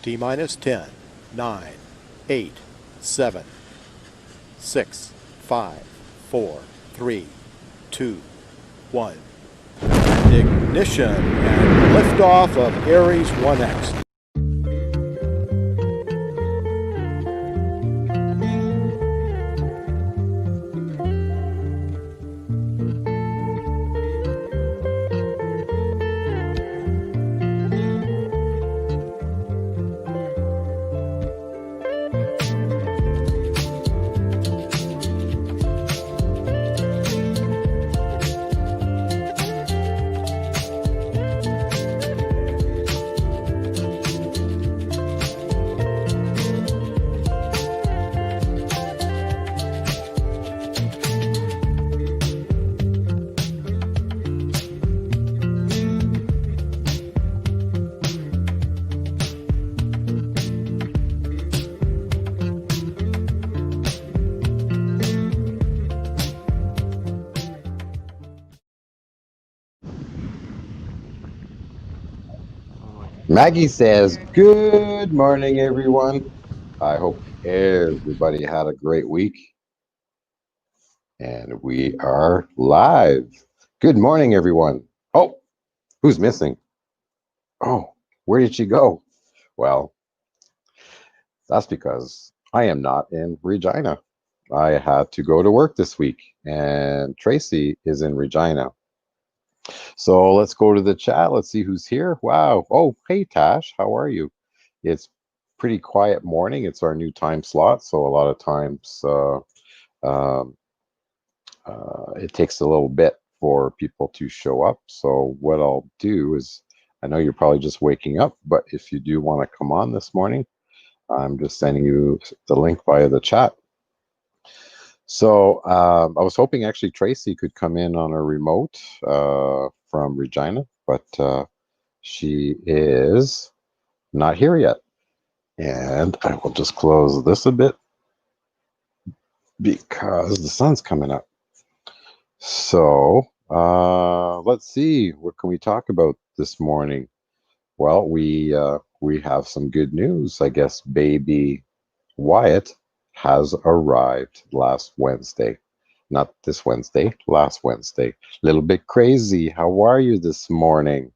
T minus 10, 9, 8, 7, 6, 5, 4, 3, 2, 1. Ignition and liftoff of Aries 1X. Maggie says, good morning, everyone. I hope everybody had a great week. And we are live. Good morning, everyone. Oh, who's missing? Oh, where did she go? Well, that's because I am not in Regina. I had to go to work this week, and Tracy is in Regina. So let's go to the chat. Let's see who's here. Wow. Oh, hey, Tash. How are you? It's pretty quiet morning. It's our new time slot. So a lot of times um, it takes a little bit for people to show up. So what I'll do is, I know you're probably just waking up, but if you do want to come on this morning, I'm just sending you the link via the chat. So I was hoping actually Tracy could come in on a remote from Regina, but she is not here yet. And I will just close this a bit because the sun's coming up. So let's see, what can we talk about this morning? Well, we have some good news. I guess baby Wyatt has arrived last Wednesday. Not this Wednesday, last Wednesday. A little bit crazy. How are you this morning?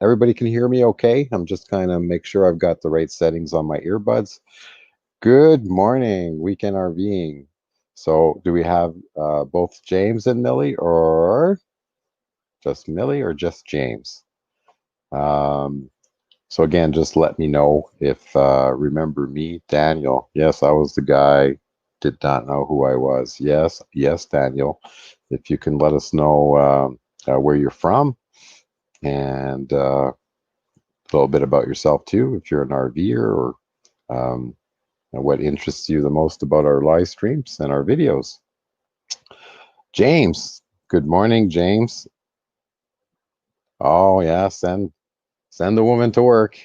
Everybody can hear me okay? I'm just kind of make sure I've got the right settings on my earbuds. Good morning, Weekend RVing. So do we have both James and Millie, or just Millie, or just James? So again, just let me know if, remember me, Daniel. Yes, I was the guy, did not know who I was. Yes, Daniel. If you can let us know where you're from, and a little bit about yourself too, if you're an RVer, or what interests you the most about our live streams and our videos. James, good morning, James. Oh yeah, send the woman to work.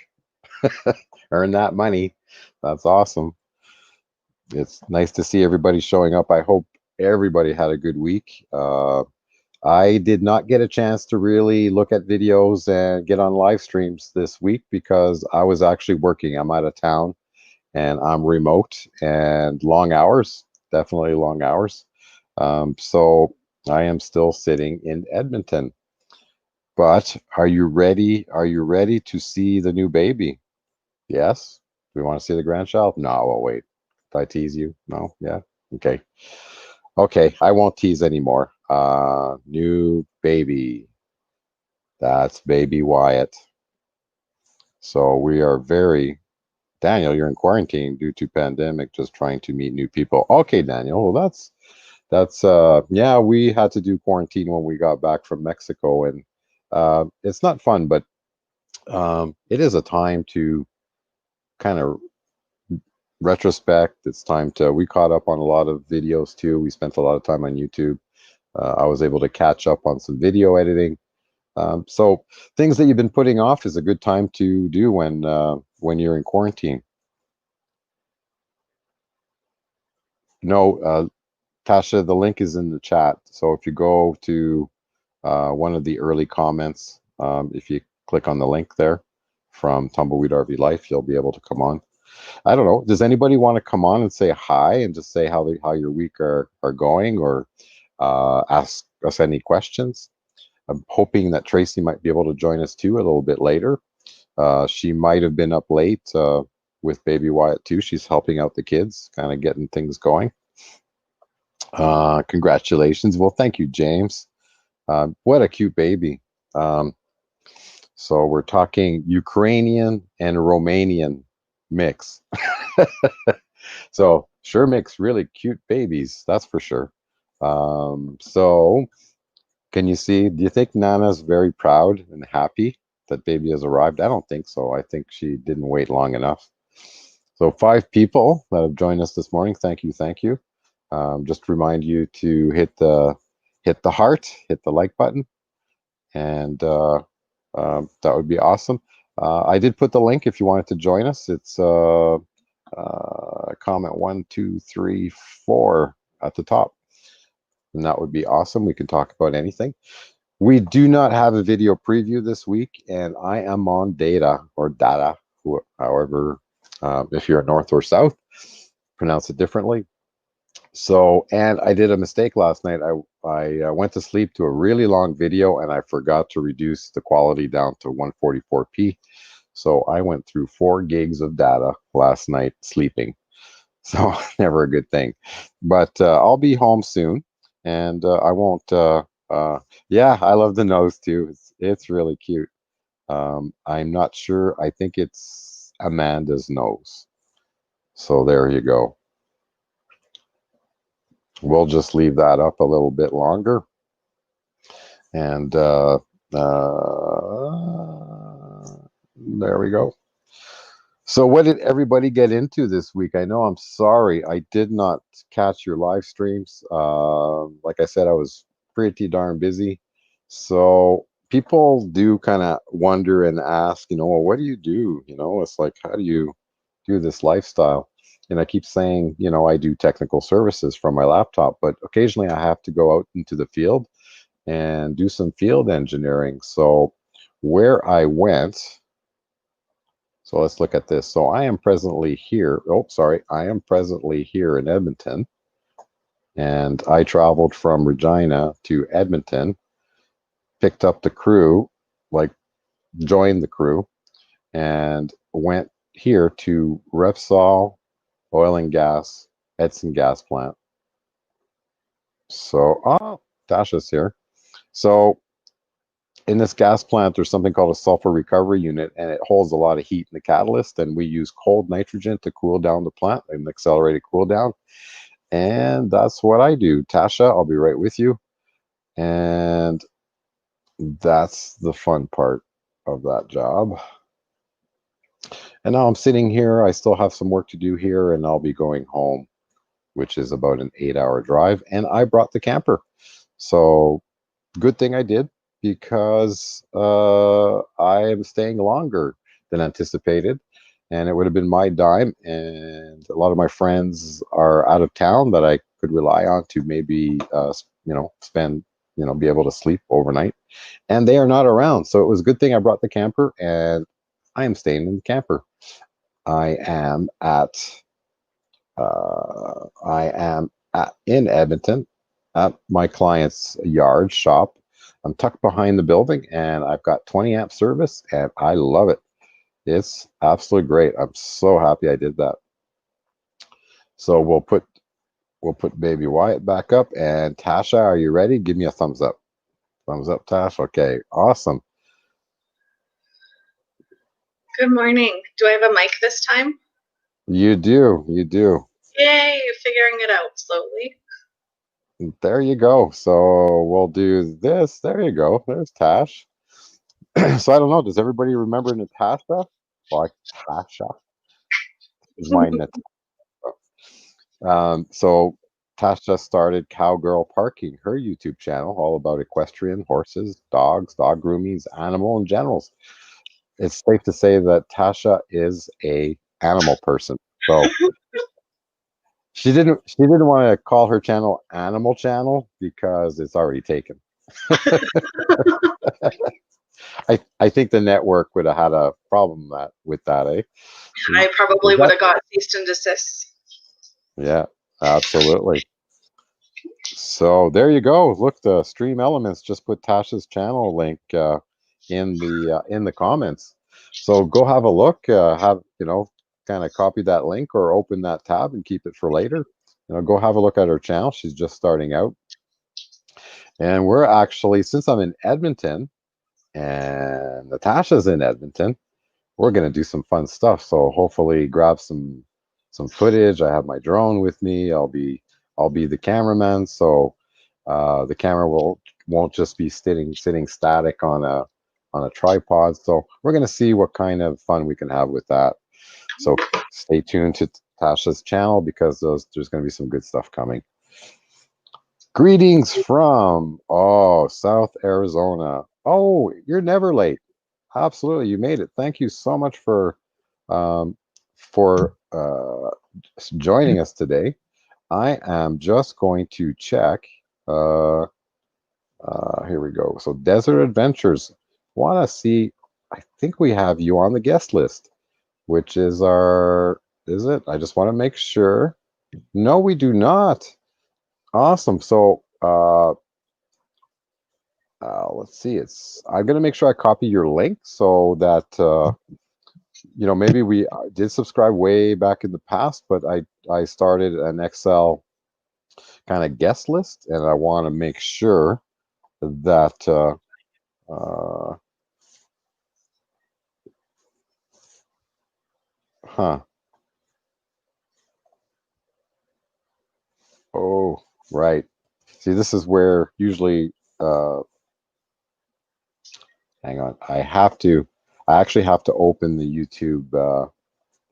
Earn that money. That's awesome. It's nice to see everybody showing up. I hope everybody had a good week. I did not get a chance to really look at videos and get on live streams this week because I was actually working. I'm out of town and I'm remote, and long hours, definitely long hours. So I am still sitting in Edmonton. But are you ready? Are you ready to see the new baby? Yes? Do we want to see the grandchild? No, I'll wait. Did I tease you? No? Yeah? Okay. Okay, I won't tease anymore. New baby. That's baby Wyatt. So we are Daniel, you're in quarantine due to pandemic, just trying to meet new people. Okay, Daniel, well, that's yeah, we had to do quarantine when we got back from Mexico, and it's not fun, but it is a time to kind of retrospect. It's time to, we caught up on a lot of videos too. We spent a lot of time on YouTube. I was able to catch up on some video editing. So things that you've been putting off is a good time to do when you're in quarantine. No, Tasha, the link is in the chat. So if you go to one of the early comments, if you click on the link there, from Tumbleweed RvLife, you'll be able to come on. I don't know. Does anybody want to come on and say hi and just say how your week are going, or ask us any questions? I'm hoping that Tracy might be able to join us too a little bit later. She might have been up late with baby Wyatt too. She's helping out the kids, kind of getting things going. Congratulations. Well, thank you, James. What a cute baby. So we're talking Ukrainian and Romanian mix. So sure makes really cute babies, that's for sure. So can you see, do you think Nana's very proud and happy that baby has arrived? I don't think so. I think she didn't wait long enough. So 5 people that have joined us this morning. Thank you. Thank you. Just remind you to hit the heart, hit the like button, and that would be awesome. I did put the link if you wanted to join us. It's comment 1, 2, 3, 4 at the top, and that would be awesome. We can talk about anything. We do not have a video preview this week, and I am on data, however, if you're north or south, pronounce it differently. So, and I did a mistake last night. I went to sleep to a really long video, and I forgot to reduce the quality down to 144p. So I went through 4 gigs of data last night sleeping. So never a good thing. But I'll be home soon, and I won't. Yeah, I love the nose too. It's really cute. I'm not sure. I think it's Amanda's nose. So there you go. We'll just leave that up a little bit longer. And there we go. So what did everybody get into this week? I know, I'm sorry, I did not catch your live streams. Like I said, I was pretty darn busy. So people do kind of wonder and ask, well, what do you do? It's like, how do you do this lifestyle? And I keep saying, I do technical services from my laptop, but occasionally I have to go out into the field and do some field engineering. So where I went, so let's look at this. So I am presently here. Oh, sorry. I am presently here in Edmonton. And I traveled from Regina to Edmonton, picked up the crew, joined the crew, and went here to Repsol Oil and Gas, Edson Gas Plant. So, Tasha's here. So in this gas plant, there's something called a sulfur recovery unit, and it holds a lot of heat in the catalyst, and we use cold nitrogen to cool down the plant, an accelerated cool down. And that's what I do. Tasha, I'll be right with you. And that's the fun part of that job. And now I'm sitting here. I still have some work to do here, and I'll be going home, which is about an 8-hour drive. And I brought the camper. So good thing I did, because I am staying longer than anticipated, and it would have been my dime. And a lot of my friends are out of town that I could rely on to maybe, spend, be able to sleep overnight, and they are not around. So it was a good thing I brought the camper, and I am staying in the camper. I am in Edmonton at my client's yard shop. I'm tucked behind the building, and I've got 20 amp service, and I love it. It's absolutely great. I'm so happy I did that. So we'll put baby Wyatt back up. And Tasha, are you ready? Give me a thumbs up. Thumbs up, Tash. Okay, awesome. Good morning. Do I have a mic this time? You do. You do. Yay, figuring it out slowly. There you go. So we'll do this. There you go. There's Tash. So I don't know. Does everybody remember Natasha? Like Tasha is my Natasha. So Tasha started Cowgirl Parking, her YouTube channel, all about equestrian, horses, dogs, dog groomies, animal in general. It's safe to say that Tasha is a animal person. So she didn't want to call her channel Animal Channel because it's already taken. I think the network would have had a problem with that, eh? I probably Is would that? have got cease and desist. Yeah, absolutely. So there you go. Look, the Stream Elements just put Tasha's channel link in the comments. So go have a look. Have kind of copy that link or open that tab and keep it for later. Go have a look at her channel. She's just starting out, and we're actually, since I'm in Edmonton and Natasha's in Edmonton, we're gonna do some fun stuff. So hopefully grab some footage. I have my drone with me. I'll be the cameraman. So the camera won't just be sitting static on a tripod. So we're gonna see what kind of fun we can have with that. So stay tuned to Tasha's channel because there's gonna be some good stuff coming. Greetings from South Arizona. Oh, you're never late. Absolutely, you made it. Thank you so much um, for joining us today. I am just going to check. Uh, Here we go. So, Desert Adventures. Want to see? I think we have you on the guest list, which is our. Is it? I just want to make sure. No, we do not. Awesome. So, let's see. I'm gonna make sure I copy your link so that maybe we did subscribe way back in the past, but I started an Excel kind of guest list, and I want to make sure that uh, huh. Oh, right. See, this is where usually hang on. I actually have to open the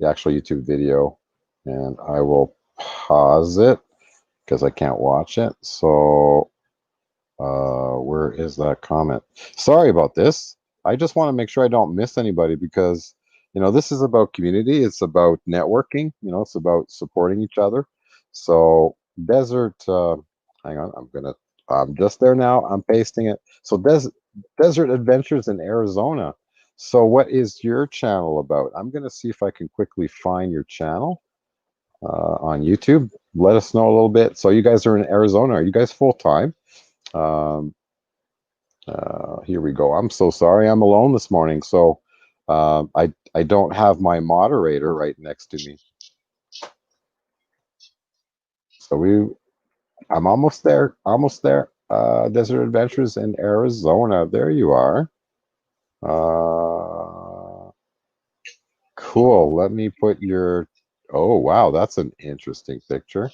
actual YouTube video, and I will pause it because I can't watch it. So, where is that comment? Sorry about this. I just want to make sure I don't miss anybody because, this is about community. It's about networking. It's about supporting each other. So, hang on. I'm just there now. I'm pasting it. So, Desert Adventures in Arizona. So, what is your channel about? I'm going to see if I can quickly find your channel on YouTube. Let us know a little bit. So, you guys are in Arizona. Are you guys full time? Um, Here we go. I'm so sorry. I'm alone this morning. So, I don't have my moderator right next to me. So I'm almost there. Almost there. Desert Adventures in Arizona. There you are. Cool. Let me put your. Oh wow, that's an interesting picture.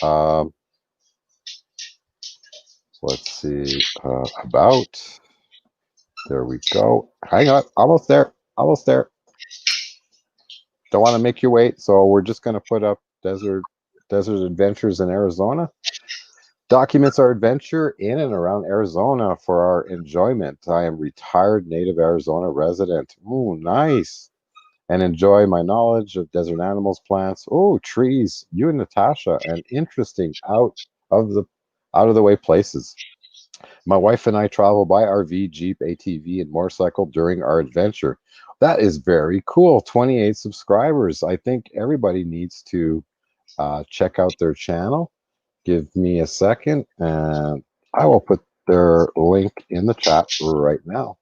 Um, let's see. About. There we go. Hang on. Almost there. Almost there. Don't want to make you wait, so we're just going to put up Desert Adventures in Arizona. Documents our adventure in and around Arizona for our enjoyment. I am retired native Arizona resident. Ooh, nice. And enjoy my knowledge of desert animals, plants. Oh, trees. You and Natasha, and interesting of the out of the way places. My wife and I travel by RV, Jeep, ATV, and motorcycle during our adventure. That is very cool. 28 subscribers. I think everybody needs to check out their channel. Give me a second, and I will put their link in the chat right now.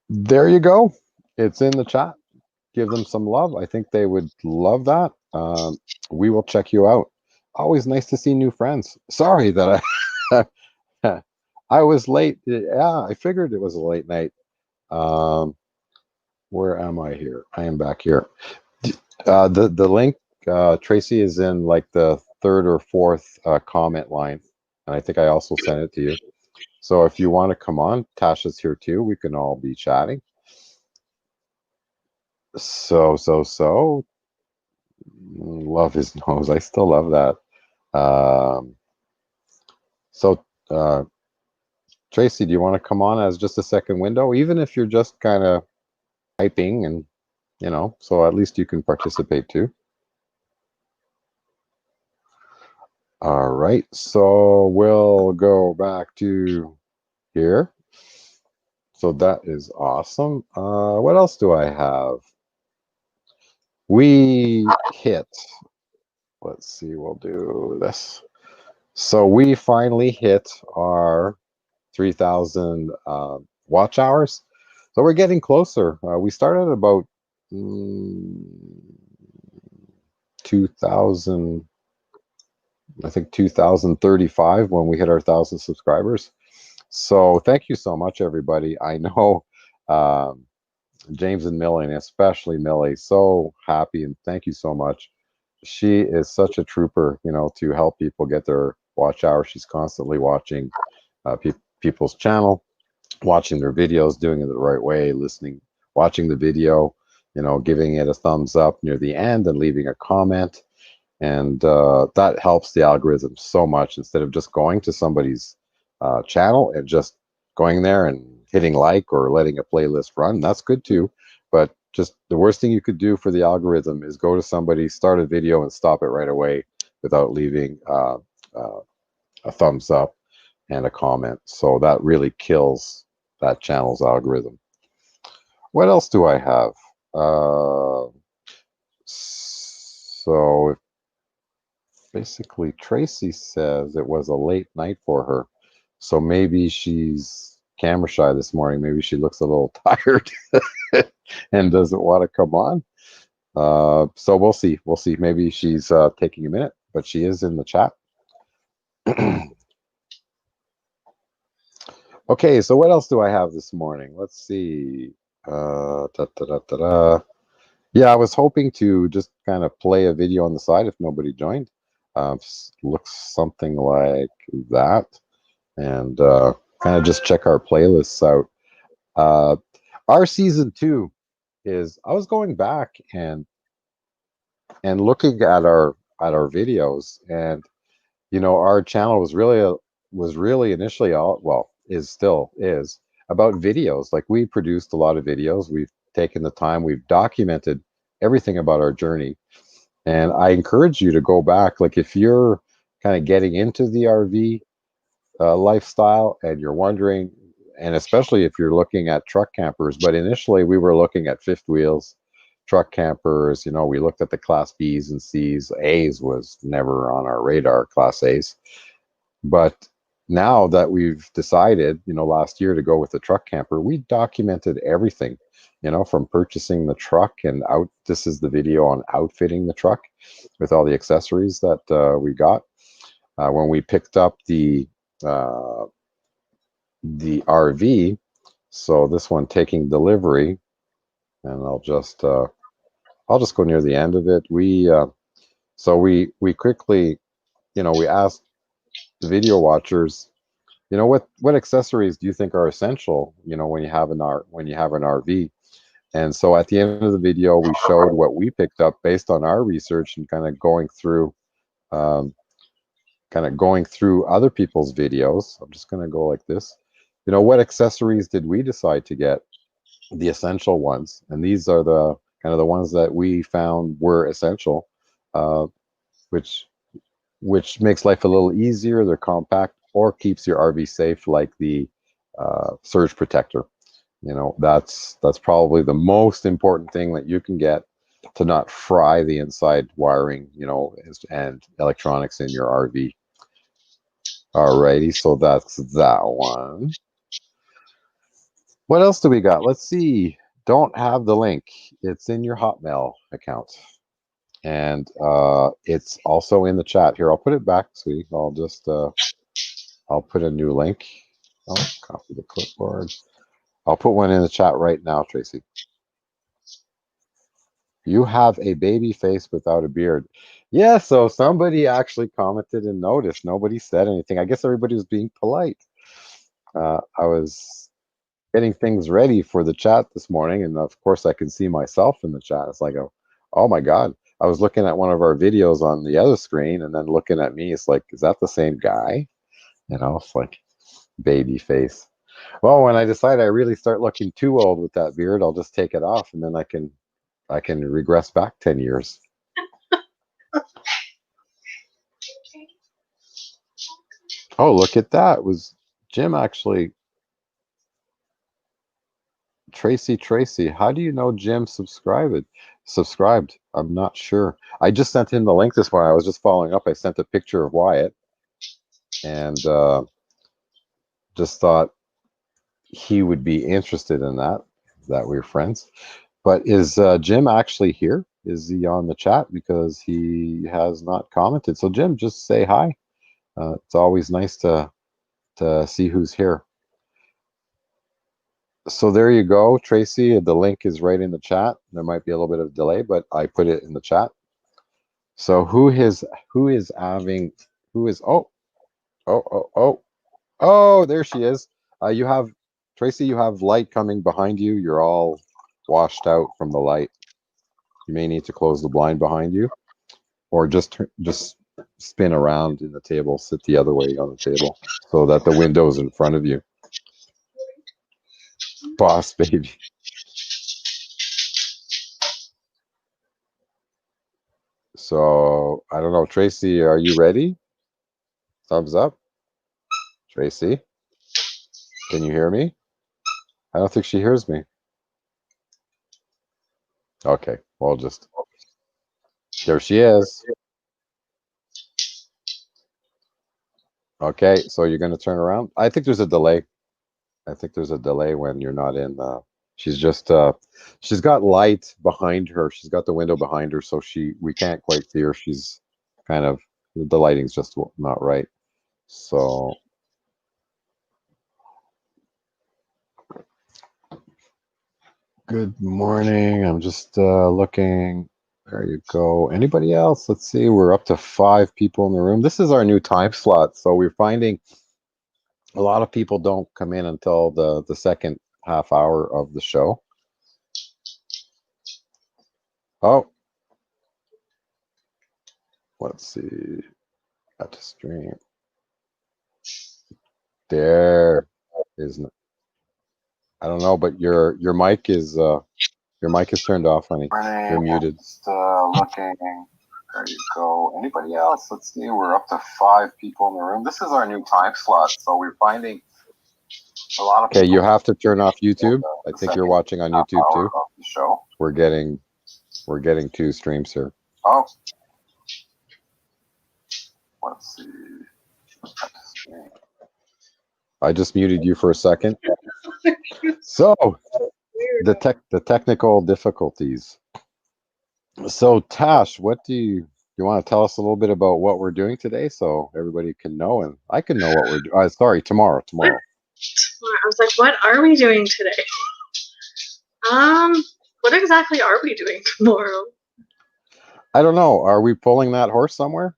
There you go. It's in the chat. Give them some love. I think they would love that. We will check you out. Always nice to see new friends. Sorry that I was late. Yeah, I figured it was a late night. Um, where am I here? I am back here. The link, Tracy, is in like the third or fourth comment line, and I think I also sent it to you. So if you want to come on, Tasha's here too. We can all be chatting. So. Love his nose. I still love that. So, Tracy, do you want to come on as just a second window, even if you're just kind of typing and, so at least you can participate too. All right, so we'll go back to here. So that is awesome. What else do I have? We hit, let's see, we'll do this. So we finally hit our 3,000 watch hours. So we're getting closer. We started about 2000, I think 2035 when we hit our 1,000 subscribers. So thank you so much, everybody. I know um, James and Millie, and especially Millie, so happy, and thank you so much. She is such a trooper, to help people get their watch hour. She's constantly watching people's channel, watching their videos, doing it the right way, listening, watching the video, giving it a thumbs up near the end and leaving a comment. And that helps the algorithm so much instead of just going to somebody's channel and just going there and hitting like or letting a playlist run. That's good too. But just the worst thing you could do for the algorithm is go to somebody, start a video, and stop it right away without leaving a thumbs up and a comment. So that really kills that channel's algorithm. What else do I have? So basically, Tracy says it was a late night for her. So maybe she's camera shy this morning. Maybe she looks a little tired and doesn't want to come on. So we'll see. We'll see. Maybe she's taking a minute, but she is in the chat. Okay, so what else do I have this morning? Let's see. Yeah, I was hoping to just kind of play a video on the side if nobody joined. Looks something like that. And kind of just check our playlists out. Our season 2 is, I was going back and looking at our videos, and our channel was really initially all, well, still is about videos. Like, we produced a lot of videos. We've taken the time, we've documented everything about our journey. And I encourage you to go back. Like, if you're kind of getting into the RV lifestyle and you're wondering, and especially if you're looking at truck campers, but initially we were looking at fifth wheels, truck campers. We looked at the class B's and C's. A's was never on our radar, class A's. But now that we've decided, last year to go with the truck camper, we documented everything, from purchasing the truck and out. This is the video on outfitting the truck with all the accessories that we got. When we picked up the RV, so this one taking delivery, and I'll just go near the end of it. We quickly, we asked the video watchers, what accessories do you think are essential, when you have an RV? And so at the end of the video, we showed what we picked up based on our research and kind of going through other people's videos. I'm just going to go like this. What accessories did we decide to get? The essential ones, and these are the kind of the ones that we found were essential, which makes life a little easier. They're compact or keeps your RV safe, like the surge protector. That's probably the most important thing that you can get to not fry the inside wiring, and electronics in your RV. Alrighty, so that's that one. What else do we got? Let's see. Don't have the link. It's in your Hotmail account. And it's also in the chat here. I'll put it back, sweetie. I'll just I'll put a new link. Oh, copy the clipboard. I'll put one in the chat right now, Tracy. You have a baby face without a beard. Yeah, so somebody actually commented and noticed. Nobody said anything. I guess everybody was being polite. I was getting things ready for the chat this morning, and of course I can see myself in the chat. It's like, oh my God. I was looking at one of our videos on the other screen and then looking at me. It's like, is that the same guy? It's like baby face. Well, when I decide I really start looking too old with that beard, I'll just take it off, and then I can regress back 10 years. Oh, look at that. Was Jim actually Tracy? How do you know Jim subscribed? I'm not sure. I just sent him the link this morning. I was just following up. I sent a picture of Wyatt and just thought he would be interested in that we're friends. But is Jim actually here? Is he on the chat? Because he has not commented. So Jim, just say hi. It's always nice to see who's here. So there you go, Tracy. The link is right in the chat. There might be a little bit of delay, but I put it in the chat. So who is having oh, there she is. You have Tracy, you have light coming behind you. You're all washed out from the light. You may need to close the blind behind you, or just spin around in the table, sit the other way on the table so that the window is in front of you. Boss baby. So I don't know, Tracy, are you ready? Thumbs up. Tracy, can you hear me? I don't think she hears me. Okay, well, just there she is. Okay, so you're going to turn around. I think there's a delay. I think there's a delay when you're not in. She's just she's got light behind her. She's got the window behind her, so we can't quite see her. She's kind of, the lighting's just not right. So good morning. I'm just looking. There you go. Anybody else? Let's see. We're up to 5 people in the room. This is our new time slot, so we're finding a lot of people don't come in until the second half hour of the show. Oh, let's see. Got to stream. There is. I don't know, but your mic is turned off, honey. You're muted. Just looking. There you go. Anybody else? Let's see. We're up to 5 people in the room. This is our new time slot, so we're finding a lot of. Okay, you have to turn off YouTube. I think you're watching on YouTube too. Show. We're getting 2 streams here. Oh. Let's see. I just muted you for a second. So the technical difficulties. So Tash, what do you want to tell us a little bit about what we're doing today, so everybody can know and I can know what we're doing? Sorry, tomorrow. I was like, what are we doing today? What exactly are we doing tomorrow? I don't know. Are we pulling that horse somewhere?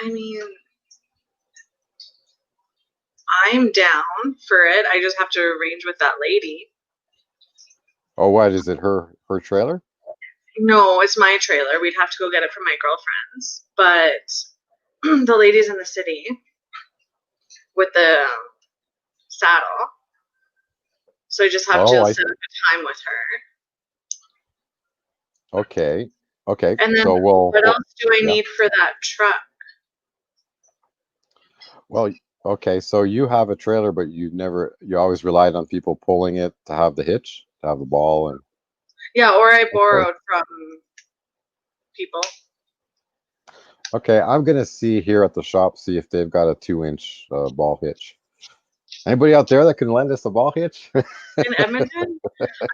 I mean, I'm down for it. I just have to arrange with that lady. Oh, what is it? Her trailer? No, it's my trailer. We'd have to go get it from my girlfriend's. But the lady's in the city with the saddle. So I just have to set up a time with her. Okay. And then so what else do I need for that truck? Well, okay, so you have a trailer, but you always relied on people pulling it to have the hitch, to have the ball and. Yeah, or I borrowed from people. Okay, I'm gonna see here at the shop, see if they've got a 2-inch ball hitch. Anybody out there that can lend us a ball hitch? In Edmonton?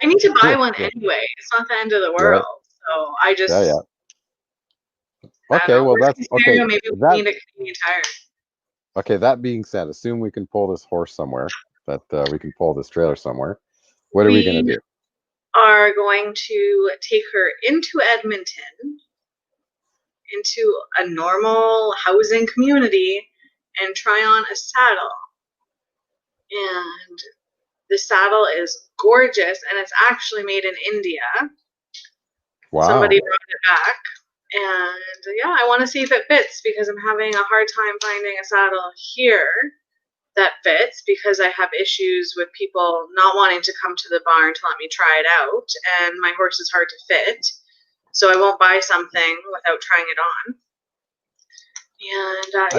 I need to buy one anyway. It's not the end of the world. So I just. Okay, well that's okay. Maybe we need a Canadian tire. Okay, that being said, assume we can pull this horse somewhere, that we can pull this trailer somewhere. What are we gonna do? Are going to take her into Edmonton, into a normal housing community, and try on a saddle. And the saddle is gorgeous, and it's actually made in India. Wow. Somebody brought it back. And yeah, I want to see if it fits, because I'm having a hard time finding a saddle here that fits, because I have issues with people not wanting to come to the barn to let me try it out, and my horse is hard to fit, so I won't buy something without trying it on.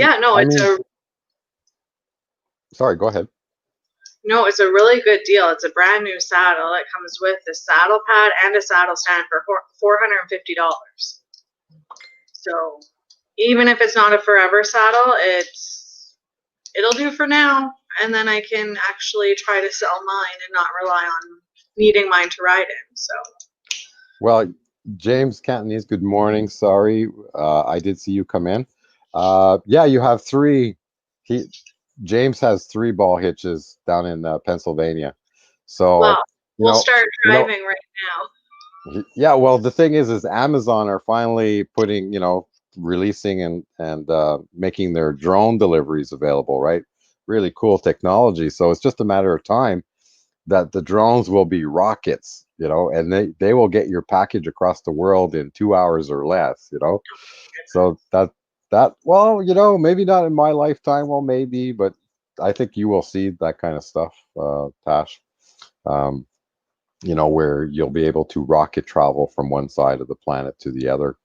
And Sorry, go ahead. No, it's a really good deal. It's a brand new saddle. It comes with a saddle pad and a saddle stand for $450. So even if it's not a forever saddle, it'll do for now. And then I can actually try to sell mine and not rely on needing mine to ride in. So Well, James Cantonese, good morning. Sorry, I did see you come in. Yeah, you have three. James has 3 ball hitches down in Pennsylvania. So, well, you we'll know, start you know, driving right now. yeah. Well, the thing is Amazon are finally putting, releasing and making their drone deliveries available, right? Really cool technology. So it's just a matter of time that the drones will be rockets, and they will get your package across the world in 2 hours or less. So well, maybe not in my lifetime, well, maybe, but I think you will see that kind of stuff, Tash. um, where you'll be able to rocket travel from one side of the planet to the other,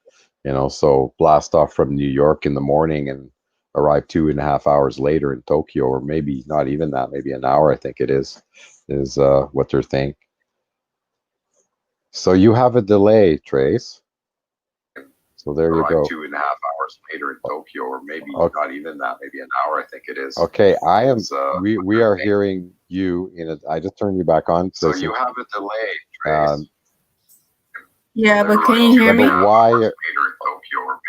so blast off from New York in the morning and arrive 2.5 hours later in Tokyo, or maybe not even that, maybe an hour, I think it is what they're saying. So you have a delay, Trace. So there you go. 2.5 hours later in Tokyo, or maybe not even that, maybe an hour, I think it is. Okay, we are hearing you I just turned you back on. So you have a delay, Trace. Yeah, but can you hear me? But why? Later in Tokyo, or maybe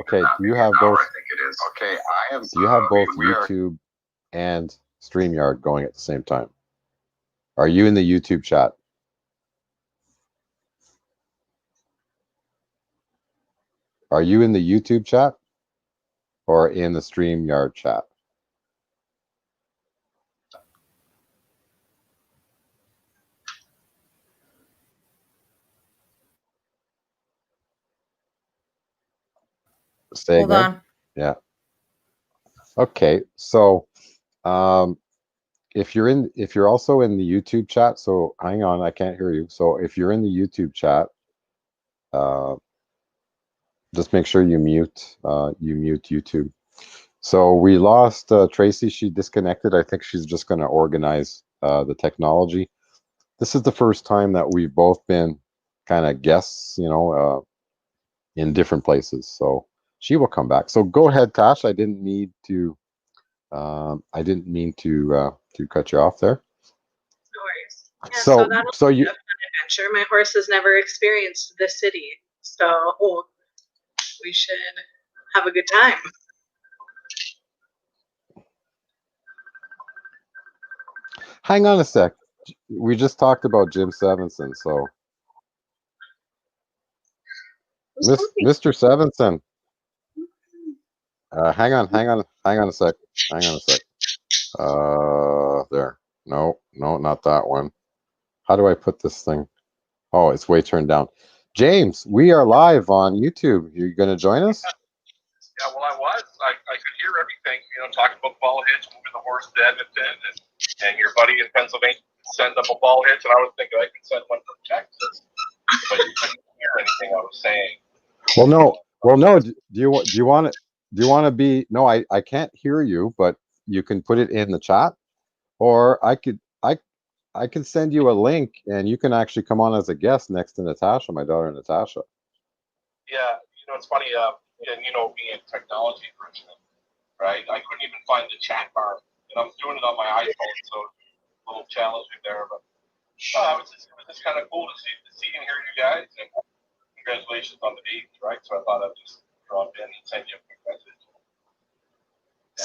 Okay, do you have an hour, both? I think it is. Okay, Do you have both YouTube and StreamYard going at the same time? Are you in the YouTube chat? Are you in the YouTube chat or in the StreamYard chat? Say Hold again? on. Yeah. Okay, so if you're also in the YouTube chat, so hang on, I can't hear you. So if you're in the YouTube chat, just make sure you mute YouTube. So we lost Tracy. She disconnected. I think she's just going to organize the technology. This is the first time that we've both been kind of guests, in different places. So she will come back. So go ahead, Tash. I didn't mean to cut you off there. No worries. Yeah, so that'll So be you a fun adventure. My horse has never experienced the city, so we should have a good time. hang on a sec. We just talked about Jim Sevenson. So Mr. Sevenson, hang on a sec. There. No, not that one. How do I put this thing? Oh, it's way turned down. James, we are live on YouTube. You going to join us? Yeah, well, I could hear everything, talking about ball hits, moving the horse to Edmonton, and your buddy in Pennsylvania send up a ball hitch, and I was thinking I could send one from Texas, but you couldn't hear anything I was saying. Well, no. Do you want to be? No, I can't hear you, but you can put it in the chat, or I can send you a link, and you can actually come on as a guest next to Natasha, my daughter Natasha. Yeah, it's funny. And me in technology, Regina, right? I couldn't even find the chat bar, and I'm doing it on my iPhone, so a little challenging there. But it was just kind of cool to see and hear you guys, and congratulations on the baby, right? So I thought I'd just drop in and send you a quick message.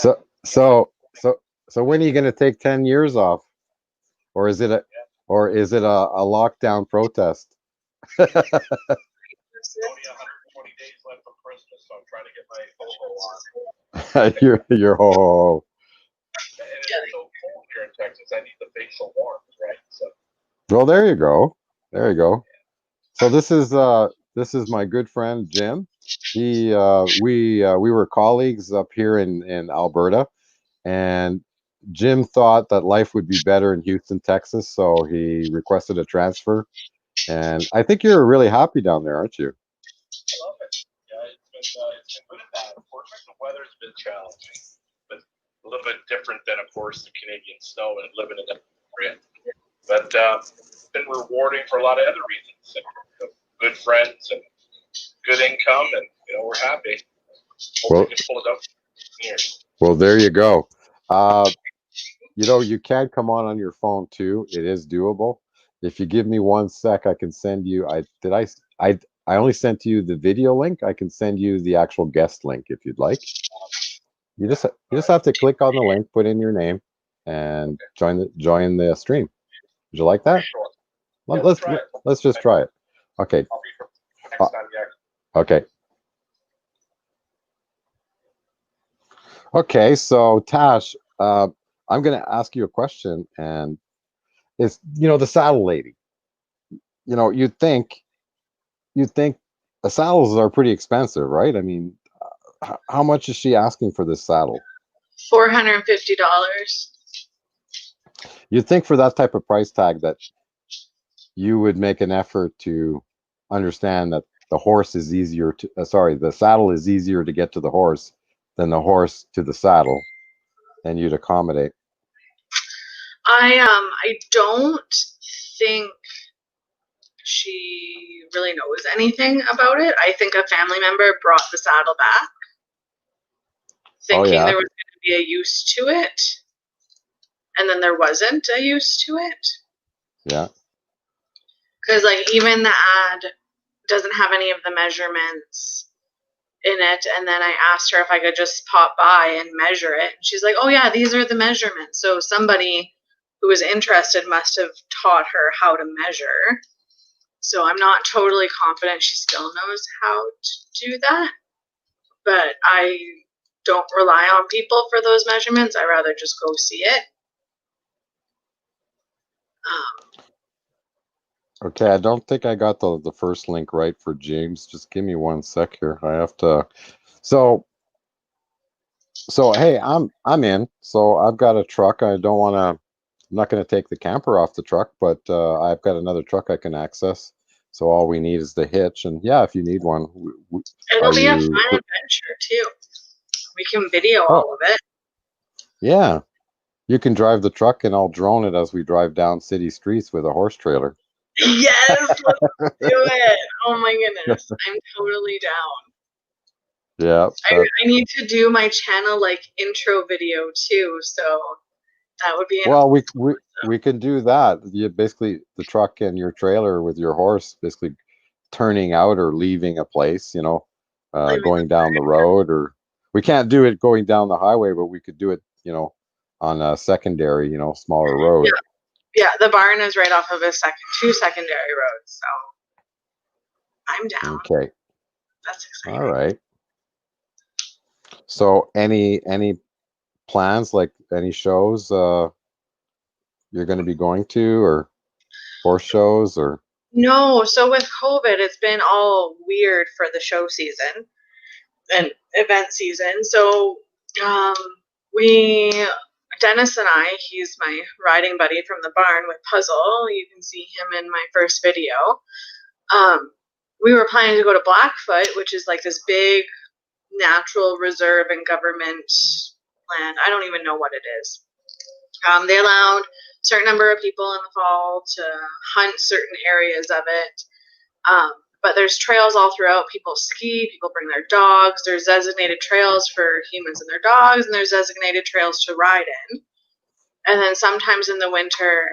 Yeah. So when are you going to take 10 years off, or is it a lockdown protest? Only 120 days left for Christmas, so I'm trying to get my ho-ho on. Your ho-ho. And it's so cold here in Texas, I need the facial warmth, right? So. Well, there you go. So this is my good friend Jim. We were colleagues up here in Alberta, and Jim thought that life would be better in Houston, Texas, so he requested a transfer. And I think you're really happy down there, aren't you? I love it. Yeah, it's been good at that. Unfortunately, the weather's been challenging, but a little bit different than, of course, the Canadian snow and living in that area. But it's been rewarding for a lot of other reasons. And, good friends and good income, and we're happy. Hope we can pull it up here. Well, there you go. You can come on your phone too. It is doable. If you give me 1 sec, I can send you. I only sent you the video link. I can send you the actual guest link if you'd like. You just have to click on the link, put in your name, and join the stream. Would you like that? Sure. Let's just try it. Okay. I'll be next time, yeah. Okay. Okay. So Tash, I'm going to ask you a question, and it's the saddle lady. You'd think the saddles are pretty expensive, right? I mean, how much is she asking for this saddle? $450. You'd think for that type of price tag that you would make an effort to understand that the saddle is easier to get to the horse than the horse to the saddle, and you'd accommodate. I don't think she really knows anything about it. I think a family member brought the saddle back, thinking there was going to be a use to it, and then there wasn't a use to it. Yeah. Because even the ad doesn't have any of the measurements in it, and then I asked her if I could just pop by and measure it. And she's like, "Oh yeah, these are the measurements." So somebody who was interested must have taught her how to measure. So I'm not totally confident she still knows how to do that. But I don't rely on people for those measurements. I rather just go see it. Okay, I don't think I got the first link right for James. Just give me 1 sec here. I have to. So hey, I'm in. So I've got a truck. I'm not going to take the camper off the truck, but I've got another truck I can access. So all we need is the hitch, and yeah, if you need one, it'll be a fun adventure too. We can video all of it. Yeah, you can drive the truck, and I'll drone it as we drive down city streets with a horse trailer. Yes, let's do it. Oh my goodness, I'm totally down. Yeah. I need to do my channel intro video too, so that would be we can do that. You basically the truck and your trailer with your horse basically turning out or leaving a place, going down the road, or we can't do it going down the highway, but we could do it, on a secondary, smaller road. Yeah, the barn is right off of two secondary roads, so I'm down. Okay. That's exciting. All right. So any plans, like any shows you're going to be going to, or horse shows, or? No, so with COVID, it's been all weird for the show season and event season. So Dennis and I, he's my riding buddy from the barn with Puzzle. You can see him in my first video. We were planning to go to Blackfoot, which is this big natural reserve and government land. I don't even know what it is. They allowed a certain number of people in the fall to hunt certain areas of it. But there's trails all throughout. People ski, people bring their dogs. There's designated trails for humans and their dogs, and there's designated trails to ride in. And then sometimes in the winter,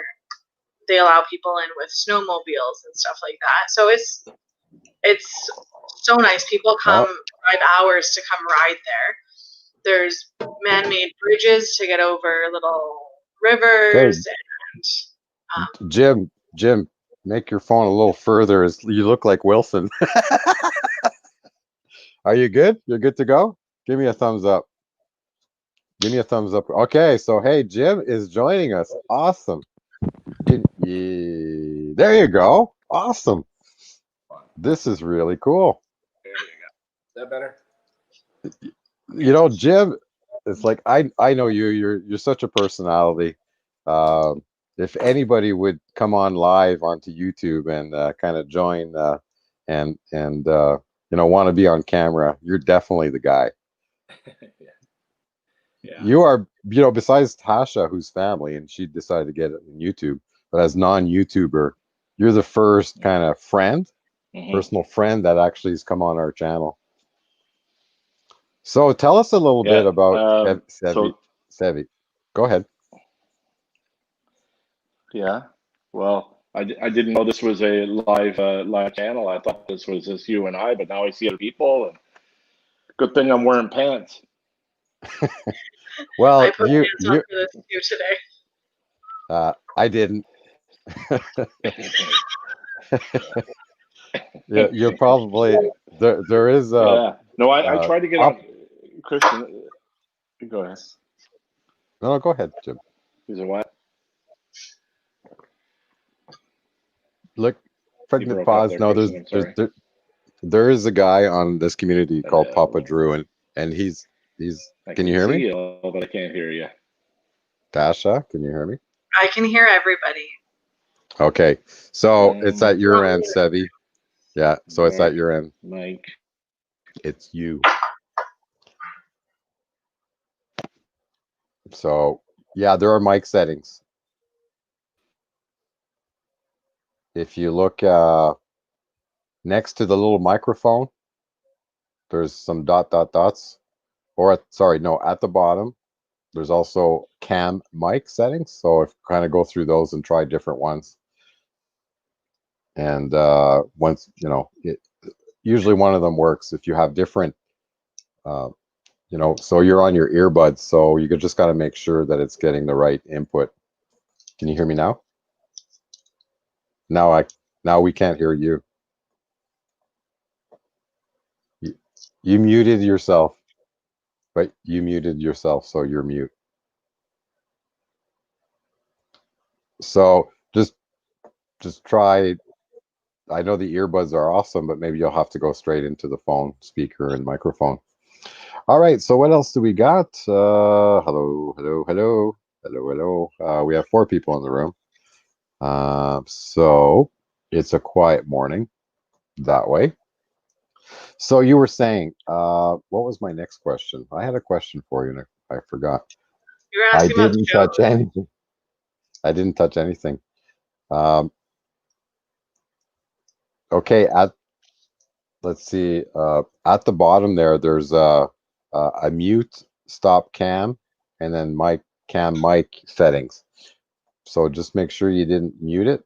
they allow people in with snowmobiles and stuff like that. So it's so nice. People come drive hours to come ride there. There's man-made bridges to get over little rivers. And Jim, make your phone a little further. You look like Wilson. Are you good? You're good to go? Give me a thumbs up. Give me a thumbs up. Okay, so hey, Jim is joining us. Awesome. There you go. Awesome. This is really cool. There you go. Is that better? Jim, it's like I know you. You're such a personality. If anybody would come on live onto YouTube and kind of join and want to be on camera, you're definitely the guy. Yeah. You are besides Tasha, who's family, and she decided to get it on YouTube, but as non-YouTuber, you're the first kind of friend, personal friend that actually has come on our channel. So tell us a little bit about Sevi. Sevi, go ahead. Yeah. Well, I didn't know this was a live channel. I thought this was just you and I, but now I see other people. And good thing I'm wearing pants. Well, I put pants on for this too today. I didn't. Yeah, you're probably there. There is yeah. No, I tried to get on. Christian, go ahead. No, go ahead, Jim. Is it what? Look, pregnant pause. No, there is a guy on this community called Papa Drew, and he's. Can you hear me? You, but I can't hear you. Tasha, can you hear me? I can hear everybody. Okay, so it's at your end, Sevi. Yeah, so it's at your end. Mike. It's you. So, yeah, there are mic settings. If you look next to the little microphone, there's some dots. Or at the bottom, there's also cam mic settings. So if kind of go through those and try different ones. And once, usually one of them works. If you have different, so you're on your earbuds, so you just got to make sure that it's getting the right input. Can you hear me now? Now we can't hear you. You muted yourself, but you muted yourself, so you're mute. So just try. I know the earbuds are awesome, but maybe you'll have to go straight into the phone speaker and microphone. All right. So what else do we got? Hello. We have 4 people in the room. So it's a quiet morning that way. So you were saying, what was my next question? I had a question for you, and I forgot. You were asking about didn't touch anything. I didn't touch anything. Okay, let's see. At the bottom there's a mute, stop cam, and then cam mic settings. So just make sure you didn't mute it.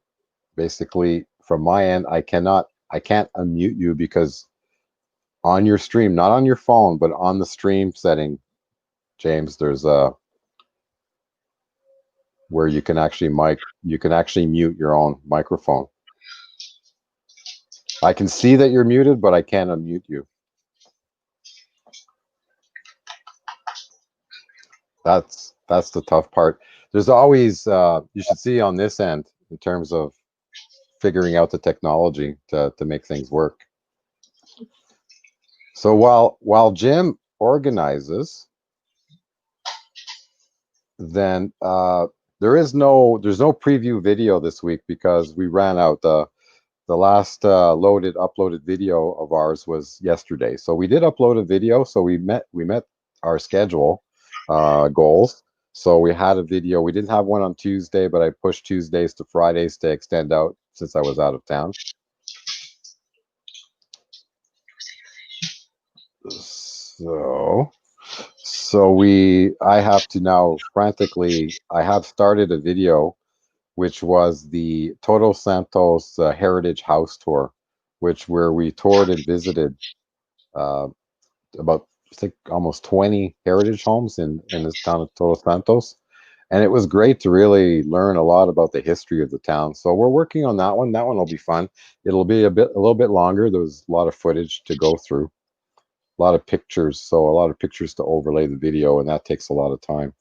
Basically, from my end, I can't unmute you because on your stream, not on your phone, but on the stream setting, James, there's a where you can actually mute your own microphone. I can see that you're muted, but I can't unmute you. That's the tough part. There's always you should see on this end in terms of figuring out the technology to make things work. So while Jim organizes, then there's no preview video this week because we ran out. The last uploaded video of ours was yesterday. So we did upload a video. So we met our schedule goals. So we had a video. We didn't have one on Tuesday, but I pushed Tuesdays to Fridays to extend out since I was out of town. So I have to now frantically, I have started a video, which was the Todos Santos Heritage House Tour, where we toured and visited about, I think, almost 20 heritage homes in this town of Todos Santos. And it was great to really learn a lot about the history of the town. So we're working on that one. That one will be fun. It'll be a little bit longer. There's a lot of footage to go through, a lot of pictures. So a lot of pictures to overlay the video, and that takes a lot of time.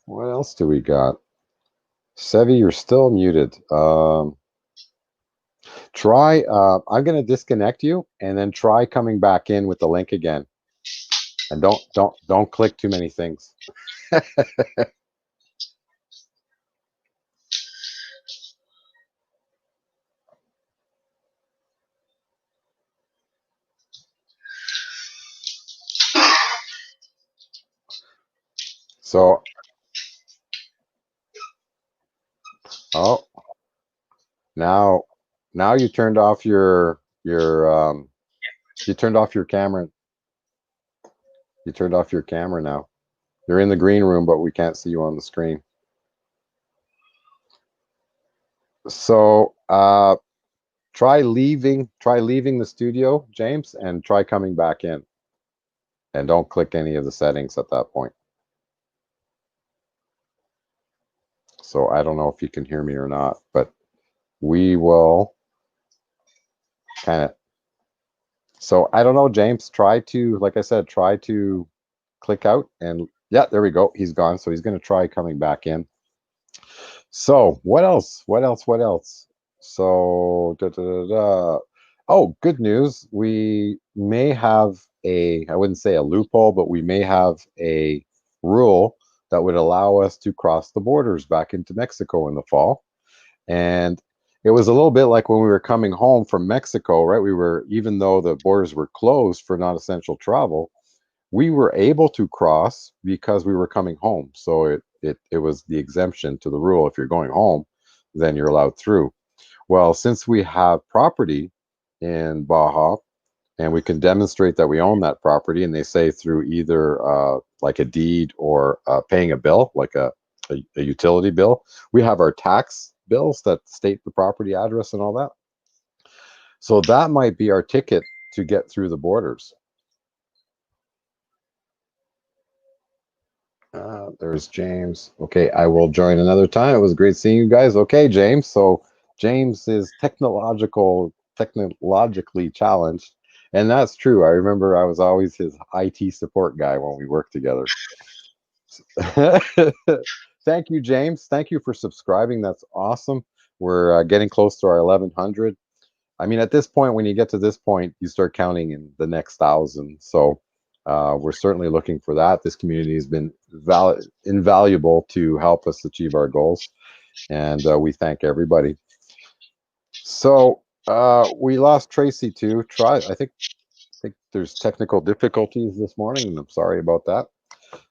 What else do we got? Sevi, you're still muted. Try, I'm going to disconnect you and then try coming back in with the link again. And don't click too many things. So, oh, now you turned off your you turned off your camera. You turned off your camera now. You're in the green room, but we can't see you on the screen. So, try leaving the studio, James, and try coming back in. And don't click any of the settings at that point. So I don't know if you can hear me or not, but we will kind of. So I don't know, James. Try to, like I said, try to click out, and yeah, there we go. He's gone. So he's going to try coming back in. So what else? What else? What else? So oh, good news. We may have I wouldn't say a loophole, but we may have a rule that would allow us to cross the borders back into Mexico in the fall. And it was a little bit like when we were coming home from Mexico, right? We were, even though the borders were closed for non-essential travel, we were able to cross because we were coming home. So it was the exemption to the rule. If you're going home, then you're allowed through. Well, since we have property in Baja and we can demonstrate that we own that property, and they say through either like a deed or paying a bill, like a utility bill, we have our tax bills that state the property address and all that. So that might be our ticket to get through the borders. There's James. Okay, I will join another time. It was great seeing you guys. Okay, James. So James is technologically challenged, and that's true. I remember I was always his IT support guy when we worked together. Thank you, James. Thank you for subscribing. That's awesome. We're getting close to our 1100. I mean, at this point, when you get to this point, you start counting in the next 1,000. So we're certainly looking for that. This community has been invaluable to help us achieve our goals, and we thank everybody. So we lost Tracy too. I think there's technical difficulties this morning, and I'm sorry about that.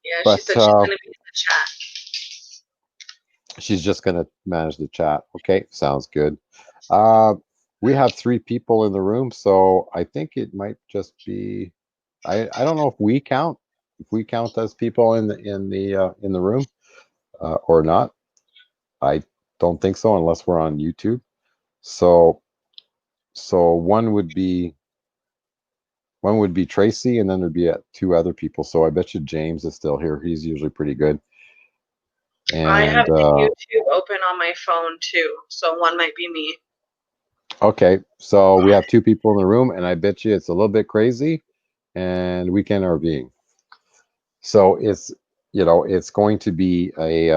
Yeah, but, she said she's going to be in the chat. She's just going to manage the chat. Okay, sounds good. We have 3 people in the room, so I think it might just be. I don't know if we count as people in the room or not. I don't think so unless we're on YouTube. So one would be Tracy, and then there'd be 2 other people. So I bet you James is still here. He's usually pretty good. And I have YouTube open on my phone too, so one might be me. Okay, so we have 2 people in the room, and I bet you it's a little bit crazy, and weekend RVing. So it's going to be a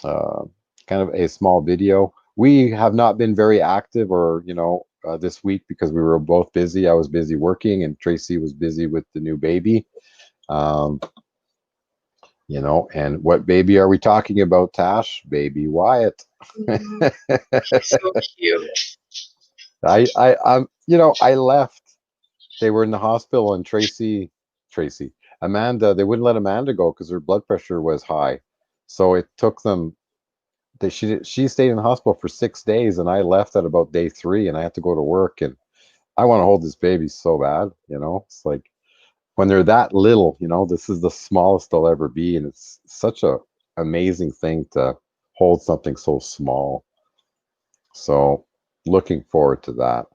kind of a small video. We have not been very active, or this week, because we were both busy. I was busy working, and Tracy was busy with the new baby. And what baby are we talking about, Tash? Baby Wyatt. So cute. I left. They were in the hospital, and Amanda, they wouldn't let Amanda go because her blood pressure was high. So it took them. She stayed in the hospital for 6 days, and I left at about day 3, and I had to go to work. And I want to hold this baby so bad. It's like when they're that little. This is the smallest they'll ever be, and it's such a amazing thing to hold something so small. So looking forward to that.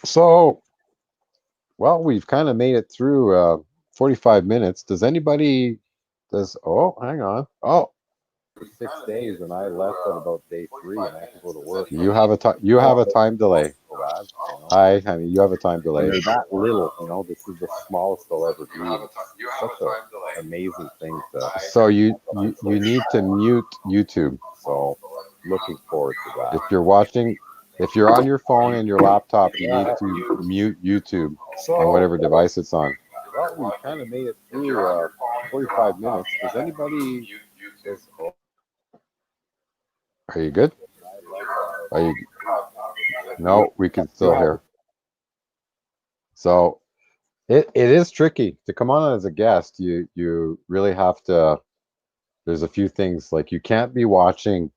So, well, we've kind of made it through 45 minutes. Oh, hang on. Oh, 6 days, and I left at about day 3, and I have to go to work. You have a time delay. Hi, honey, you have a time delay. They're that little, this is the smallest they'll ever be. Such an amazing thing. So you need to mute YouTube. So looking forward to that. If you're on your phone and your laptop, you need to mute YouTube on whatever device it's on. Well, we kind of made it through 45 minutes. Does anybody? Are you good? No, we can still hear. So It is tricky to come on as a guest. You really have to. There's a few things like you can't be watching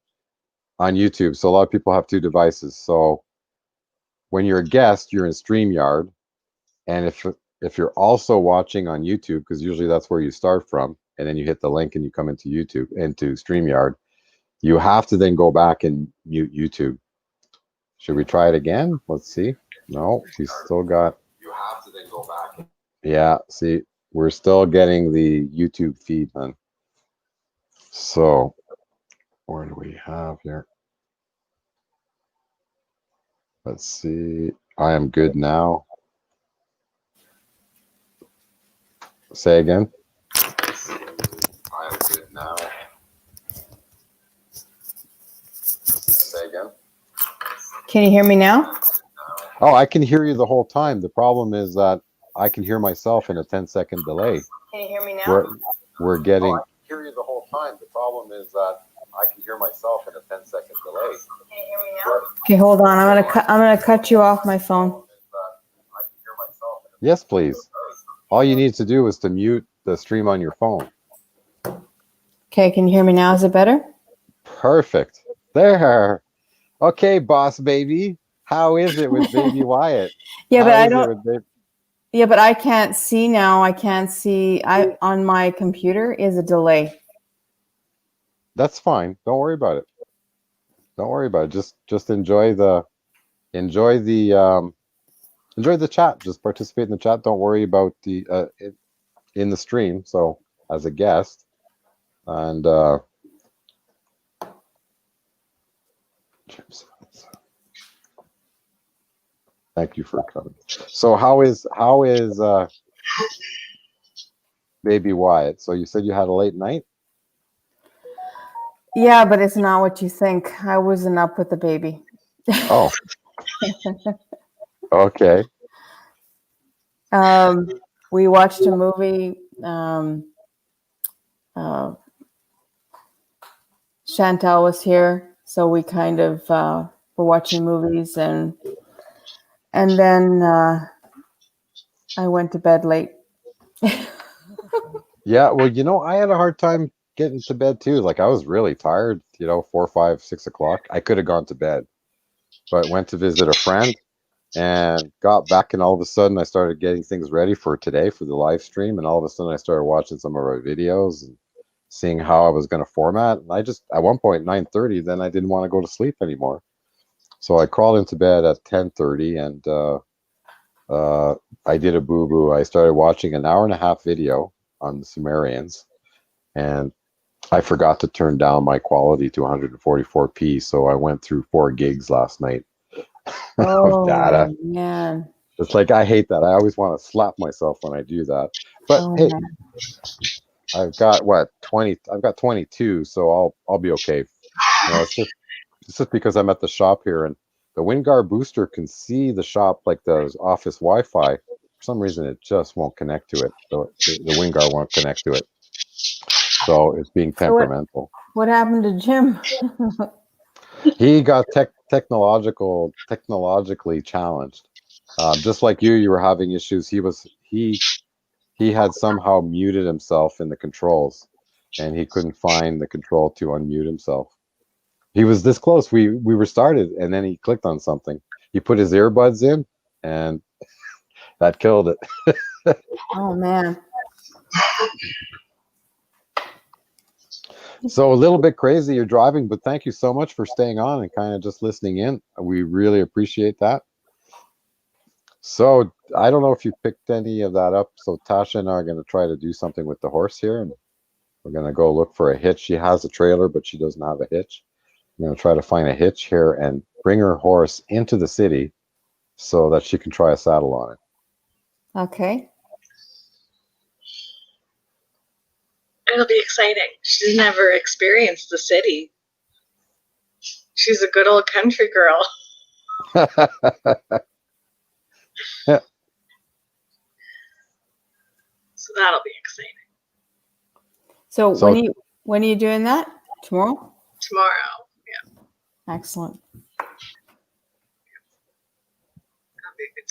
on YouTube. So a lot of people have two devices. So when you're a guest, you're in StreamYard, and if you're also watching on YouTube, because usually that's where you start from, and then you hit the link and you come into YouTube into StreamYard, you have to then go back and mute YouTube. Should we try it again? Let's see. No, we still got. You have to then go back. Yeah, see, we're still getting the YouTube feed, man. So, where do we have here? Let's see. I am good now. Say again. I am good now. Say again. Can you hear me now? Oh, I can hear you the whole time. The problem is that I can hear myself in a 10-second delay. Can you hear me now? We're getting. Oh, I can hear you the whole time. The problem is that I can hear myself in a 10-second delay. Can you hear me now? Okay, hold on. I'm gonna cut you off my phone. Yes, please. All you need to do is to mute the stream on your phone. Okay, can you hear me now? Is it better? Perfect. There. Okay, boss baby. How is it with baby Wyatt? Yeah, but I don't. Yeah, but I can't see now. I can't see. On my computer is a delay. That's fine. Don't worry about it. Don't worry about it. Just enjoy the chat. Just participate in the chat. Don't worry about the in the stream. So as a guest, and thank you for coming. So how is baby Wyatt? So you said you had a late night? Yeah, but it's not what you think. I wasn't up with the baby. Oh. Okay. We watched a movie. Chantal was here, so we kind of were watching movies, and then I went to bed late. Yeah, well, I had a hard time getting to bed too. Like I was really tired, 4, 5, 6 o'clock. I could have gone to bed, but went to visit a friend and got back, and all of a sudden I started getting things ready for today for the live stream, and all of a sudden I started watching some of our videos and seeing how I was going to format. And I just, at one point, 9:30, then I didn't want to go to sleep anymore. So I crawled into bed at 10:30, and I did a boo-boo. I started watching an hour-and-a-half video on the Sumerians, and I forgot to turn down my quality to 144p, so I went through 4 gigs last night of data. Man. It's like, I hate that. I always want to slap myself when I do that. But hey, man. I've got 20. I've got 22, so I'll be okay. It's just because I'm at the shop here, and the WinGuard booster can see the shop like the office Wi-Fi. For some reason, it just won't connect to it. So the WinGuard won't connect to it. So it's being temperamental. So what happened to Jim? He got technologically challenged. Just like you were having issues. He had somehow muted himself in the controls, and he couldn't find the control to unmute himself. He was this close. We were started, and then he clicked on something. He put his earbuds in, and that killed it. Oh man. So a little bit crazy you're driving, but thank you so much for staying on and kind of just listening in. We really appreciate that. So I don't know if you picked any of that up. So Tasha and I are going to try to do something with the horse here, and we're going to go look for a hitch. She has a trailer, but she doesn't have a hitch. I'm going to try to find a hitch here and bring her horse into the city so that she can try a saddle on it. Okay. It'll be exciting. She's never experienced the city. She's a good old country girl. Yeah. So that'll be exciting. So when are you doing that? Tomorrow? Tomorrow, yeah. Excellent.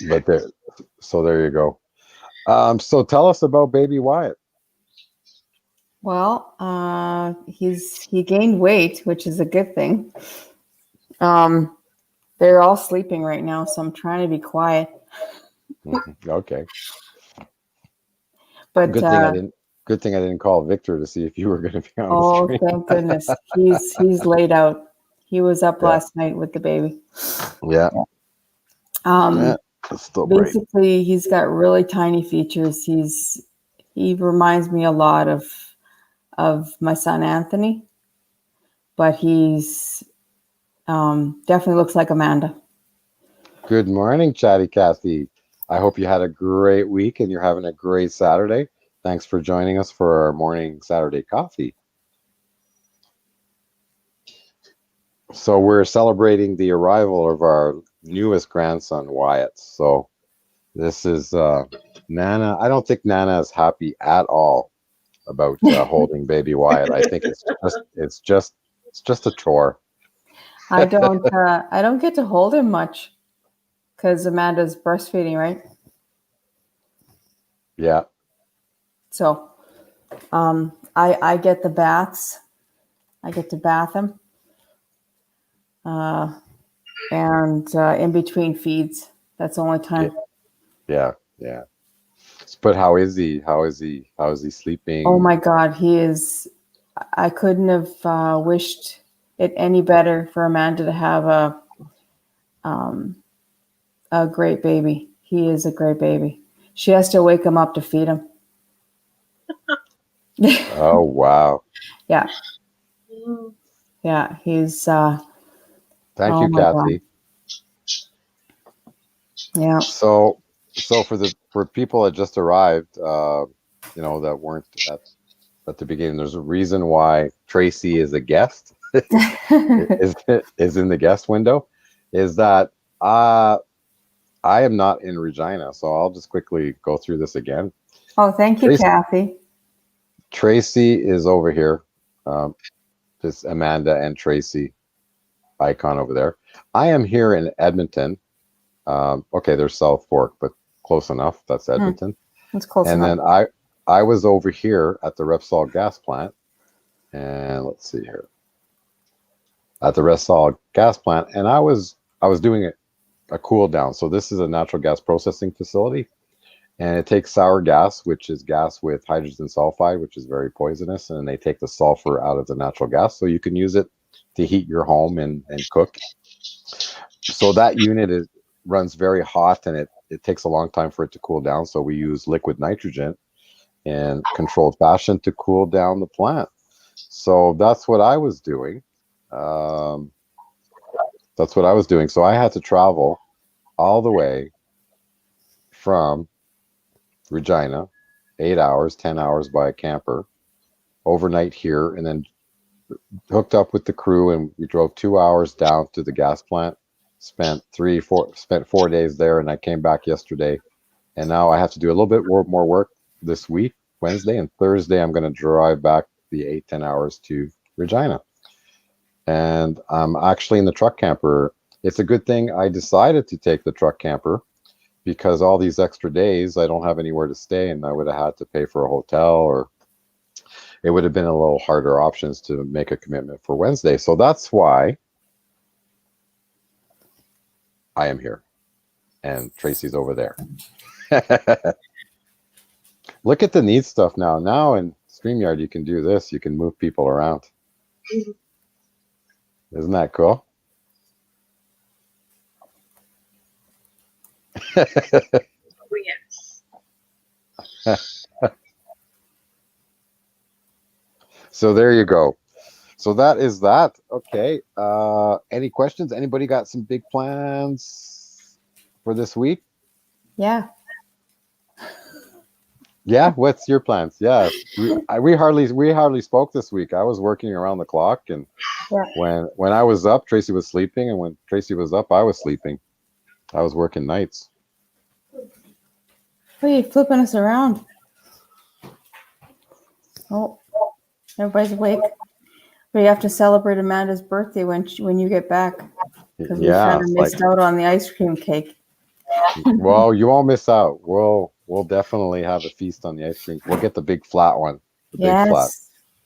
But there you go. So tell us about baby Wyatt. Well, he gained weight, which is a good thing. They're all sleeping right now, so I'm trying to be quiet. Okay. But Good thing I didn't call Victor to see if you were going to be on the stream. thank goodness, he's laid out. He was up Yeah. last night with the baby. Yeah. It's still bright. Basically, he's got really tiny features. He reminds me a lot of my son Anthony, but he's definitely looks like Amanda. Good morning, Chatty Cathy. I hope you had a great week and you're having a great Saturday. Thanks for joining us for our morning Saturday coffee. So we're celebrating the arrival of our newest grandson, Wyatt. So this is Nana. I don't think Nana is happy at all about holding baby Wyatt. I think it's just a chore. I don't get to hold him much because Amanda's breastfeeding, right? Yeah. So I get the baths. I get to bath him. And in between feeds. That's the only time. Yeah. But how is he? How is he sleeping? Oh my God, he is. I couldn't have wished it any better for Amanda to have a great baby. He is a great baby. She has to wake him up to feed him. Oh wow. Yeah. Yeah, he's Thank you, Kathy. God. Yeah. So for people that just arrived, that weren't at the beginning, there's a reason why Tracy is a guest. is in the guest window. Is that I am not in Regina, so I'll just quickly go through this again. Oh, thank you, Kathy. Tracy is over here. This Amanda and Tracy icon over there. I am here in Edmonton. Okay, there's South Fork, but close enough. That's Edmonton. That's close enough. And then I was over here at the Repsol gas plant, and let's see here. At the Repsol gas plant, and I was doing a cool down. So this is a natural gas processing facility, and it takes sour gas, which is gas with hydrogen sulfide, which is very poisonous, and they take the sulfur out of the natural gas, so you can use it to heat your home and cook. So that unit runs very hot, and it takes a long time for it to cool down. So we use liquid nitrogen in controlled fashion to cool down the plant. So that's what I was doing. So I had to travel all the way from Regina, 8 hours, 10 hours by a camper, overnight here, and then hooked up with the crew, and we drove 2 hours down to the gas plant, spent 4 days there, and I came back yesterday, and now I have to do a little bit more work this week, Wednesday and Thursday. I'm going to drive back the 8-10 hours to Regina, and I'm actually in the truck camper. It's a good thing I decided to take the truck camper, because all these extra days I don't have anywhere to stay, and I would have had to pay for a hotel, or it would have been a little harder options to make a commitment for Wednesday. So that's why I am here, and Tracy's over there. Look at the neat stuff now. Now in StreamYard, you can do this. You can move people around. Isn't that cool? Oh, yes. So there you go. So that is that. Okay. Any questions? Anybody got some big plans for this week? Yeah. Yeah. What's your plans? Yeah. We hardly spoke this week. I was working around the clock, and when I was up, Tracy was sleeping, and when Tracy was up, I was sleeping. I was working nights. What are you flipping us around? Oh, everybody's awake. We have to celebrate Amanda's birthday when you get back, because we kind of missed out on the ice cream cake. Well, you won't miss out. We'll we'll definitely have a feast on the ice cream. We'll get the big flat one, the big flat,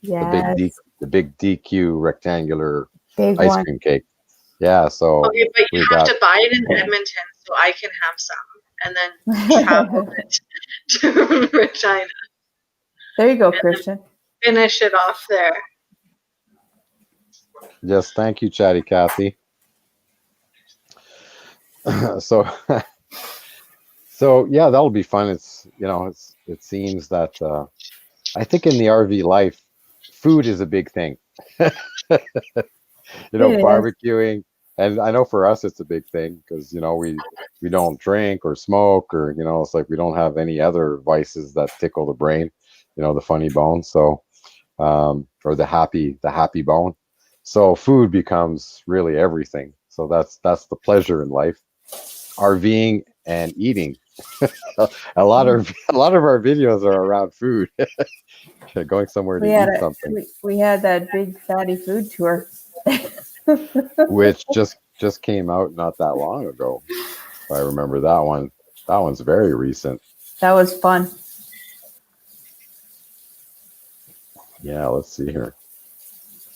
Yes. the big DQ rectangular Big ice one. cream cake. Yeah, so Okay, but you we have got to buy it in Edmonton so I can have some, and then travel it to Regina There you go, and Christian. finish it off there. yes, thank you, Chatty Cathy. So so yeah, that'll be fun. It's it seems that I think in the RV life, food is a big thing. It is. Barbecuing, and I know for us it's a big thing because we don't drink or smoke, or it's like we don't have any other vices that tickle the brain, the funny bone. So or the happy bone. So food becomes really everything. So that's the pleasure in life. RVing and eating. A lot of our videos are around food. Going somewhere to We had eat something, we had that big fatty food tour. which just came out not that long ago. If I remember that one. That one's very recent. That was fun. Yeah, let's see here.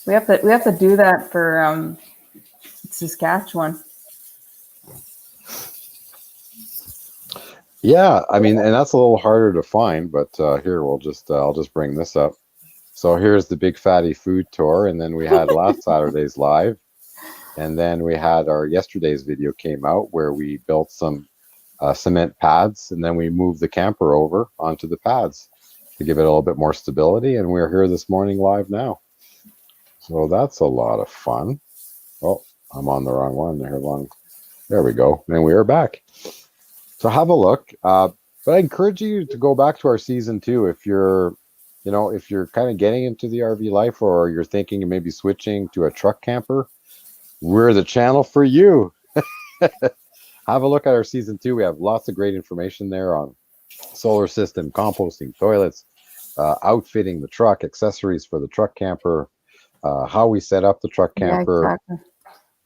We have to do that for Saskatchewan. Yeah, I mean, and that's a little harder to find, but here I'll just bring this up. So here's the big fatty food tour, and then we had last Saturday's live, and then we had our yesterday's video came out where we built some cement pads, and then we moved the camper over onto the pads to give it a little bit more stability, and we're here this morning live now. So that's a lot of fun. Oh, I'm on the wrong one there. There we go, and we are back. So have a look. But I encourage you to go back to our season 2 if you're kind of getting into the RV life, or you're thinking of maybe switching to a truck camper. We're the channel for you. Have a look at our season 2. We have lots of great information there on solar system, composting, toilets, outfitting the truck, accessories for the truck camper, how we set up the truck camper. Yeah, exactly.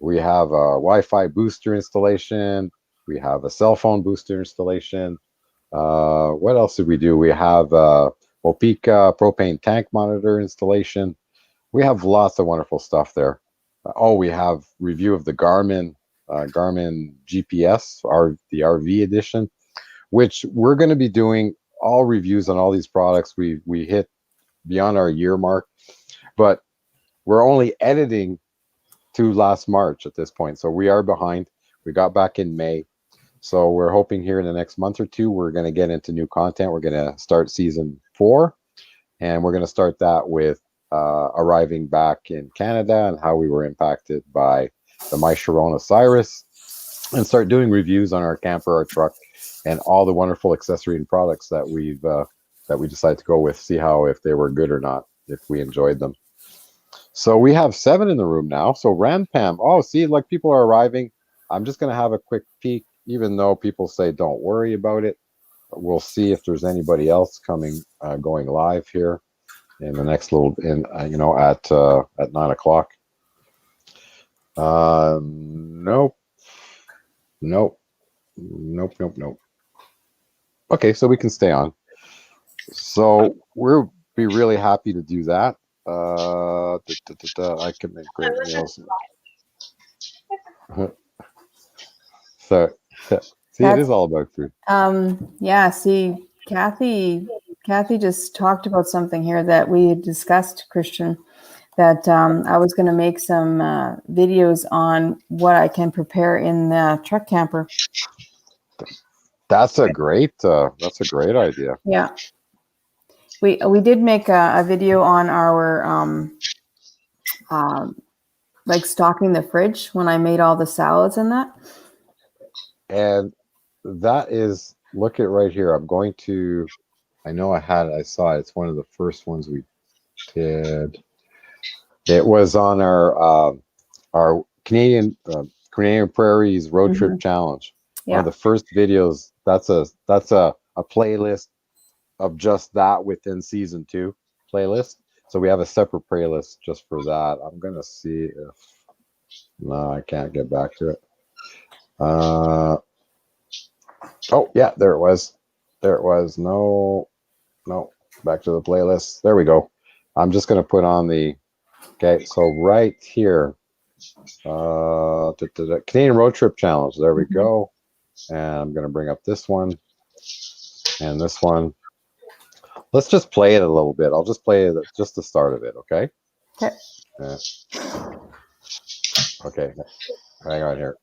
We have a Wi-Fi booster installation. We have a cell phone booster installation. What else did we do? We have Opeka propane tank monitor installation. We have lots of wonderful stuff there. We have review of the Garmin GPS, the RV edition, which we're going to be doing all reviews on all these products. We hit beyond our year mark, but we're only editing to last March at this point. So we are behind. We got back in May. So we're hoping here in the next month or two, we're going to get into new content. We're going to start season 4, and we're going to start that with arriving back in Canada and how we were impacted by the My Sharona Cyrus, and start doing reviews on our camper, our truck, and all the wonderful accessory and products that we decided to go with, see if they were good or not, if we enjoyed them. So we have 7 in the room now. So Ranpam, see, like people are arriving. I'm just going to have a quick peek, even though people say don't worry about it. We'll see if there's anybody else going live here in the next little, at 9 o'clock. Nope. Okay, so we can stay on. So we'll be really happy to do that. I can make great meals. So, see, it is all about food. Yeah. See, Kathy just talked about something here that we had discussed, Christian. That I was going to make some videos on what I can prepare in the truck camper. That's a great idea. Yeah. We did make a video on our like stocking the fridge when I made all the salads and that. And that is, look at right here. I saw it. It's one of the first ones we did. It was on our Canadian Prairies Road Trip Challenge. Yeah. One of the first videos. That's a playlist of just that within season 2 playlist. So we have a separate playlist just for that. I'm gonna see if no, I can't get back to it. Oh yeah, there it was. There it was. No, back to the playlist. There we go. I'm just going to put on the, okay, so right here, Canadian Road Trip Challenge. There we go. And I'm going to bring up this one and this one. Let's just play it a little bit. I'll just play just the start of it, okay? Okay. Okay, hang on here.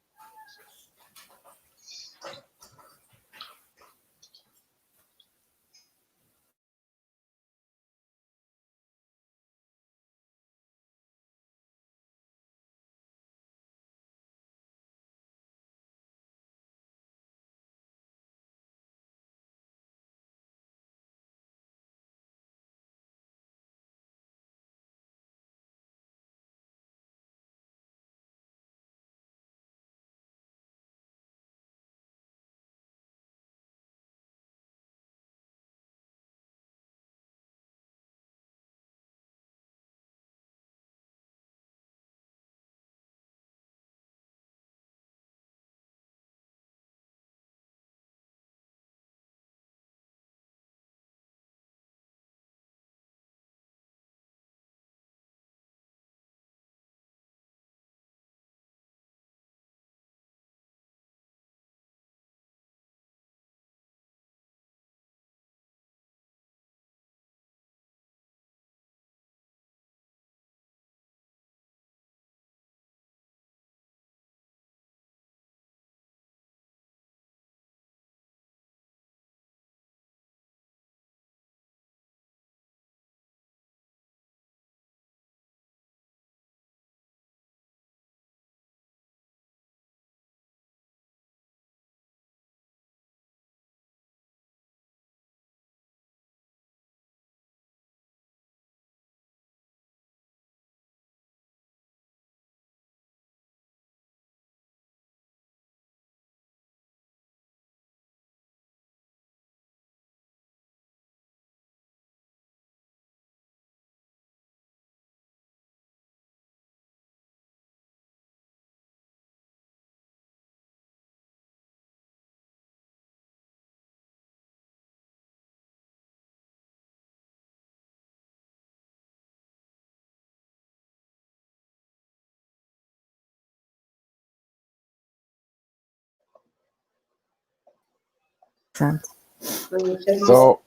So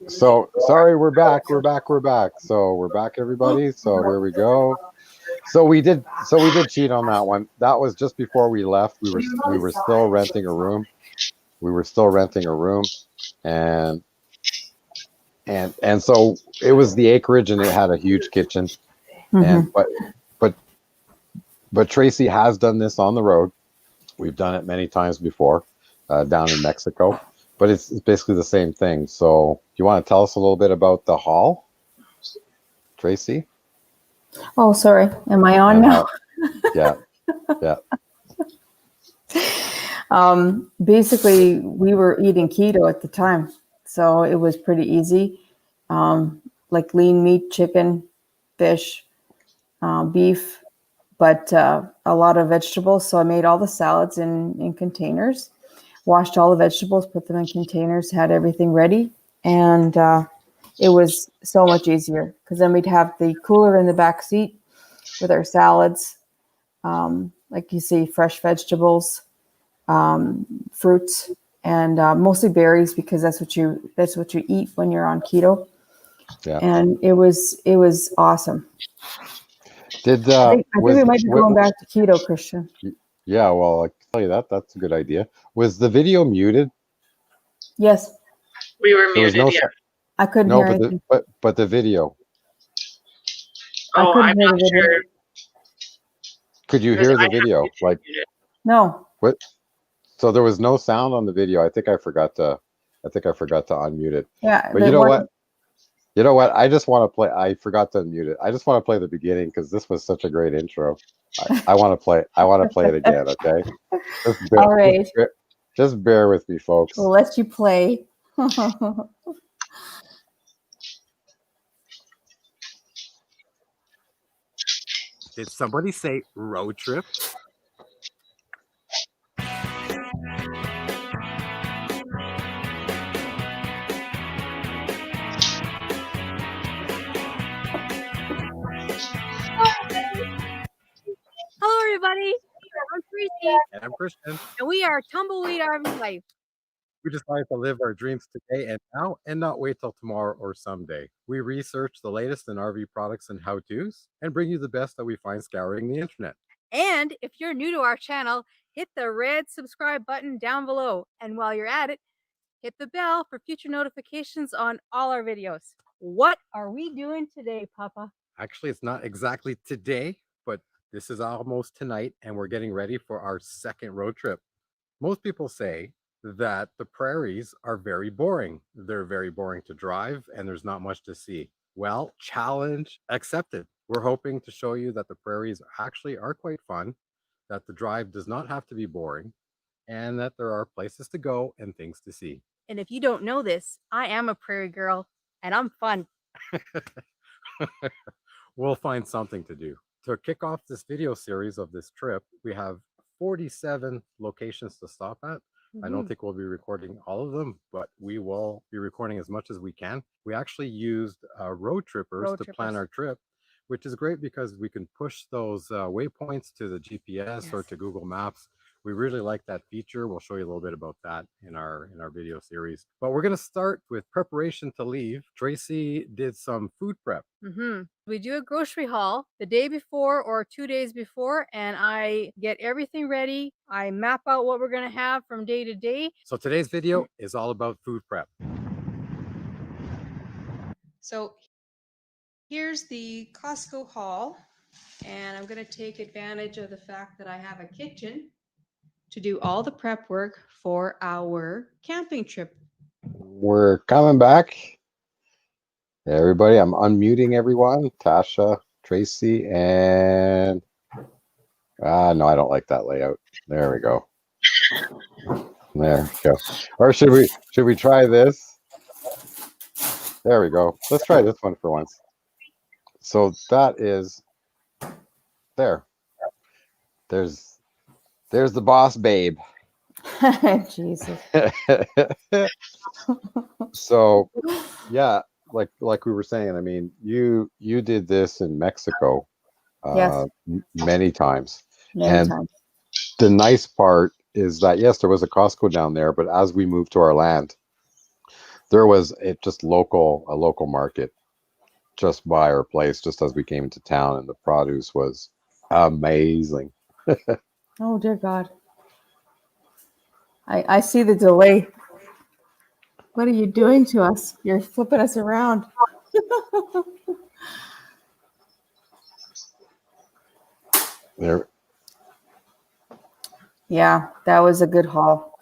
sorry, we're back. So we're back, everybody. So here we go. So we did cheat on that one. That was just before we left. We were still renting a room. And so it was the Acreage, and it had a huge kitchen. And but Tracy has done this on the road. We've done it many times before, down in Mexico. But it's basically the same thing. So you want to tell us a little bit about the hall, Tracy? Oh, sorry. Am I on now? Yeah. Basically, we were eating keto at the time, so it was pretty easy. Like lean meat, chicken, fish, beef, but a lot of vegetables. So I made all the salads in containers, washed all the vegetables, put them in containers, had everything ready, and it was so much easier because then we'd have the cooler in the back seat with our salads, like you see, fresh vegetables, fruits, and mostly berries because that's what you eat when you're on keto. Yeah. And it was awesome. I think we might be going back to keto, Christian. Yeah, well, I can tell you that's a good idea. Was the video muted? Yes. We were muted, no yeah. I couldn't hear anything. But the video. Oh, I'm not sure. Could you hear the video? Like, no. What? So there was no sound on the video. I think I forgot to unmute it. Yeah. But you know what? You know what? I just want to play. I forgot to unmute it. I just want to play the beginning because this was such a great intro. I want to play. I want to play it again. Okay. All right. Just bear with me, folks. We'll let you play. Did somebody say road trip? I'm Christian. And we are Tumbleweed RvLife. We decided to live our dreams today and now and not wait till tomorrow or someday. We research the latest in RV products and how-tos and bring you the best that we find scouring the internet. And if you're new to our channel, hit the red subscribe button down below. And while you're at it, hit the bell for future notifications on all our videos. What are we doing today, Papa? Actually, it's not exactly today, but this is almost tonight, and we're getting ready for our second road trip. Most people say that the prairies are very boring. They're very boring to drive, and there's not much to see. Well, challenge accepted. We're hoping to show you that the prairies actually are quite fun, that the drive does not have to be boring, and that there are places to go and things to see. And if you don't know this, I am a prairie girl, and I'm fun. We'll find something to do. To kick off this video series of this trip, we have 47 locations to stop at. I don't think we'll be recording all of them, but we will be recording as much as we can. We actually used road trippers to plan our trip, which is great because we can push those waypoints to the GPS or to Google Maps. We really like that feature. We'll show you a little bit about that in our video series. But we're going to start with preparation to leave. Tracy did some food prep. We do a grocery haul the day before or 2 days before, and I get everything ready. I map out what we're going to have from day to day. So today's video is all about food prep. So here's the Costco haul, and I'm going to take advantage of the fact that I have a kitchen to do all the prep work for our camping trip. We're coming back. Everybody, I'm unmuting everyone. Tasha, Tracy, and no, I don't like that layout. There we go. There we go. Or should we try this? There we go. Let's try this one for once. So that is there. There's the boss babe. Jesus. So yeah, like we were saying, I mean, you did this in Mexico many times. Many times. The nice part is that yes, there was a Costco down there, but as we moved to our land, there was a local market just by our place, just as we came into town, and the produce was amazing. Oh dear God. I see the delay. What are you doing to us? You're flipping us around. There. Yeah, that was a good haul.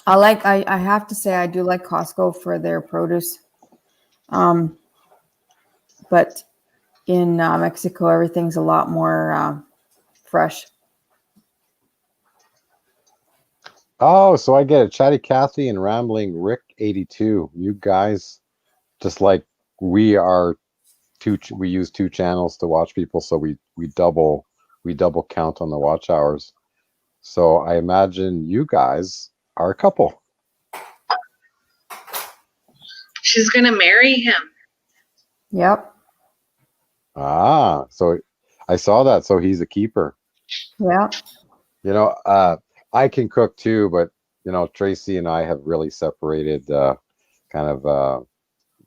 I have to say I do like Costco for their produce. But in Mexico, everything's a lot more fresh. Oh, so I get it. Chatty Cathy and Rambling Rick 82. You guys, just like we are we use 2 channels to watch people, so we double count on the watch hours. So I imagine you guys are a couple. She's gonna marry him. Yep. Ah, so I saw that. So he's a keeper. Yeah. You know, I can cook too, but you know, Tracy and I have really separated kind of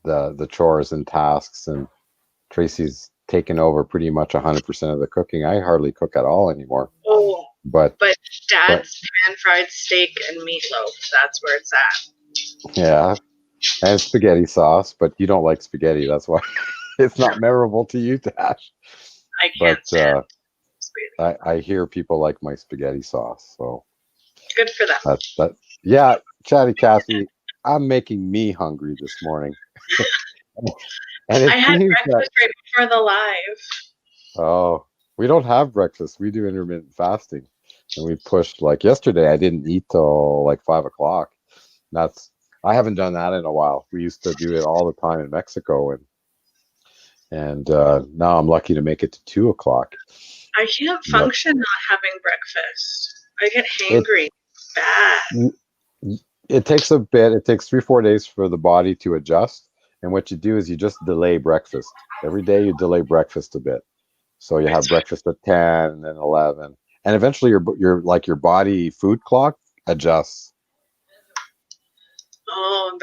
the chores and tasks, and Tracy's taken over pretty much 100% of the cooking. I hardly cook at all anymore. Oh, but Dad's pan-fried steak and meatloaf, that's where it's at. Yeah, and spaghetti sauce, but you don't like spaghetti. That's why it's not memorable to you, Tash. I can't stand spaghetti. I hear people like my spaghetti sauce, so good for them. Yeah, Chatty Cathy, I'm making me hungry this morning. And I had breakfast right before the live. Oh, we don't have breakfast. We do intermittent fasting, and we pushed, like yesterday. I didn't eat till like 5 o'clock. I haven't done that in a while. We used to do it all the time in Mexico, and now I'm lucky to make it to 2 o'clock. I can't function not having breakfast. I get hangry bad. It takes a bit. It takes 3-4 days for the body to adjust. And what you do is you just delay breakfast. Every day you delay breakfast a bit. So you have breakfast at 10 and then 11. and eventually your body food clock adjusts. Oh,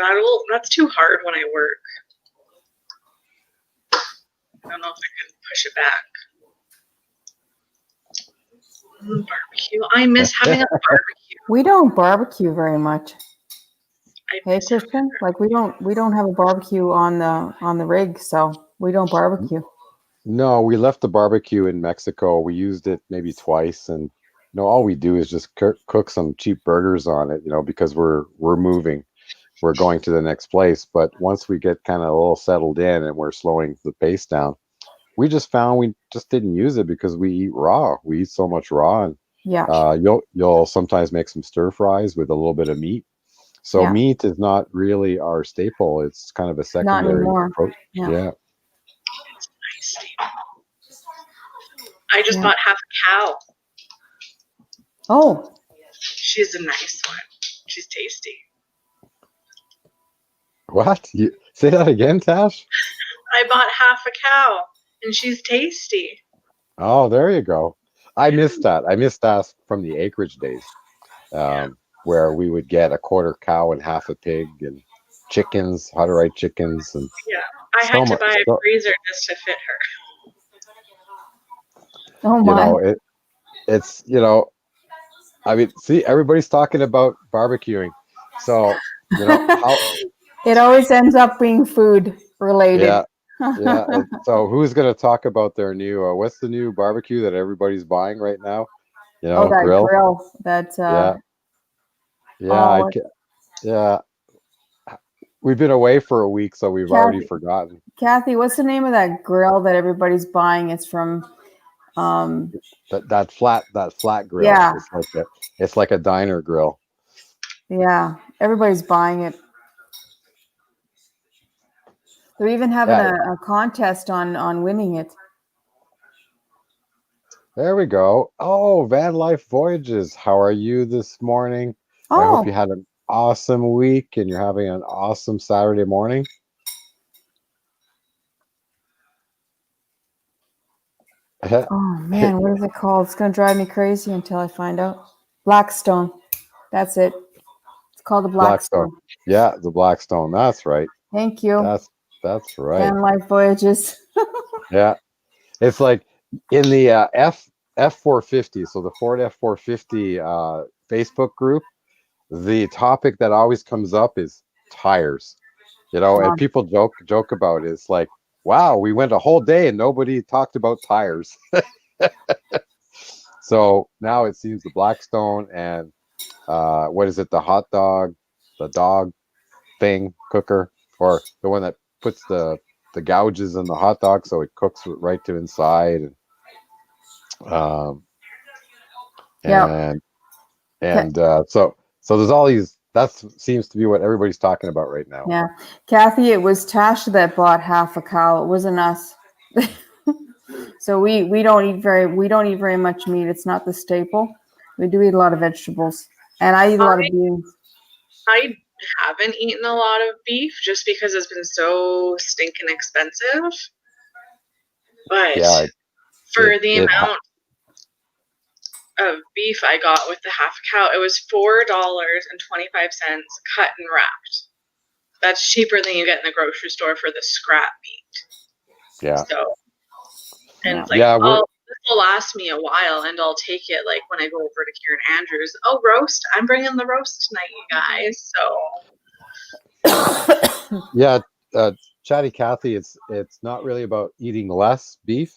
that's too hard when I work. I don't know if I can push it back. Barbecue. I miss having a barbecue. We don't barbecue very much. I Hey, miss having Christian, like we don't have a barbecue on the rig, so we don't barbecue. No, we left the barbecue in Mexico. We used it maybe twice, and all we do is just cook some cheap burgers on it, because we're moving. We're going to the next place. But once we get kind of a little settled in and we're slowing the pace down, we just found we just didn't use it because we eat raw. We eat so much raw, and Yeah. you'll sometimes make some stir fries with a little bit of meat. So Yeah. meat is not really our staple. It's kind of a secondary. anymore. Yeah. Yeah. It's nice. I just bought half a cow. Oh, She's a nice one. She's tasty. What? You say that again, Tash? I bought half a cow, and she's tasty. Oh, there you go. I missed that. I missed that from the Acreage days, where we would get a quarter cow and half a pig and chickens, how to write chickens, and Yeah, I had to buy a so, freezer just to fit her. oh my! It's I mean, see, everybody's talking about barbecuing, so how. It always ends up being food related. Yeah. Yeah. So who's going to talk about their new, what's the new barbecue that everybody's buying right now? Oh, that grill. That's yeah. Yeah. We've been away for a week, so we've already forgotten. Kathy, what's the name of that grill that everybody's buying? It's from that flat grill. Yeah. It's like a diner grill. Yeah. Everybody's buying it. They're even having a contest on winning it. There we go. Oh, Van Life Voyages. How are you this morning? Oh. I hope you had an awesome week and you're having an awesome Saturday morning. Oh man, what is it called? It's gonna drive me crazy until I find out. Blackstone. That's it. It's called the Blackstone. Yeah, the Blackstone. That's right. Thank you. That's right. Van Life Voyages. Yeah, it's like in the F450. So the Ford F450 Facebook group, the topic that always comes up is tires. And people joke about it. It's like, wow, we went a whole day and nobody talked about tires. So now it seems the Blackstone and what is it? The dog thing cooker, or the one that puts the gouges in the hot dog so it cooks right to inside. And so there's all these. That seems to be what everybody's talking about right now. Yeah, Kathy, it was Tasha that bought half a cow. It wasn't us. So we don't eat very much meat. It's not the staple. We do eat a lot of vegetables, and I eat a lot of beans. I haven't eaten a lot of beef just because it's been so stinking expensive. But for the amount of beef I got with the half cow, it was $4.25 cut and wrapped. That's cheaper than you get in the grocery store for the scrap meat. Yeah. So, and it's like, this will last me a while, and I'll take it like when I go over to Karen Andrews. Oh, roast! I'm bringing the roast tonight, you guys. So. Yeah, Chatty Cathy, it's not really about eating less beef.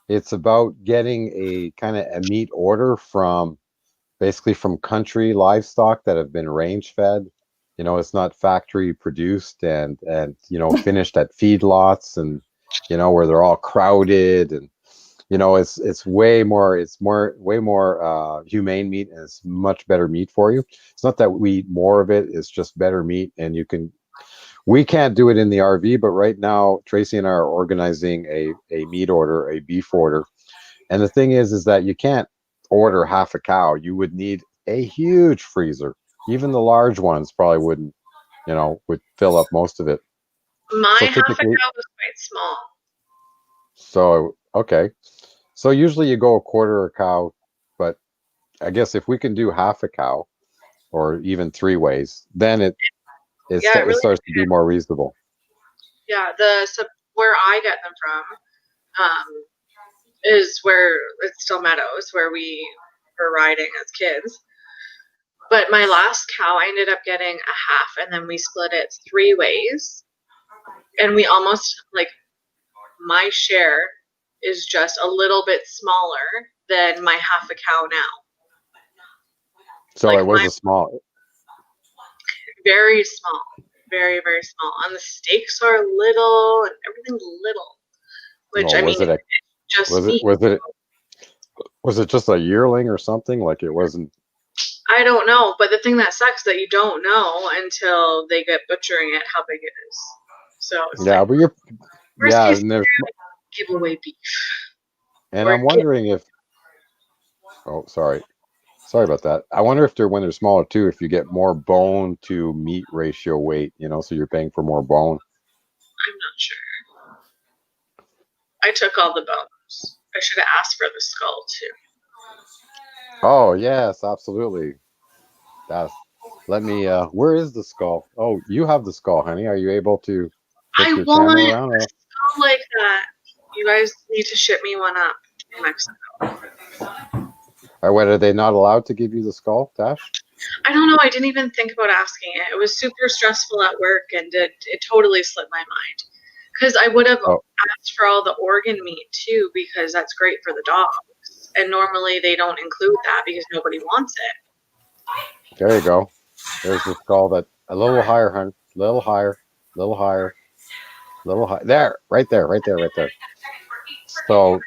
It's about getting a kind of a meat order from country livestock that have been range fed. It's not factory produced and finished at feedlots and where they're all crowded, and it's way more humane meat, and it's much better meat for you. It's not that we eat more of it, it's just better meat. And we can't do it in the RV, but right now Tracy and I are organizing a meat order, a beef order. And the thing is that you can't order half a cow. You would need a huge freezer. Even the large ones probably wouldn't, would fill up most of it. My half a cow was quite small. So, okay. So usually you go a quarter a cow, but I guess if we can do half a cow or even 3 ways, then it Yeah, it really starts to be more reasonable. Yeah, where I get them from is where it's still meadows where we were riding as kids. But my last cow, I ended up getting a half, and then we split it 3 ways, and we almost like my share is just a little bit smaller than my half a cow now. So Like it was a small. Very small, very very small. And the steaks are little, and everything's little. Which Well, I mean, it's just meat. Was it just a yearling or something? Like it wasn't. I don't know, but the thing that sucks that you don't know until they get butchering it how big it is. So it's Yeah, like, but you're. worst Yeah, case and there's. scenario, give away beef. And Or I'm wondering if. Oh, sorry about that. I wonder if when they're smaller too, if you get more bone to meat ratio weight, so you're paying for more bone. I'm not sure. I took all the bones. I should have asked for the skull too. Oh yes, absolutely. Let me. Where is the skull? Oh, you have the skull, honey. Are you able to put I your want camera a around? Or? skull like that. You guys need to ship me one up to Mexico. Or what, are they not allowed to give you the skull, Tash? I don't know. I didn't even think about asking it. It was super stressful at work, and it totally slipped my mind. Because I would have asked for all the organ meat too, because that's great for the dogs. And normally they don't include that because nobody wants it. There you go. There's the skull that a little higher, hon. Little higher, little higher, little higher. There, right there, right there, right there. So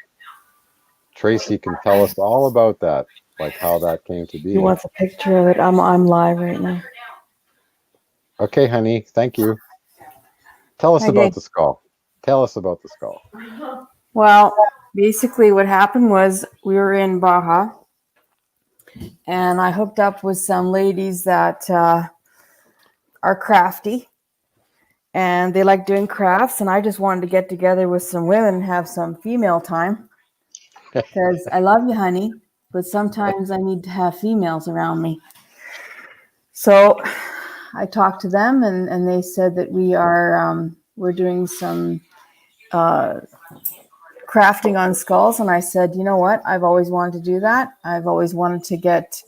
Tracy can tell us all about that, like how that came to be. He wants a picture of it. I'm live right now. Okay, honey. Thank you. Tell us about the skull. Tell us about the skull. Well, basically what happened was we were in Baja, and I hooked up with some ladies that are crafty, and they like doing crafts, and I just wanted to get together with some women and have some female time, because I love you, honey, but sometimes I need to have females around me. So I talked to them, and they said that we're doing some crafting on skulls, and I said, you know what, I've always wanted to do that. I've always wanted to get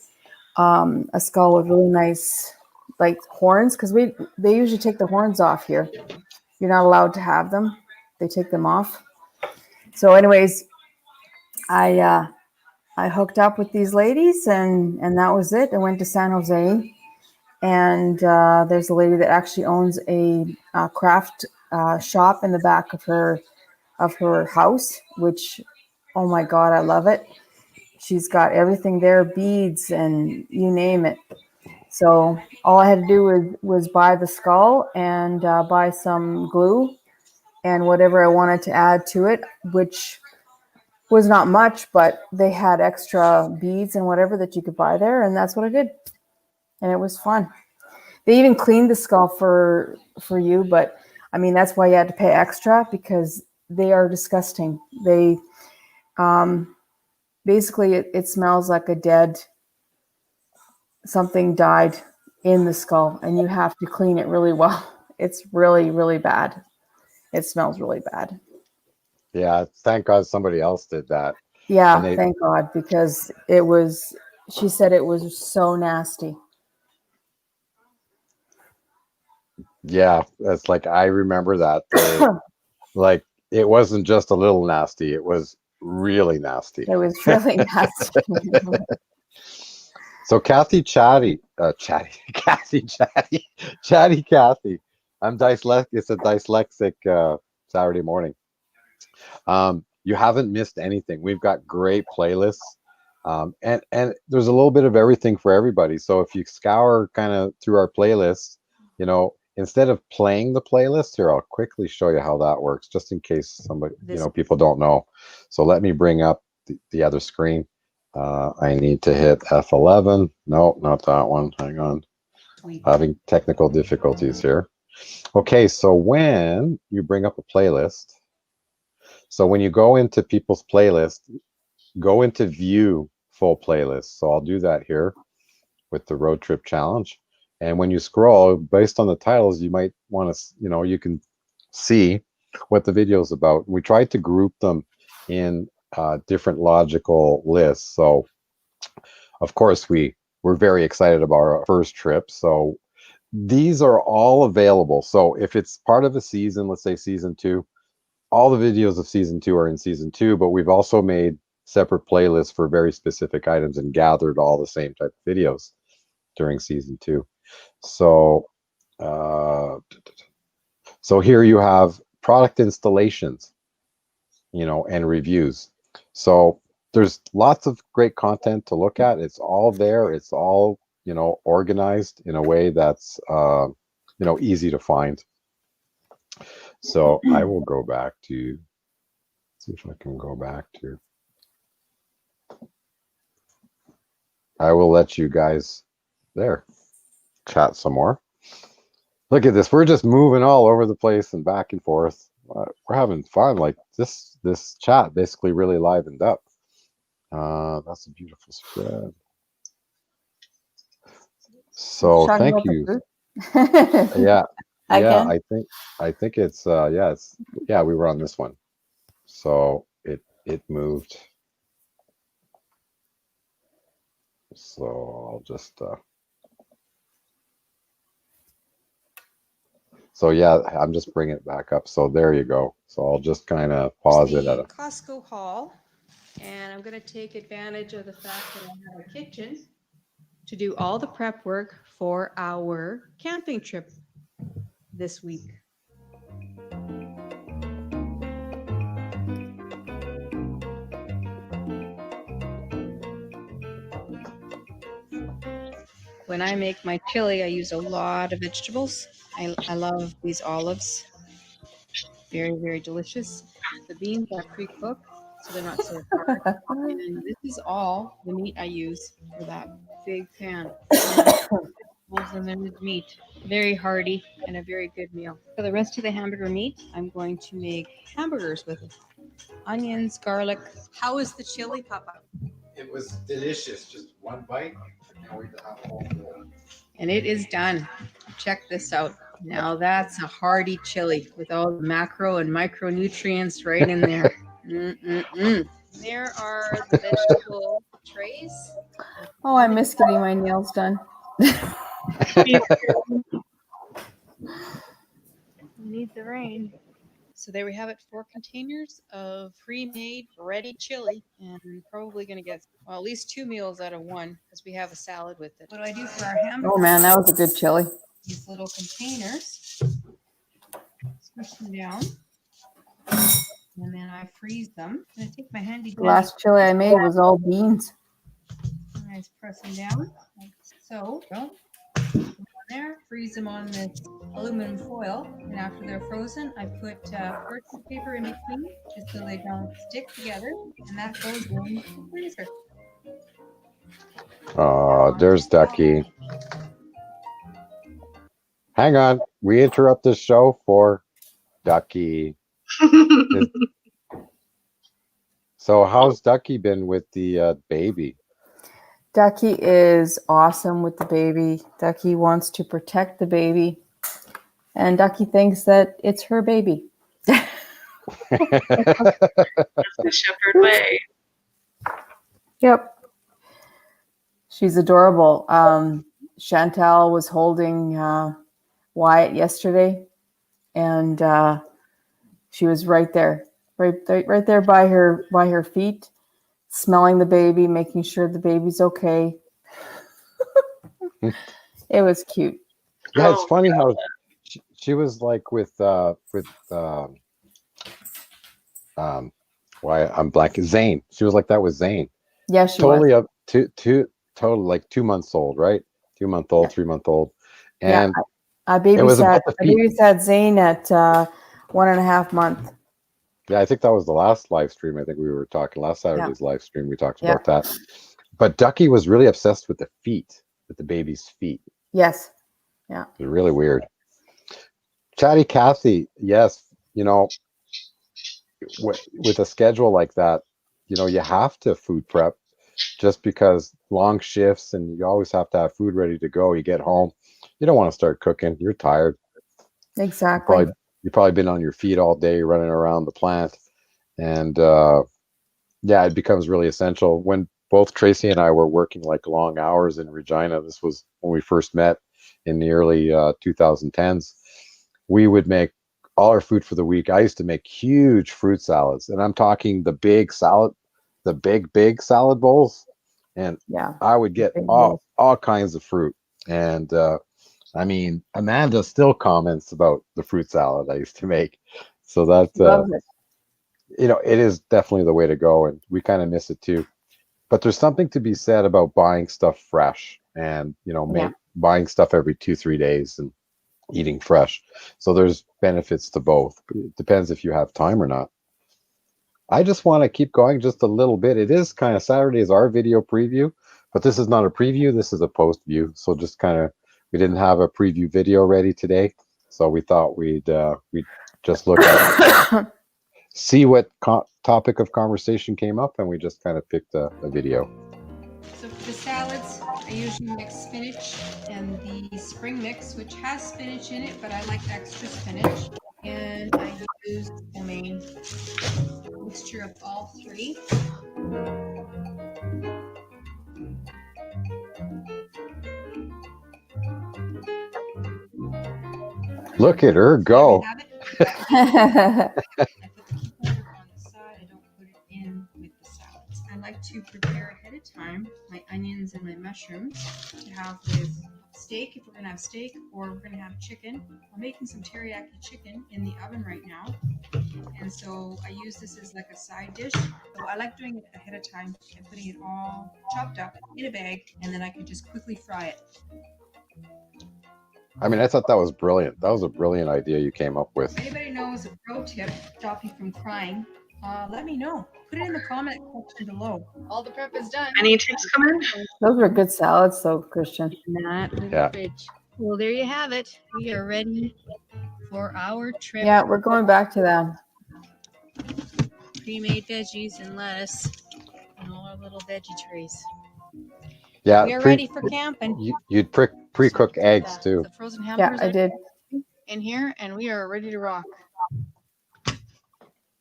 a skull with really nice like horns, because they usually take the horns off here. You're not allowed to have them. They take them off. So anyways, I hooked up with these ladies, and that was it. I went to San Jose, and there's a lady that actually owns a craft shop in the back of her house, which, oh my God, I love it. She's got everything there, beads and you name it. So all I had to do was buy the skull and buy some glue and whatever I wanted to add to it, which was not much, but they had extra beads and whatever that you could buy there, and that's what I did. And it was fun. They even cleaned the skull for you, but I mean, that's why you had to pay extra, because they are disgusting. They basically it smells like a dead, something died in the skull, and you have to clean it really well. It's really, really bad. It smells really bad. Yeah, thank God somebody else did that. Yeah, thank God, because she said it was so nasty. Yeah, that's like, I remember that. Like, it wasn't just a little nasty, it was really nasty. It was really nasty. So Kathy Chatty. I'm dyslexic. It's a dyslexic Saturday morning. You haven't missed anything. We've got great playlists. And there's a little bit of everything for everybody. So if you scour kind of through our playlists, instead of playing the playlist here, I'll quickly show you how that works, just in case somebody, people don't know. So let me bring up the other screen. I need to hit F11. No, not that one. Hang on. Having technical difficulties here. Okay, so when you bring up a playlist, so when you go into people's playlist, go into view full playlist. So I'll do that here with the road trip challenge. And when you scroll, based on the titles, you might want to, you can see what the video is about. We tried to group them in different logical lists. So, of course, we're very excited about our first trip. So these are all available. So if it's part of a season, let's say season 2, all the videos of season 2 are in season 2, but we've also made separate playlists for very specific items and gathered all the same type of videos during season 2. So, so here you have product installations, and reviews. So there's lots of great content to look at. It's all there. It's all, organized in a way that's, easy to find. So I will go back to, see if I can go back to, I will let you guys there chat some more. Look at this. We're just moving all over the place and back and forth. We're having fun. Like this chat basically really livened up. That's a beautiful spread. So Talking thank about the you. food? Yeah. Again? I think it's we were on this one. So it moved. So I'll just so yeah, I'm just bringing it back up. So there you go. So I'll just kind of pause it at The a Costco haul, and I'm going to take advantage of the fact that I have a kitchen to do all the prep work for our camping trip this week. When I make my chili, I use a lot of vegetables. I love these olives. Very, very delicious. The beans are pre-cooked, so they're not so hard. And this is all the meat I use for that big pan. And then with meat. Very hearty and a very good meal. For the rest of the hamburger meat, I'm going to make hamburgers with onions, garlic. How is the chili, Papa? It was delicious. Just one bite. I can't wait to have a whole bowl. And it is done. Check this out. Now that's a hearty chili with all the macro and micronutrients right in there. There are the vegetable trays. Oh, I miss getting my nails done. Need the rain. So there we have it, 4 containers of pre-made ready chili, and I'm probably going to get at least 2 meals out of one because we have a salad with it. What do I do for our hamburger? Oh man, that was a good chili. These little containers, squish them down, and then I freeze them. I'm going to take my handy The last chili I made was all beans. and I press them down like so. There, freeze them on this aluminum foil, and after they're frozen, I put parchment paper in between just so they don't stick together, and that goes in the freezer. there's Ducky. Hang on. We interrupt this show for Ducky. So how's Ducky been with the baby? Ducky is awesome with the baby. Ducky wants to protect the baby. And Ducky thinks that it's her baby. That's the shepherd way. Yep. She's adorable. Chantal was holding Wyatt yesterday, and she was right there, right there by her feet, smelling the baby, making sure the baby's okay. It was cute. Yeah, it's funny how she was like with why I'm blanking, Zane. She was like that with Zane. Yeah, she totally was. Up to total like 2 months old, right? 2 month old, 3 month old. And I babysat Zane at 1.5 months. Yeah, I think that was the last live stream. I think we were talking last Saturday's live stream. We talked about that. But Ducky was really obsessed with the feet, with the baby's feet. Yes. Yeah. It was really weird. Chatty Kathy, yes, with a schedule like that, you have to food prep. just because long shifts and you always have to have food ready to go. You get home, you don't want to start cooking. You're tired. Exactly. You've probably been on your feet all day running around the plant. And yeah, it becomes really essential. When both Tracy and I were working like long hours in Regina, this was when we first met in the early 2010s, we would make all our food for the week. I used to make huge fruit salads, and I'm talking the big salad, the big salad bowls. And Yeah. I would get Big all bowls. kinds of fruit. And I mean, Amanda still comments about the fruit salad I used to make. So that Love it. you know, it is definitely the way to go, and we kind of miss it too. But there's something to be said about buying stuff fresh, and you know, Yeah. buying stuff every 2-3 days and eating fresh. So there's benefits to both. It depends if you have time or not. I just want to keep going just a little bit. It is kind of Saturday is our video preview, but this is not a preview. This is a post view. So just kind of, we didn't have a preview video ready today, so we thought we'd just look at see what topic of conversation came up, and we just kind of picked a video. So for the salads, I usually mix spinach and the spring mix, which has spinach in it, but I like extra spinach. And I use the main mixture of all three. Look at her go. There we have it. I put the cucumber on the side. I don't put it in with the salads. I like to prepare ahead of time my onions and my mushrooms to have with steak, if we're gonna have steak, or we're gonna have chicken. I'm making some teriyaki chicken in the oven right now, and so I use this as like a side dish. So I like doing it ahead of time and putting it all chopped up in a bag, and then I can just quickly fry it. I mean, I thought that was brilliant. That was a brilliant idea you came up with. If anybody knows a pro tip to stop you from crying, let me know. Put it in the comment section below. All the prep is done. Any tips coming? Those were good salads, though, Christian. Not in the Yeah. fridge. Well, there you have it. We are ready for our trip. Yeah, we're going back to them. Pre-made veggies and lettuce and all our little veggie trays. Yeah, We are ready for camping. You'd pre-cook eggs too. The frozen Yeah, hamburgers I did. in here, and we are ready to rock.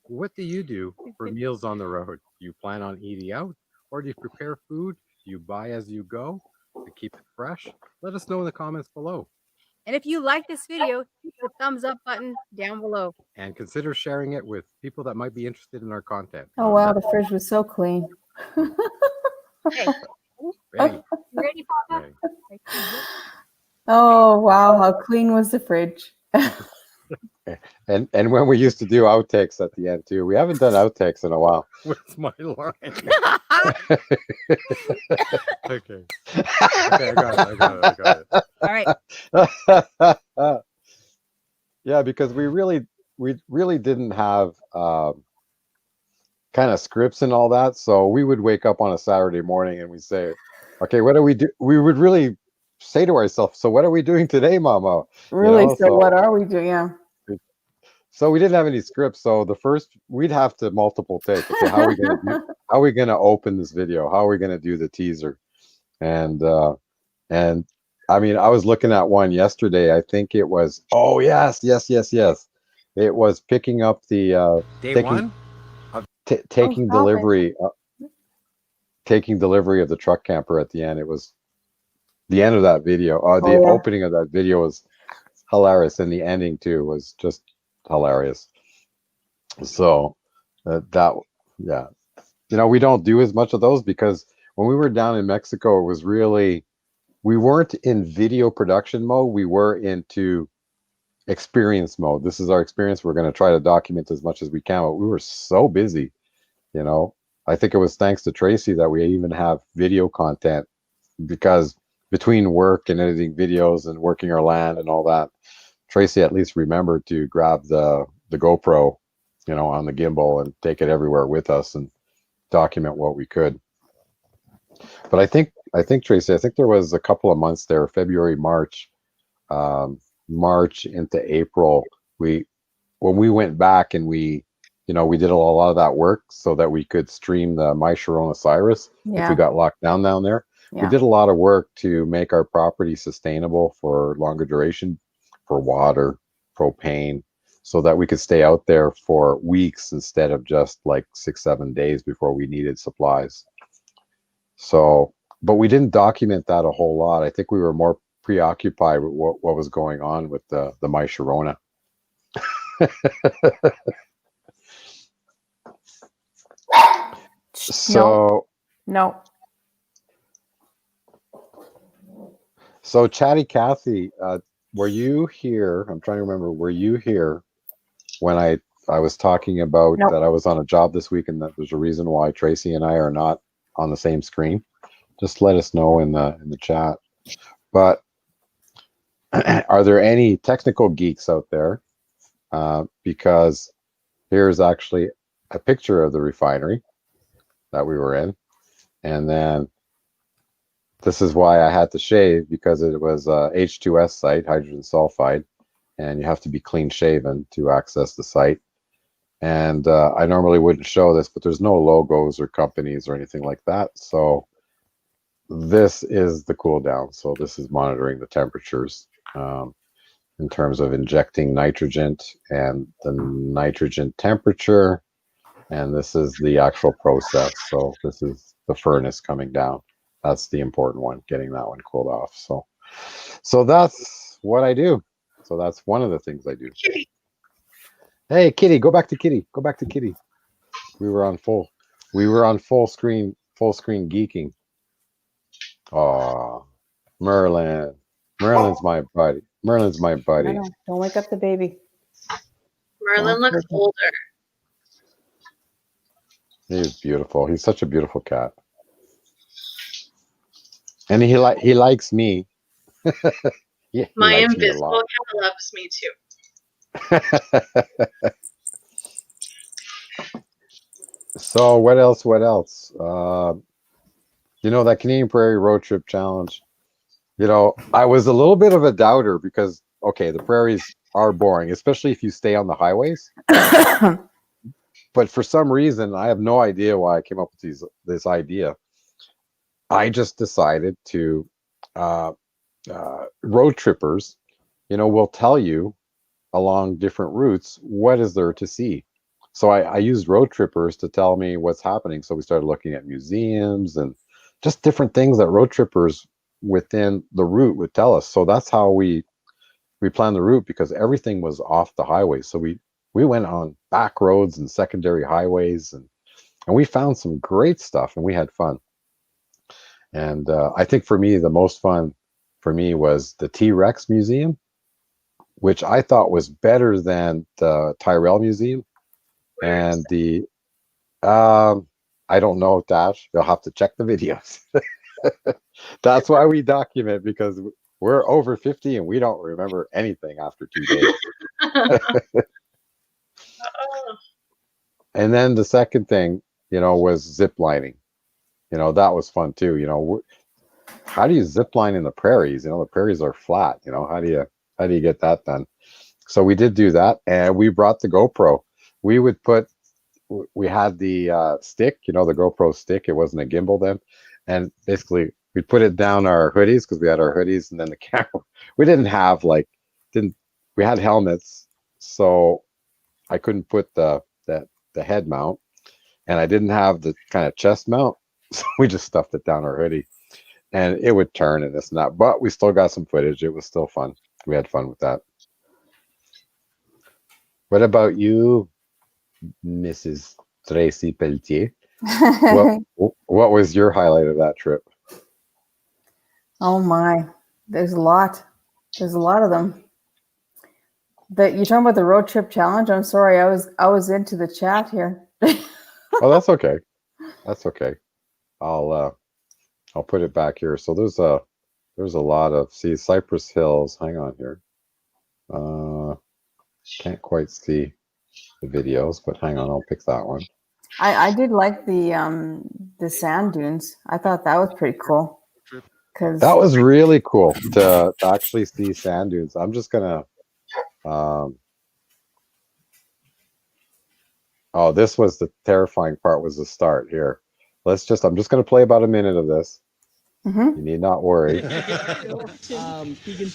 What do you do for meals on the road? Do you plan on eating out, or do you prepare food? Do you buy as you go to keep it fresh? Let us know in the comments below. And if you like this video, hit the thumbs up button down below. And consider sharing it with people that might be interested in our content. Oh, wow, the fridge was so clean. Hey, Ready? you ready, Papa? Ready. Oh, wow, how clean was the fridge? And when we used to do outtakes at the end too. We haven't done outtakes in a while. Where's my line? Okay. Okay, I got it. All right. Yeah, because we really didn't have kind of scripts and all that. So we would wake up on a Saturday morning and we'd say, okay, what do we do? We would really say to ourselves, so what are we doing today, Mama? Really? know, So so- what are we doing? Yeah. So we didn't have any scripts. So the first, we'd have to multiple take. Okay, how are we gonna open this video? How are we gonna do the teaser? And I mean, I was looking at one yesterday. I think it was, oh yes. It was picking up the Day taking- one? taking stop it. delivery of the truck camper at the end. It was the end of that video. The Oh, yeah. opening of that video was hilarious, and the ending too was just hilarious. So yeah, you know, we don't do as much of those because when we were down in Mexico, it was really, we weren't in video production mode. We were into experience mode. This is our experience. We're going to try to document as much as we can, but we were so busy, you know. I think it was thanks to Tracy that we even have video content, because between work and editing videos and working our land and all that, Tracy at least remembered to grab the GoPro, you know, on the gimbal and take it everywhere with us and document what we could. But I think Tracy, I think there was a couple of months there, February, March into April, when we went back and we we did a lot of that work so that we could stream the My Sharona Cyrus if Yeah. we got locked down there. We Yeah. did a lot of work to make our property sustainable for longer duration, for water, propane, so that we could stay out there for weeks instead of just like 6-7 days before we needed supplies. So, but we didn't document that a whole lot. I think we were more preoccupied with what was going on with the My Sharona. So, No. so Chatty Cathy, were you here? I'm trying to remember. Were you here when I was talking about Nope. that I was on a job this week and that there's a reason why Tracy and I are not on the same screen? Just let us know in the chat. But are there any technical geeks out there? Because here's actually a picture of the refinery that we were in, and then this is why I had to shave, because it was a H2S site, hydrogen sulfide, and you have to be clean shaven to access the site. And I normally wouldn't show this, but there's no logos or companies or anything like that. So this is the cool down. So this is monitoring the temperatures in terms of injecting nitrogen and the nitrogen temperature. And this is the actual process. So this is the furnace coming down. That's the important one, getting that one cooled off. So that's what I do. So that's one of the things I do. Kitty. Hey, Kitty, go back to Kitty. Go back to Kitty. We were on full screen geeking. Oh, Merlin. Merlin's my buddy. Merlin's my buddy. No, don't wake up the baby. Merlin looks older. He's beautiful. He's such a beautiful cat. And he likes me. Yeah, My invisible cat loves me too. So what else? That Canadian Prairie Road Trip Challenge. I was a little bit of a doubter because, okay, the prairies are boring, especially if you stay on the highways. But for some reason, I have no idea why I came up with this idea. I just decided to road trippers, will tell you along different routes what is there to see. So I used road trippers to tell me what's happening. So we started looking at museums and just different things that road trippers within the route would tell us. So that's how we planned the route, because everything was off the highway. So we went on back roads and secondary highways, and we found some great stuff, and we had fun. And I think for me, the most fun for me was the T-Rex Museum, which I thought was better than the Tyrrell Museum. And the I don't know, Dash. You'll have to check the videos. That's why we document, because we're over 50 and we don't remember anything after 2 days. And then the second thing, was zip lining. That was fun too. How do you zip line in the prairies? The prairies are flat. How do you get that done? So we did do that, and we brought the GoPro. We had the stick, the GoPro stick. It wasn't a gimbal then, and basically we put it down our hoodies, because we had our hoodies, and then the camera. We didn't have we had helmets, so I couldn't put the head mount, and I didn't have the kind of chest mount, so we just stuffed it down our hoodie, and it would turn and this and that. But we still got some footage. It was still fun. We had fun with that. What about you, Mrs. Tracy Pelletier? What was your highlight of that trip? Oh my, there's a lot. There's a lot of them. But you're talking about the road trip challenge? I'm sorry, I was into the chat here. Oh, that's okay. That's okay. I'll put it back here. So there's a lot of Cypress Hills. Hang on here. Can't quite see the videos, but hang on, I'll pick that one. I did like the sand dunes. I thought that was pretty cool. That was really cool to actually see sand dunes. I'm just gonna Oh, this was the terrifying part. Was the start here. I'm just going to play about a minute of this. Mhm. You need not worry. Keegan,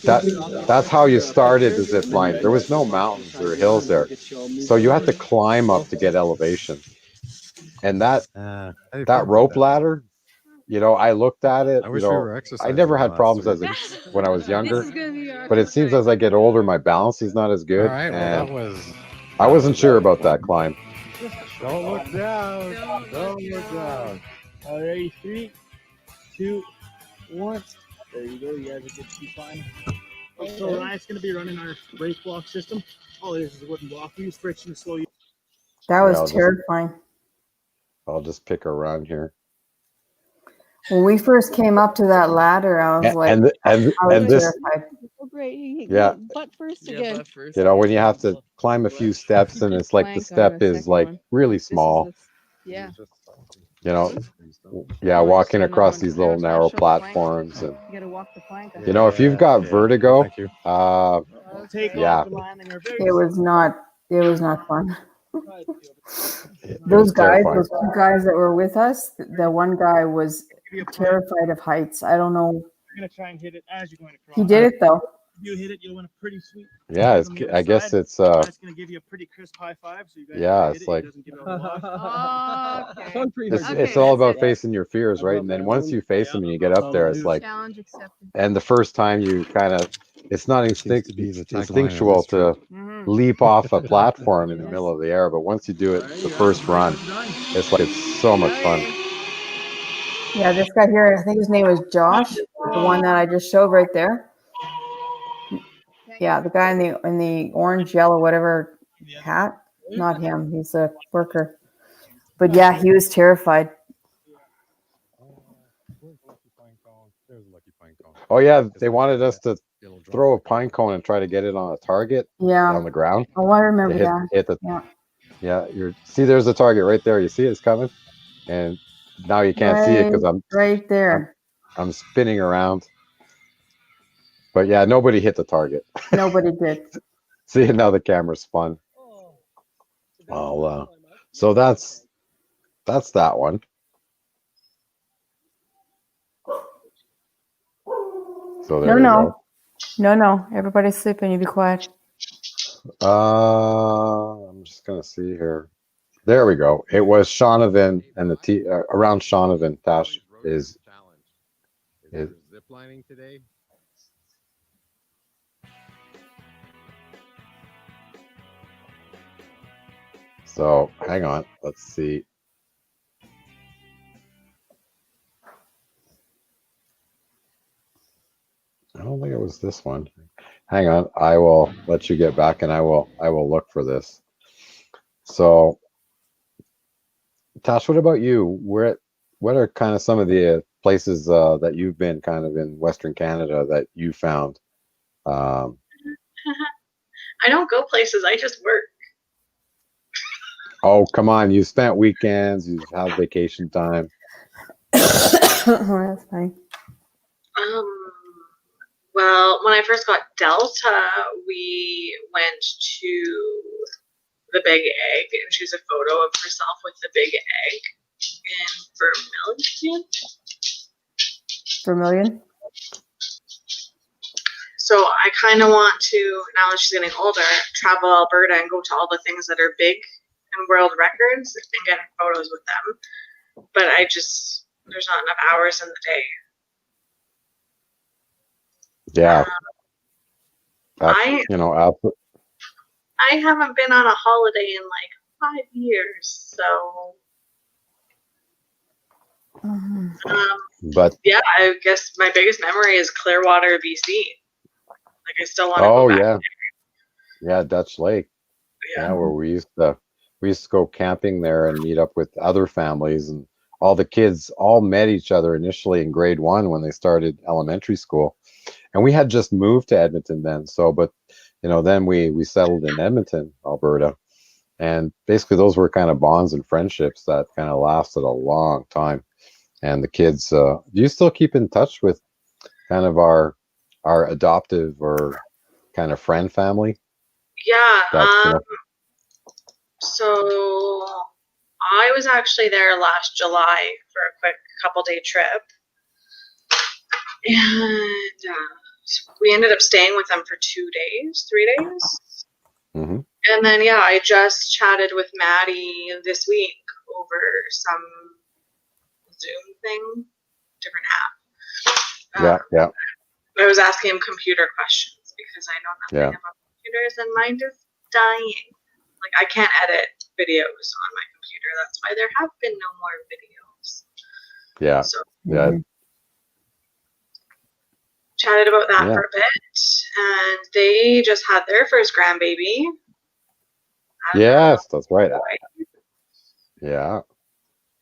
That's how you started the zip line. There was no mountains or hills there, so you had to climb up to get elevation. And that rope ladder, I looked at it. I wish we were I exercising never the had last problems 3 weeks. when I was younger, This is gonna be our but it seems as I get older, my balance is not as All good. right, well, And that was. I wasn't sure about that climb. Don't look down. Don't look down. Alrighty, 3, 2, 1. There you go. You guys are good to keep climbing. So Wyatt's going to be running our brake block system. All it is a wooden block. We use friction to slow you. That Yeah, was terrifying. I'll just pick around here. When we first came up to that ladder, I was like, And I was this, terrified. Oh, great. You Yeah. go butt first again. butt first. when you have to climb a few steps, and it's like the step is like really small. Yeah. Walking across these little narrow platforms, and You gotta walk the plank. if you've got vertigo, Thank you. Take Yeah. off the landing. Are very It was not fun. it Those was guys, terrifying. those 2 guys that were with us, the one guy was terrified of heights. I don't know. You're going to try and hit it as you're going across. He did it though. If you hit it, you'll win a pretty sweet. Yeah, on the other I guess side. it's That's going to give you a pretty crisp high five. So you guys Yeah, hit it's it, like- it doesn't give out a wash. Okay. it's all about facing your fears, right? And then once you face them and you get up there, it's like, Challenge accepted. and the first time you kind of, it's not Seems to be the tagline of instinctual this trip. to leap off a platform in the middle of the air, but once you do it the first run, it's like it's so much fun. Yeah, this guy here, I think his name is Josh, the one that I just showed right there. Yeah, the guy in the orange, yellow, whatever hat. Not him. He's a worker. But yeah, he was terrified. There's a lucky pine cone. Oh yeah, they wanted us to throw a pine cone and try to get it on a target Yeah. on the ground. Oh, I remember To that. hit the Yeah. see, there's the target right there. You see it's coming, and now you can't see it because I'm right there. I'm spinning around. But yeah, nobody hit the target. Nobody did. See, now the camera's spun. So that's that one. So there you go. No. Everybody's sleeping. You be quiet. I'm just gonna see here. There we go. It was Shaunavon and the around Shaunavon. Tash is zip lining today. so. Hang on. Let's see. I don't think it was this one. Hang on. I will let you get back, and I will look for this. So, Tash, what about you? What are kind of some of the places that you've been kind of in Western Canada that you found? I don't go places. I just work. Oh, come on. You spent weekends. You have vacation time. That's fine. Well, when I first got Delta, we went to the Big Egg and choose a photo of herself with the Big Egg in Vermilion. Vermilion? So I kind of want to, now that she's getting older, travel Alberta and go to all the things that are big and world records and get photos with them. But there's not enough hours in the day. Yeah. I absolutely. I haven't been on a holiday in like 5 years, so But yeah, I guess my biggest memory is Clearwater, BC. Like I still want to oh go back. yeah, Dutch Lake. Yeah, where we used to go camping there and meet up with other families, and all the kids all met each other initially in grade 1 when they started elementary school. And we had just moved to Edmonton then. So, but then we settled in Edmonton, Alberta. And basically those were kind of bonds and friendships that kind of lasted a long time. And the kids, do you still keep in touch with kind of our adoptive or kind of friend family? Yeah. So I was actually there last July for a quick couple-day trip. And we ended up staying with them for 3 days. Mm-hmm. And then, yeah, I just chatted with Maddie this week over some Zoom thing, different app. Yeah. I was asking him computer questions because I know nothing about computers and mine is dying. Like, I can't edit videos on my computer. That's why there have been no more videos. Yeah. So, Yeah. chatted about that for a bit. And they just had their first grandbaby. Yes, that's right. Yeah.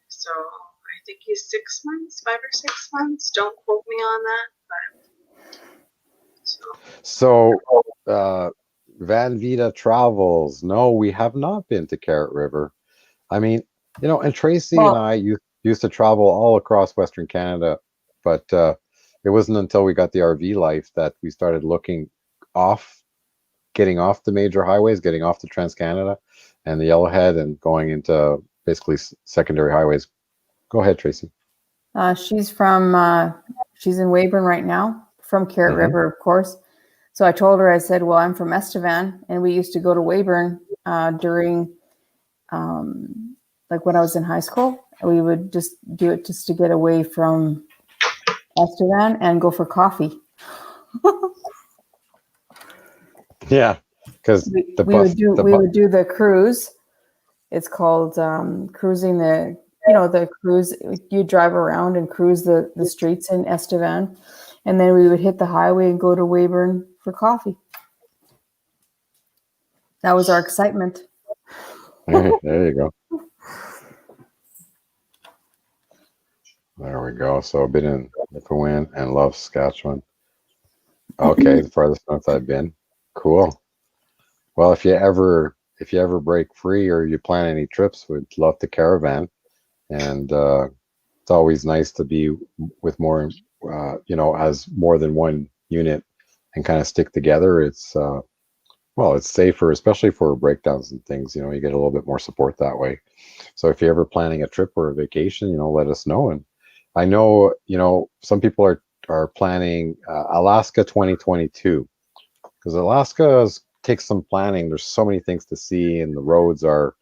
So I think he's 6 months, 5 or 6 months. Don't quote me on that. But So, Van Vita Travels. No, we have not been to Carrot River. I mean, and Tracy and I used to travel all across Western Canada, but it wasn't until we got the RV life that we started looking getting off the major highways, getting off the Trans-Canada and the Yellowhead and going into basically secondary highways. Go ahead, Tracy. She's in Weyburn right now, from Carrot River, of course. So I told her, I said, well, I'm from Estevan, and we used to go to Weyburn during, like when I was in high school. We would just do it just to get away from Estevan and go for coffee. Yeah, because we would do the cruise. It's called cruising the cruise. You drive around and cruise the streets in Estevan, and then we would hit the highway and go to Weyburn for coffee. That was our excitement. There you go. There we go. So I've been in Nipawin and love Saskatchewan. Okay, the farthest north I've been. Cool. Well, if you ever break free or you plan any trips, we'd love to caravan. And it's always nice to be with more, as more than one unit and kind of stick together. It's it's safer, especially for breakdowns and things. You get a little bit more support that way. So if you're ever planning a trip or a vacation, let us know. And I know, some people are planning Alaska 2022, because Alaska takes some planning. There's so many things to see, and the roads are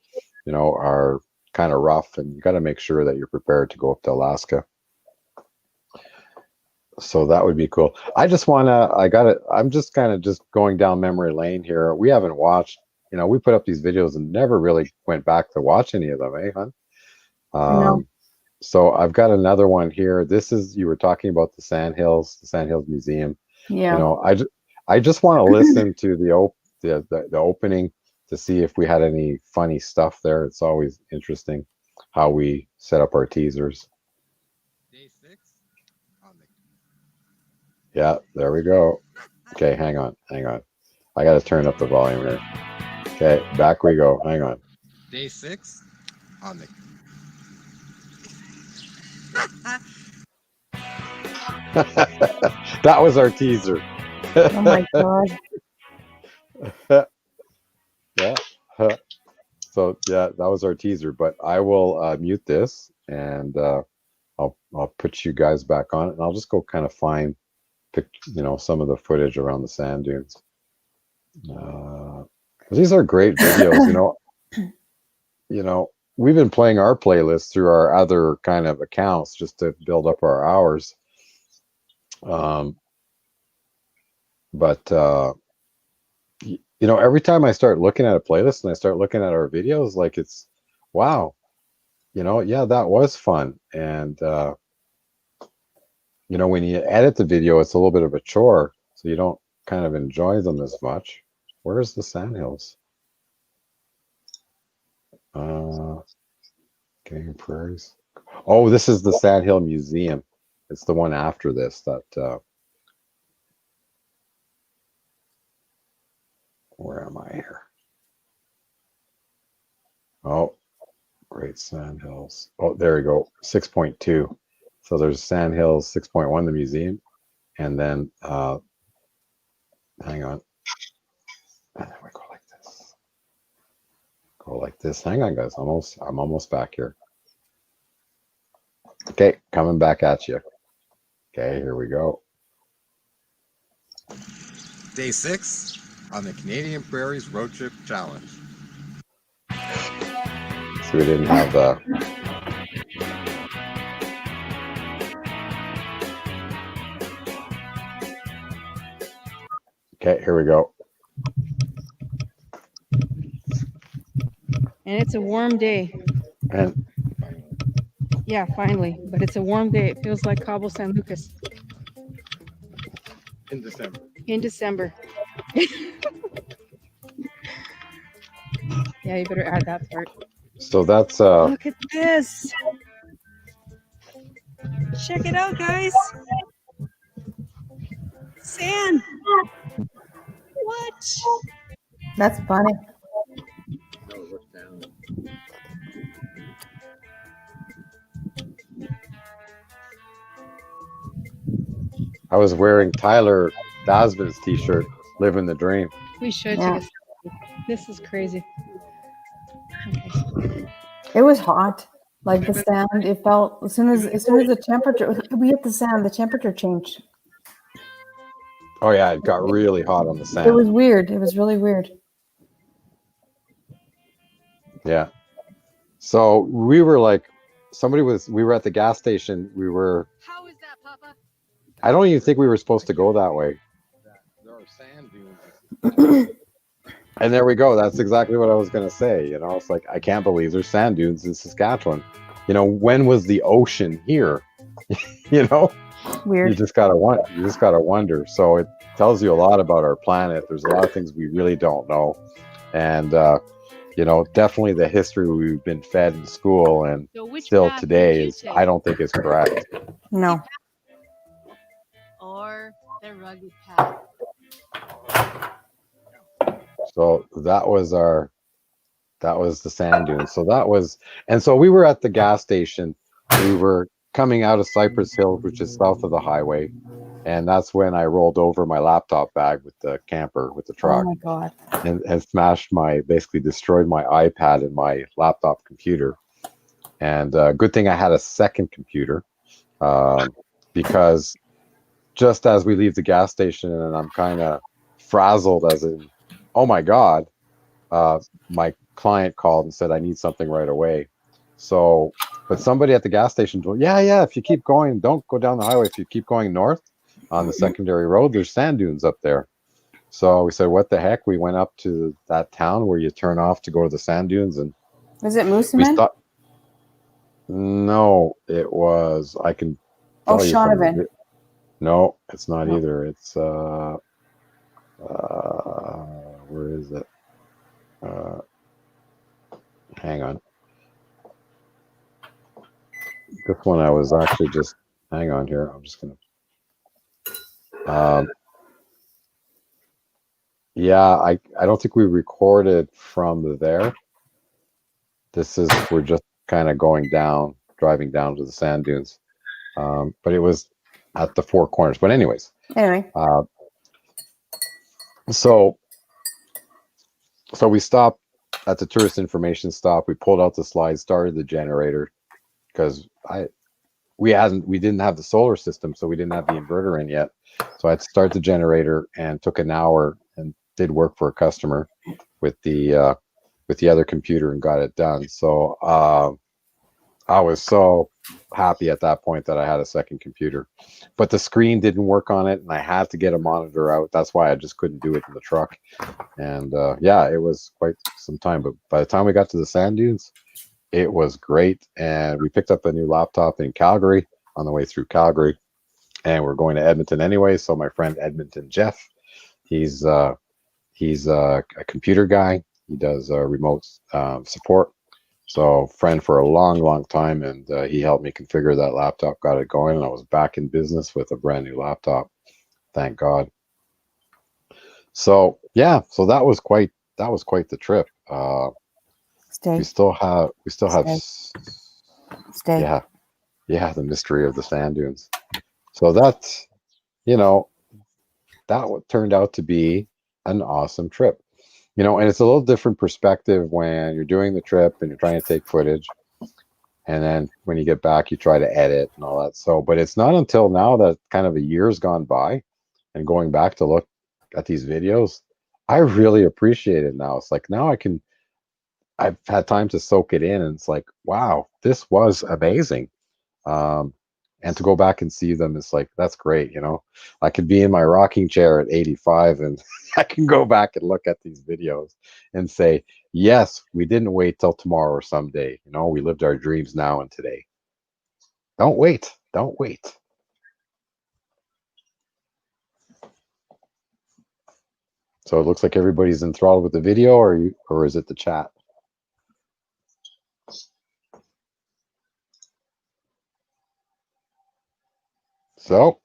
kind of rough, and you got to make sure that you're prepared to go up to Alaska. So that would be cool. I'm just kind of just going down memory lane here. We haven't watched, we put up these videos and never really went back to watch any of them, hon? No. So I've got another one here. You were talking about the Sandhills Museum. Yeah. I just want to listen to the opening to see if we had any funny stuff there. It's always interesting how we set up our teasers. Day 6 on the... Yeah, there we go. Okay, hang on. I got to turn up the volume here. Okay, back we go. Hang on. Day 6 on the... That was our teaser. Oh my God. Yeah. So yeah, that was our teaser. But I will mute this, and I'll put you guys back on it, and I'll just go kind of pick some of the footage around the sand dunes. These are great videos. We've been playing our playlist through our other kind of accounts just to build up our hours. But every time I start looking at a playlist and I start looking at our videos, like it's, wow, yeah, that was fun. And, when you edit the video, it's a little bit of a chore, so you don't kind of enjoy them as much. Where's the Sandhills? Game Prairies. Oh, this is the Sandhill Museum. It's the one after this that, where am I here? Oh, Great Sandhills. Oh, there we go. 6.2. So there's Sandhills 6.1, the museum. And then, hang on. And then we go like this. Go like this. Hang on, guys. I'm almost back here. Okay, coming back at you. Okay, here we go. Day 6 on the Canadian Prairies Road Trip Challenge. So we didn't have the. Okay, here we go. And it's a warm day. And Yeah, finally. But it's a warm day. It feels like Cabo San Lucas In December. in December. Yeah, you better add that part. so that's Look at this. Check it out, guys. Sand. What? That's funny. I was wearing Tyler Dasman's t-shirt, living the dream. We should Yeah. take a selfie. This is crazy. It was hot. Like the sand, it felt as soon as the temperature we hit the sand, the temperature changed. Oh yeah, it got really hot on the sand. It was weird. It was really weird. Yeah. So we were like, we were at the gas station. How is that, Papa? I don't even think we were supposed to go that way. There are sand dunes. And there we go. That's exactly what I was going to say. You know, it's like, I can't believe there's sand dunes in Saskatchewan. You know, when was the ocean here? You know, Weird. you just gotta wonder. So it tells you a lot about our planet. There's a lot of things we really don't know. And, you know, definitely the history we've been fed in school and So which still path today did you is, take? I don't think is correct. No. Or the rugged path. So that was the sand dunes. So we were at the gas station. We were coming out of Cypress Hills, which is south of the highway. And that's when I rolled over my laptop bag with the camper, with the truck, Oh my God. and basically destroyed my iPad and my laptop computer. And good thing I had a second computer, because just as we leave the gas station and I'm kind of frazzled, as in, oh my God, my client called and said, I need something right away. So, but somebody at the gas station told, yeah, if you keep going, don't go down the highway. If you keep going north on the secondary road, there's sand dunes up there. So we said, what the heck? We went up to that town where you turn off to go to the sand dunes, and Was it we Mooseman? thought, no, it was, I can Oh, tell you from Shaunavon. the, no, it's not No. either. It's, where is it? Hang on. This one I was actually just, hang on here. I'm just going to, yeah, I don't think we recorded from there. We're just kind of driving down to the sand dunes. But it was at the Four Corners. But anyways, Anyway. so we stopped at the tourist information stop. We pulled out the slide, started the generator, because we didn't have the solar system, so we didn't have the inverter in yet. So I had to start the generator, and took an hour and did work for a customer with the other computer and got it done. So I was so happy at that point that I had a second computer, but the screen didn't work on it, and I had to get a monitor out. That's why I just couldn't do it in the truck. And yeah, it was quite some time, but by the time we got to the sand dunes, it was great. And we picked up a new laptop in Calgary on the way through Calgary, and we're going to Edmonton anyway. So my friend Edmonton Jeff, he's a computer guy. He does remote support. So friend for a long time, and he helped me configure that laptop, got it going, and I was back in business with a brand new laptop. Thank God. So yeah, so that was quite the trip. Stay. We still have Stay. yeah, the mystery of the sand dunes. So that's, you know, that turned out to be an awesome trip. you know, and it's a little different perspective when you're doing the trip and you're trying to take footage. And then when you get back, you try to edit and all that. So, but it's not until now that kind of a year's gone by and going back to look at these videos, I really appreciate it now. It's like now I've had time to soak it in and it's like, wow, this was amazing. Um, and to go back and see them, it's like, that's great. You know, I could be in my rocking chair at 85 and I can go back and look at these videos and say, yes, we didn't wait till tomorrow or someday. You know, we lived our dreams now and today. Don't wait. Don't wait. So it looks like everybody's enthralled with the video, or is it the chat? So,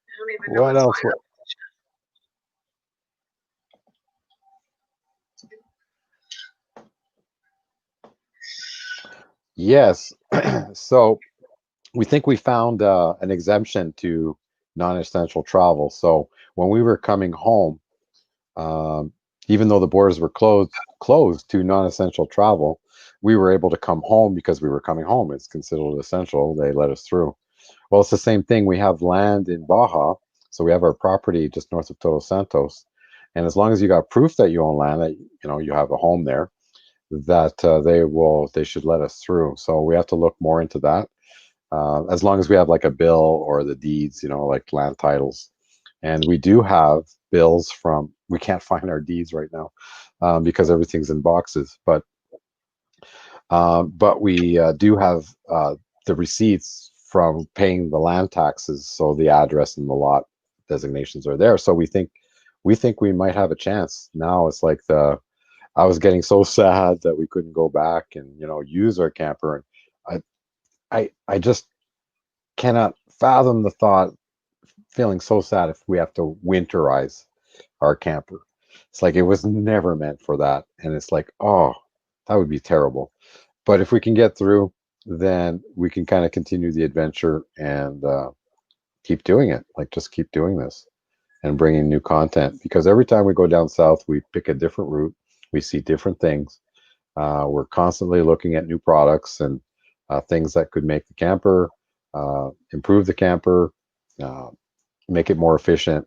I don't even know what what's else? going on. Yes. So we think we found an exemption to non-essential travel. So when we were coming home, um, even though the borders were closed to non-essential travel, we were able to come home because we were coming home. It's considered essential. They let us through. Well, it's the same thing. We have land in Baja, so we have our property just north of Todos Santos, and as long as you got proof that you own land, that you know you have a home there, that they should let us through. So we have to look more into that. As long as we have like a bill or the deeds, you know, like land titles, and we do have bills from. We can't find our deeds right now because everything's in boxes, but we do have the receipts from paying the land taxes, so the address and the lot designations are there. So we think we might have a chance. Now it's like I was getting so sad that we couldn't go back and use our camper, and I just cannot fathom the thought, feeling so sad if we have to winterize our camper. It's like it was never meant for that, and it's like, oh, that would be terrible. But if we can get through, then we can kind of continue the adventure and keep doing it. Like just keep doing this and bringing new content. Because every time we go down south, we pick a different route. We see different things. We're constantly looking at new products and things that could make the camper, improve the camper, uh, make it more efficient,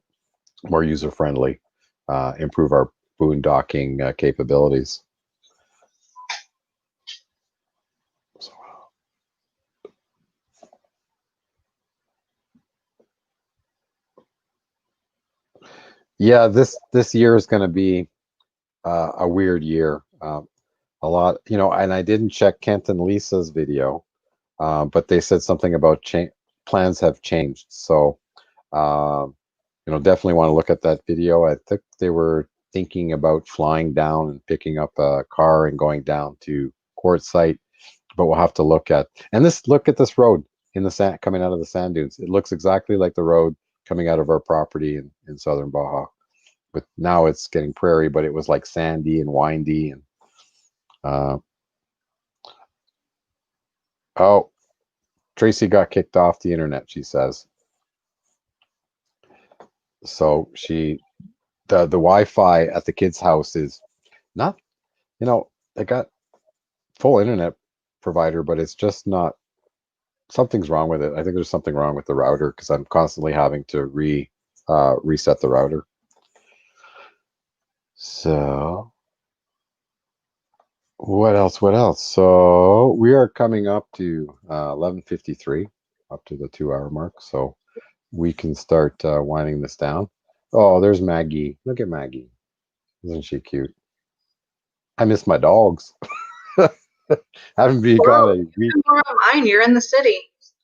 more user friendly, improve our boondocking capabilities. Yeah, this year is going to be a weird year. A lot, and I didn't check Kent and Lisa's video, but they said something about plans have changed. So, definitely want to look at that video. I think they were thinking about flying down and picking up a car and going down to Quartzsite, but we'll have to look at. And look at this road in the sand coming out of the sand dunes. It looks exactly like the road coming out of our property in southern Baja. But now it's getting prairie, but it was like sandy and windy and oh, Tracy got kicked off the internet, she says. So the Wi-Fi at the kids' house is not, they got full internet provider, but it's just not, something's wrong with it. I think there's something wrong with the router because I'm constantly having to reset the router. So what else? So we are coming up to 11:53, up to the 2-hour mark. So we can start winding this down. Oh, there's Maggie. Look at Maggie. Isn't she cute? I miss my dogs. Haven't been gone a week. More of mine. You're in the city.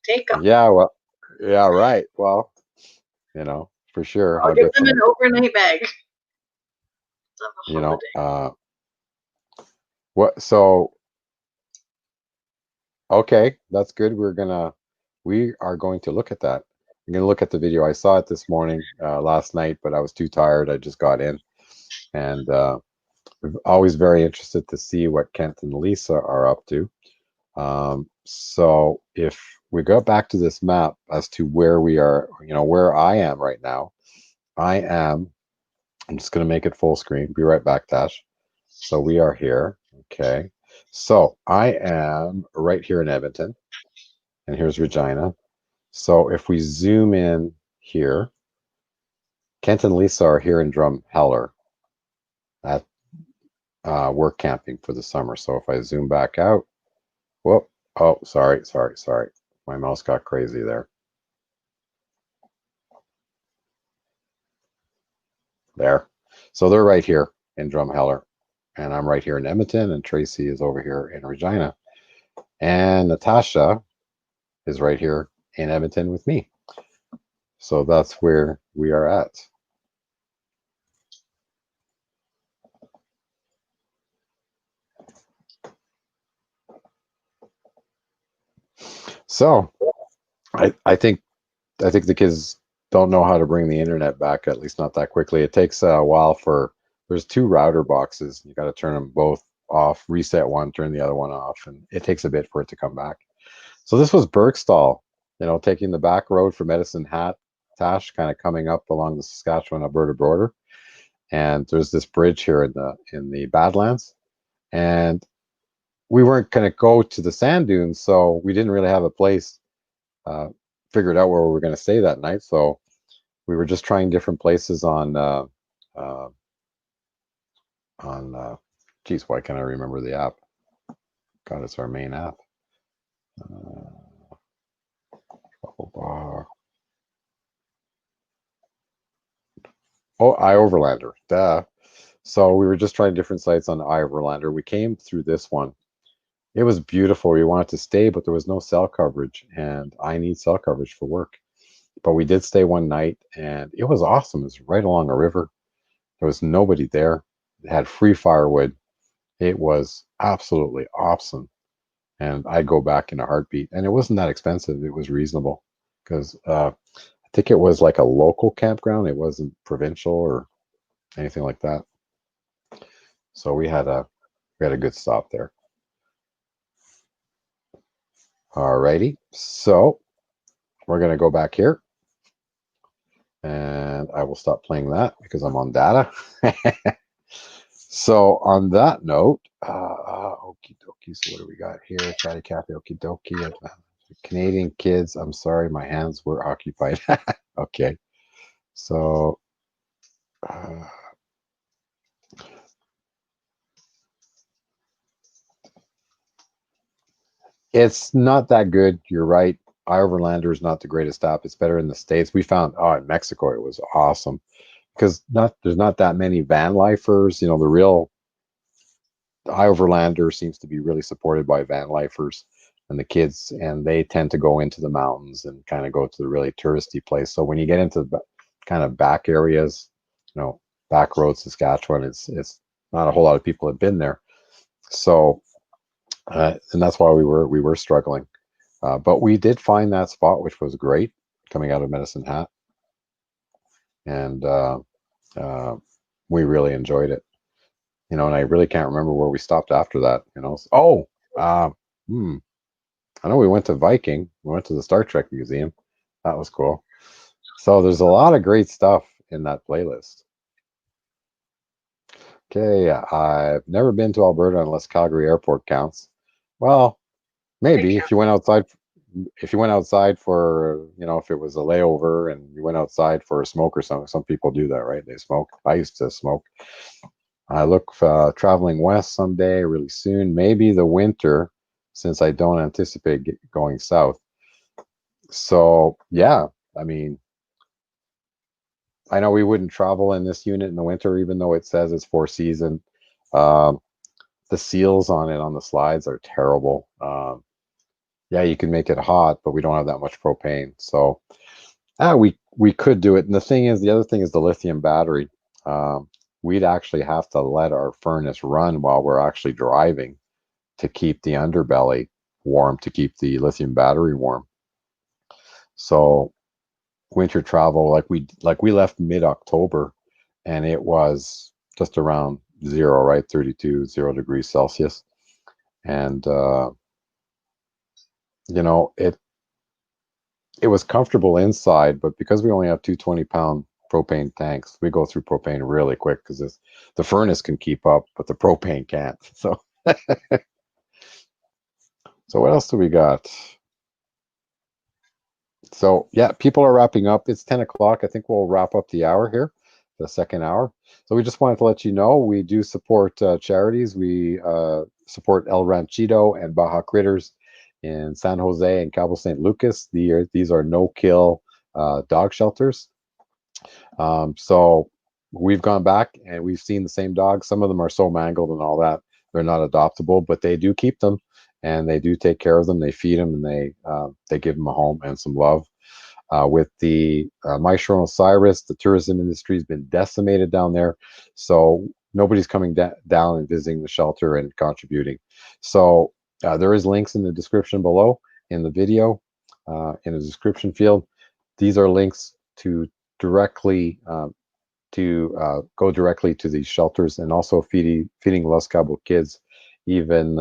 Take them. Yeah, well, yeah, right. Well, for sure. I'll give them an overnight bag. What? So, okay, that's good. We are going to look at that. I'm going to look at the video. I saw it this morning, last night, but I was too tired. I just got in, and we're always very interested to see what Kent and Lisa are up to. So if we go back to this map as to where we are, where I am right now, I am I'm just going to make it full screen. Be right back, Tash. So we are here. Okay. So I am right here in Edmonton, and here's Regina. So if we zoom in here, Kent and Lisa are here in Drumheller at work camping for the summer. So if I zoom back out, whoop, oh, sorry. My mouse got crazy there. There. So they're right here in Drumheller, and I'm right here in Edmonton, and Tracy is over here in Regina. And Natasha is right here in Edmonton with me. So that's where we are at. So I think the kids don't know how to bring the internet back, at least not that quickly. It takes a while for, there's two router boxes. You got to turn them both off, reset one, turn the other one off, and it takes a bit for it to come back. So this was Berkstall, taking the back road for Medicine Hat, Tash, kind of coming up along the Saskatchewan Alberta border. And there's this bridge here in the Badlands, and we weren't going to go to the sand dunes, so we didn't really have a place figured out where we were going to stay that night. So we were just trying different places on geez, why can't I remember the app? God, it's our main app. Oh, iOverlander, duh. So we were just trying different sites on iOverlander. We came through this one. It was beautiful. We wanted to stay, but there was no cell coverage, and I need cell coverage for work. But we did stay one night, and it was awesome. It was right along a river. There was nobody there. It had free firewood. It was absolutely awesome. And I'd go back in a heartbeat. And it wasn't that expensive. It was reasonable because I think it was like a local campground. It wasn't provincial or anything like that. So we had a good stop there. Alrighty. So we're going to go back here. And I will stop playing that because I'm on data. So on that note, okie dokie. So what do we got here? Chatty Cathy, okie dokie. Canadian kids. I'm sorry, my hands were occupied. Okay. So it's not that good. You're right. iOverlander is not the greatest app. It's better in the States. We found, in Mexico, it was awesome because there's not that many van lifers. The real iOverlander seems to be really supported by van lifers and the kids, and they tend to go into the mountains and kind of go to the really touristy place. So when you get into the kind of back areas, back roads, Saskatchewan, it's not a whole lot of people have been there. So, and that's why we were struggling. But we did find that spot, which was great, coming out of Medicine Hat, and we really enjoyed it. And I really can't remember where we stopped after that. I know we went to Viking. We went to the Star Trek Museum. That was cool. So there's a lot of great stuff in that playlist. Okay, I've never been to Alberta unless Calgary Airport counts. Well, maybe if you went outside for, if it was a layover and you went outside for a smoke or something. Some people do that, right? They smoke. I used to smoke. I look traveling west someday, really soon, maybe the winter, since I don't anticipate going south. So yeah, I mean, I know we wouldn't travel in this unit in the winter, even though it says it's 4-season. The seals on it on the slides are terrible. Yeah, you can make it hot, but we don't have that much propane. So we could do it. And the other thing is the lithium battery. We'd actually have to let our furnace run while we're actually driving to keep the underbelly warm, to keep the lithium battery warm. So winter travel, like we left mid-October, and it was just around 0, right? 0 degrees Celsius. And it was comfortable inside, but because we only have two 20-pound propane tanks. We go through propane really quick because the furnace can keep up, but the propane can't. So, so what else do we got? So yeah, people are wrapping up. It's 10 o'clock. I think we'll wrap up the hour here, the second hour. So we just wanted to let you know we do support charities. We support El Ranchito and Baja Critters in San Jose and Cabo San Lucas. These are no-kill dog shelters. So we've gone back and we've seen the same dogs. Some of them are so mangled and all that they're not adoptable, but they do keep them and they do take care of them. They feed them and they give them a home and some love. With the Maestro Osiris, the tourism industry has been decimated down there, so nobody's coming down and visiting the shelter and contributing. So there is links in the description below in the video, in the description field. These are links to directly go directly to these shelters, and also feeding Los Cabo kids. Even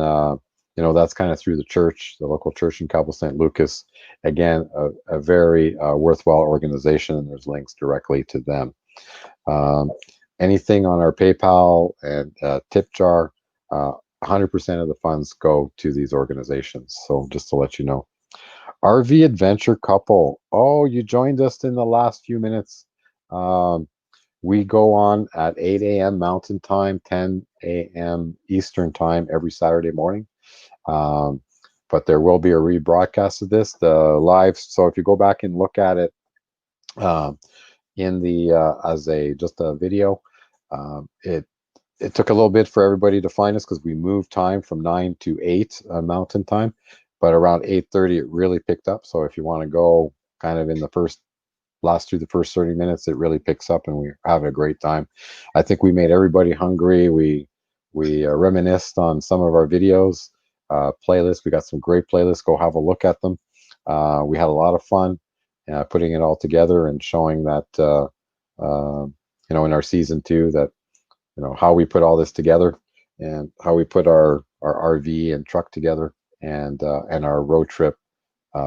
that's kind of through the church, the local church in Cabo San Lucas. Again, a very worthwhile organization, and there's links directly to them. Anything on our PayPal and tip jar, 100% of the funds go to these organizations. So just to let you know. RV Adventure Couple. Oh, you joined us in the last few minutes. We go on at 8 a.m. Mountain Time, 10 a.m. Eastern Time every Saturday morning. But there will be a rebroadcast of this, the live. So if you go back and look at it in the as just a video, it took a little bit for everybody to find us because we moved time from 9 to 8 Mountain Time, but around 8:30 it really picked up. So if you want to go kind of in the first 30 minutes, it really picks up and we're having a great time. I think we made everybody hungry. We reminisced on some of our videos, playlists. We got some great playlists. Go have a look at them. We had a lot of fun putting it all together and showing that in our season 2 that how we put all this together and how we put our RV and truck together and our road trip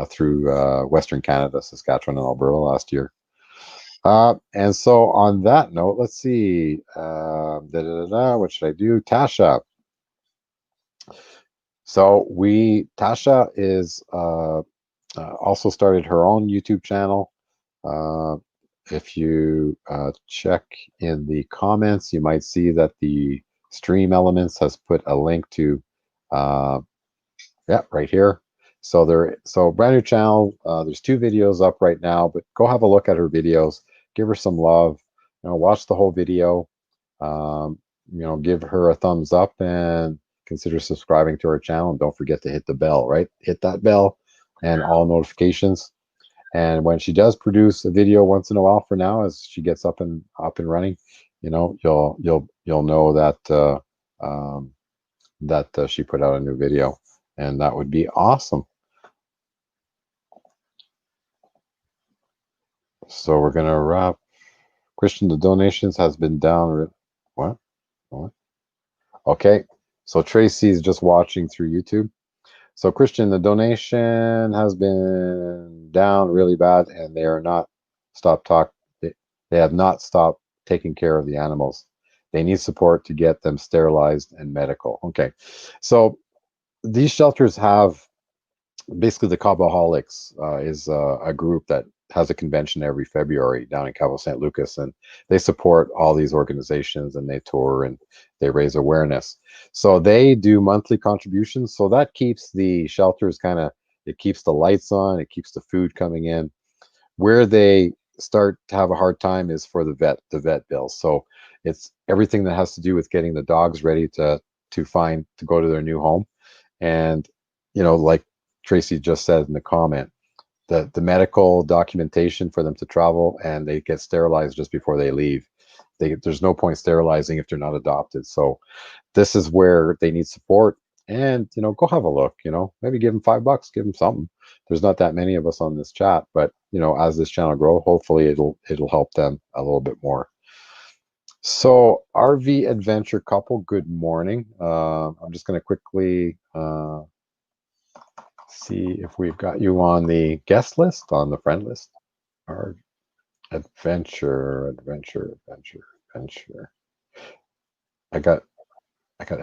through Western Canada, Saskatchewan, and Alberta last year. And so on that note, let's see. What should I do? Tasha. So Tasha is also started her own YouTube channel. If you check in the comments, you might see that the Stream Elements has put a link to right here. So brand new channel. There's 2 videos up right now, but go have a look at her videos. Give her some love. Watch the whole video. Give her a thumbs up and consider subscribing to our channel. And don't forget to hit the bell. Right, hit that bell and all notifications. And when she does produce a video once in a while, for now, as she gets up and running, you'll know that she put out a new video. And that would be awesome. So we're gonna wrap. Christian, the donations has been down. What? Okay. So Tracy's just watching through YouTube. So Christian, the donation has been down really bad, and they are not They have not stopped taking care of the animals. They need support to get them sterilized and medical. Okay. So these shelters have basically the Cabaholics is a group that has a convention every February down in Cabo San Lucas, and they support all these organizations and they tour and they raise awareness. So they do monthly contributions. So that keeps the shelters it keeps the lights on, it keeps the food coming in. Where they start to have a hard time is for the vet bills. So it's everything that has to do with getting the dogs ready to go to their new home. And like Tracy just said in the comment, the medical documentation for them to travel, and they get sterilized just before they leave. There's no point sterilizing if they're not adopted. So this is where they need support. And go have a look. Maybe give them $5, give them something. There's not that many of us on this chat, but as this channel grows, hopefully it'll help them a little bit more. So RV Adventure Couple, good morning. I'm just going to quickly see if we've got you on the guest list, on the friend list. Adventure. I got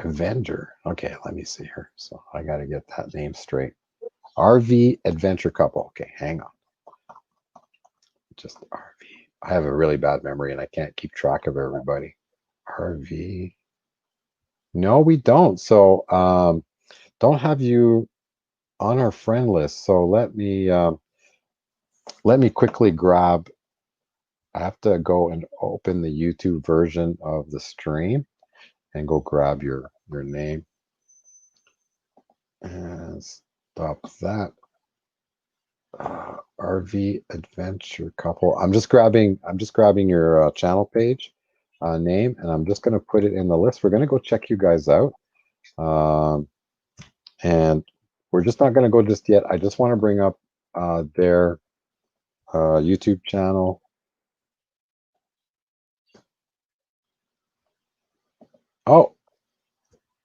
Avenger. Okay, let me see here. So I got to get that name straight. RV Adventure Couple. Okay, hang on. Just RV. I have a really bad memory and I can't keep track of everybody. RV. No, we don't. So don't have you on our friend list. So let me quickly grab. I have to go and open the YouTube version of the stream and go grab your name and stop that. RV Adventure Couple. I'm just grabbing your channel page name, and I'm just going to put it in the list. We're going to go check you guys out, and we're just not going to go just yet. I just want to bring up their YouTube channel. Oh,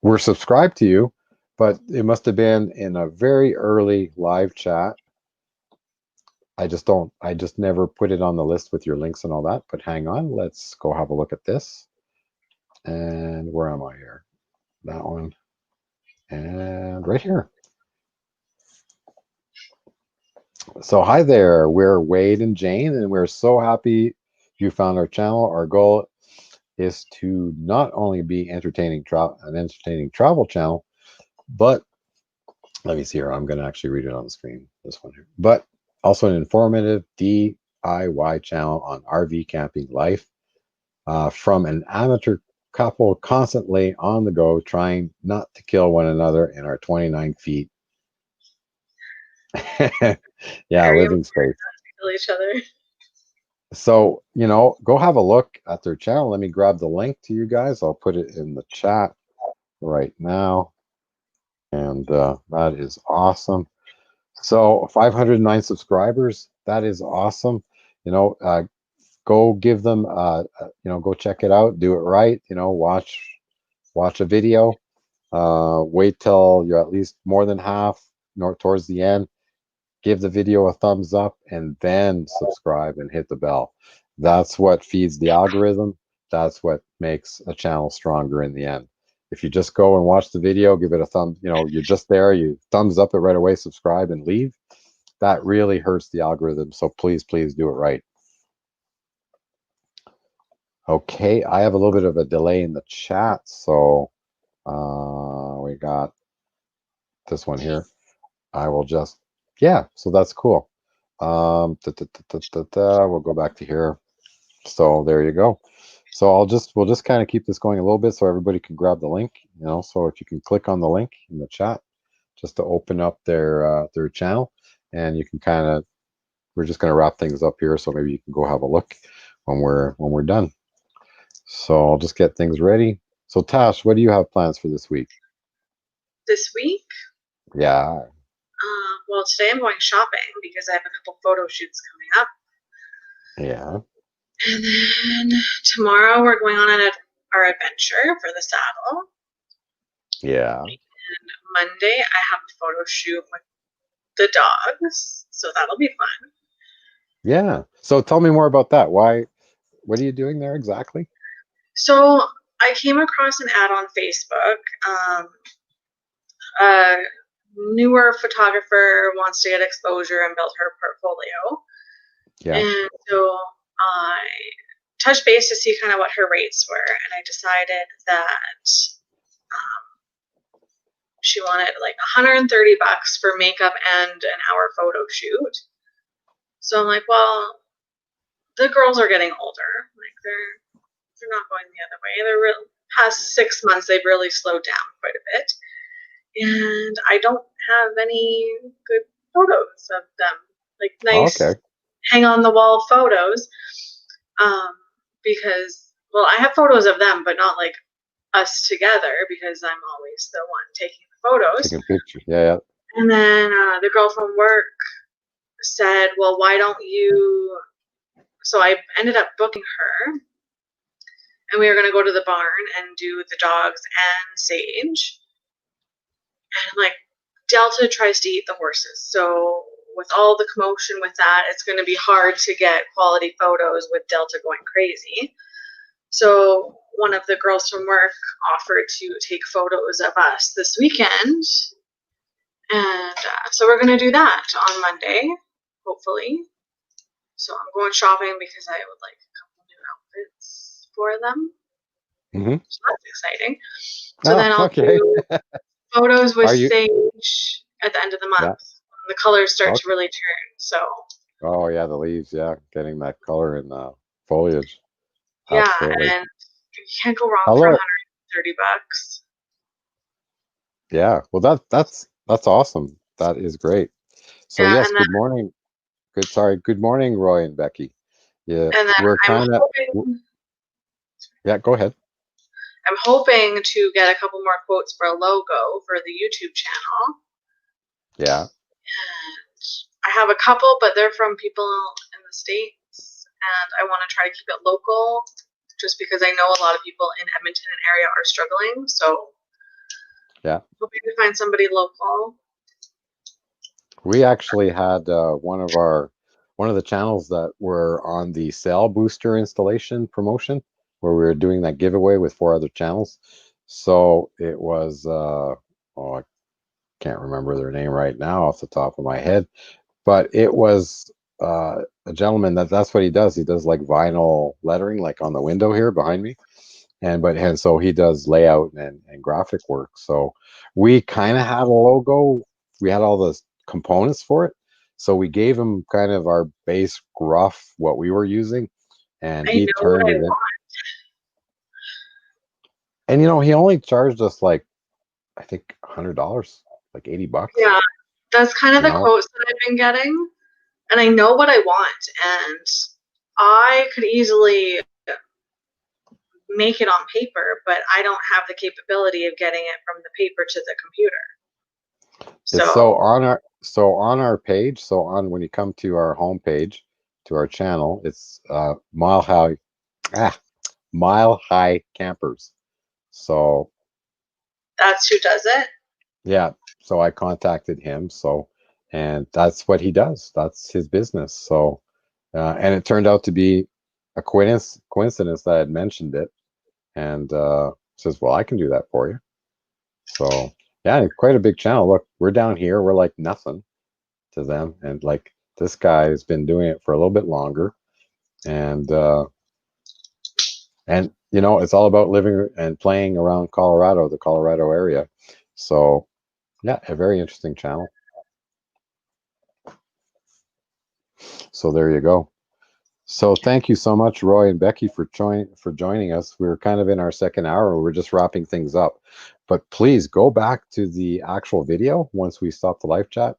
we're subscribed to you, but it must have been in a very early live chat. I just never put it on the list with your links and all that, but hang on, let's go have a look at this. And where am I here? That one. And right here. So hi there, we're Wade and Jane, and we're so happy you found our channel. Our goal is to not only be an entertaining travel channel, but let me see here. I'm going to actually read it on the screen, this one here. But also an informative DIY channel on RV camping life from an amateur couple constantly on the go, trying not to kill one another in our 29 feet. Yeah, living space. Kill each other. So, go have a look at their channel. Let me grab the link to you guys. I'll put it in the chat right now. And that is awesome. So 509 subscribers. That is awesome. Go give them, go check it out. Do it right. Watch a video. Wait till you're at least more than half, towards the end. Give the video a thumbs up and then subscribe and hit the bell. That's what feeds the algorithm. That's what makes a channel stronger in the end. If you just go and watch the video, give it a thumb, you're just there, you thumbs up it right away, subscribe and leave. That really hurts the algorithm. So please do it right. Okay, I have a little bit of a delay in the chat. So we got this one here. I will just, yeah, so that's cool. We'll go back to here. So there you go. So we'll just kind of keep this going a little bit so everybody can grab the link, so if you can click on the link in the chat just to open up their channel, and you can we're just going to wrap things up here, so maybe you can go have a look when we're done. So I'll just get things ready. So Tash, what do you have plans for this week? This week? Yeah. Well, today I'm going shopping because I have a couple photo shoots coming up. Yeah. And then tomorrow we're going on our adventure for the saddle. Yeah. And Monday I have a photo shoot with the dogs, so that'll be fun. Yeah. So tell me more about that. What are you doing there exactly? So I came across an ad on Facebook. A newer photographer wants to get exposure and build her portfolio. Yeah. And so I touched base to see kind of what her rates were, and I decided that she wanted like $130 for makeup and an hour photo shoot. So I'm like, well, the girls are getting older. Like they're not going the other way. They're past 6 months, they've really slowed down quite a bit. And I don't have any good photos of them, like nice hang on the wall photos. Because, well, I have photos of them, but not like us together, because I'm always the one taking the photos. Taking pictures, yeah. And then the girl from work said, well, why don't you, so I ended up booking her, and we were going to go to the barn and do the dogs and Sage. And like, Delta tries to eat the horses, so with all the commotion with that, it's going to be hard to get quality photos with Delta going crazy. So one of the girls from work offered to take photos of us this weekend. And so we're going to do that on Monday, hopefully. So I'm going shopping because I would like a couple new outfits for them. Mm-hmm. So that's exciting. So then I'll do photos with Sage at the end of the month. Yeah. The colors start to really turn. So. Oh yeah, the leaves. Yeah, getting that color in the foliage. Yeah, Absolutely. and you can't go wrong for $130. Yeah, well that's awesome. That is great. So yeah, yes, good morning. Good morning, Roy and Becky. Yeah, and then we're kind of. Yeah, go ahead. I'm hoping to get a couple more quotes for a logo for the YouTube channel. Yeah. And I have a couple, but they're from people in the States, and I want to try to keep it local, just because I know a lot of people in Edmonton and area are struggling. So yeah, hoping to find somebody local. We actually had one of the channels that were on the Cell Booster installation promotion, where we were doing that giveaway with 4 other channels. So it was I can't remember their name right now off the top of my head, but it was a gentleman that's what he does. He does like vinyl lettering, like on the window here behind me, and so he does layout and graphic work. So we kind of had a logo. We had all the components for it, so we gave him kind of our base gruff what we were using, and he turned it in. And he only charged us like, I think $100, like $80. Yeah, that's kind of the quotes that I've been getting, and I know what I want, and I could easily make it on paper, but I don't have the capability of getting it from the paper to the computer. So on our page, when you come to our home page, to our channel, it's Mile High Campers. So that's who does it. Yeah, so I contacted him. And that's what he does. That's his business. So, and it turned out to be a coincidence that I had mentioned it, and says, "Well, I can do that for you." So, yeah, quite a big channel. Look, we're down here. We're like nothing to them, and like this guy has been doing it for a little bit longer, and it's all about living and playing around Colorado, the Colorado area. So, yeah, a very interesting channel. So there you go. So thank you so much, Roy and Becky, for joining us. We're kind of in our second hour. We're just wrapping things up. But please go back to the actual video once we stop the live chat.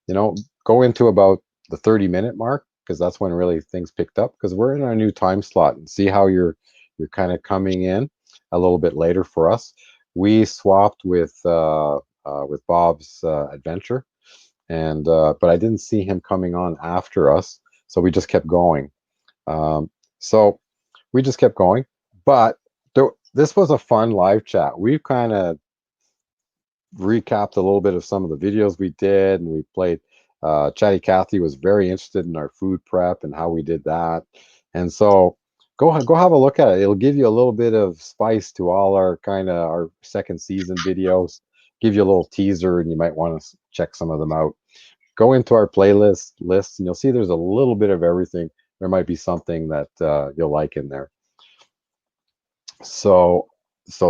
Go into about the 30-minute mark, because that's when really things picked up, because we're in our new time slot, and see how you're kind of coming in a little bit later for us. We swapped with Bob's adventure, and but I didn't see him coming on after us, so we just kept going. So we just kept going, but this was a fun live chat. We've kind of recapped a little bit of some of the videos we did, and we played. Chatty Cathy was very interested in our food prep and how we did that, and so go have a look at it. It'll give you a little bit of spice to all our our second season videos. Give you a little teaser, and you might want to check some of them out. Go into our playlist lists, and you'll see there's a little bit of everything. There might be something that you'll like in there. So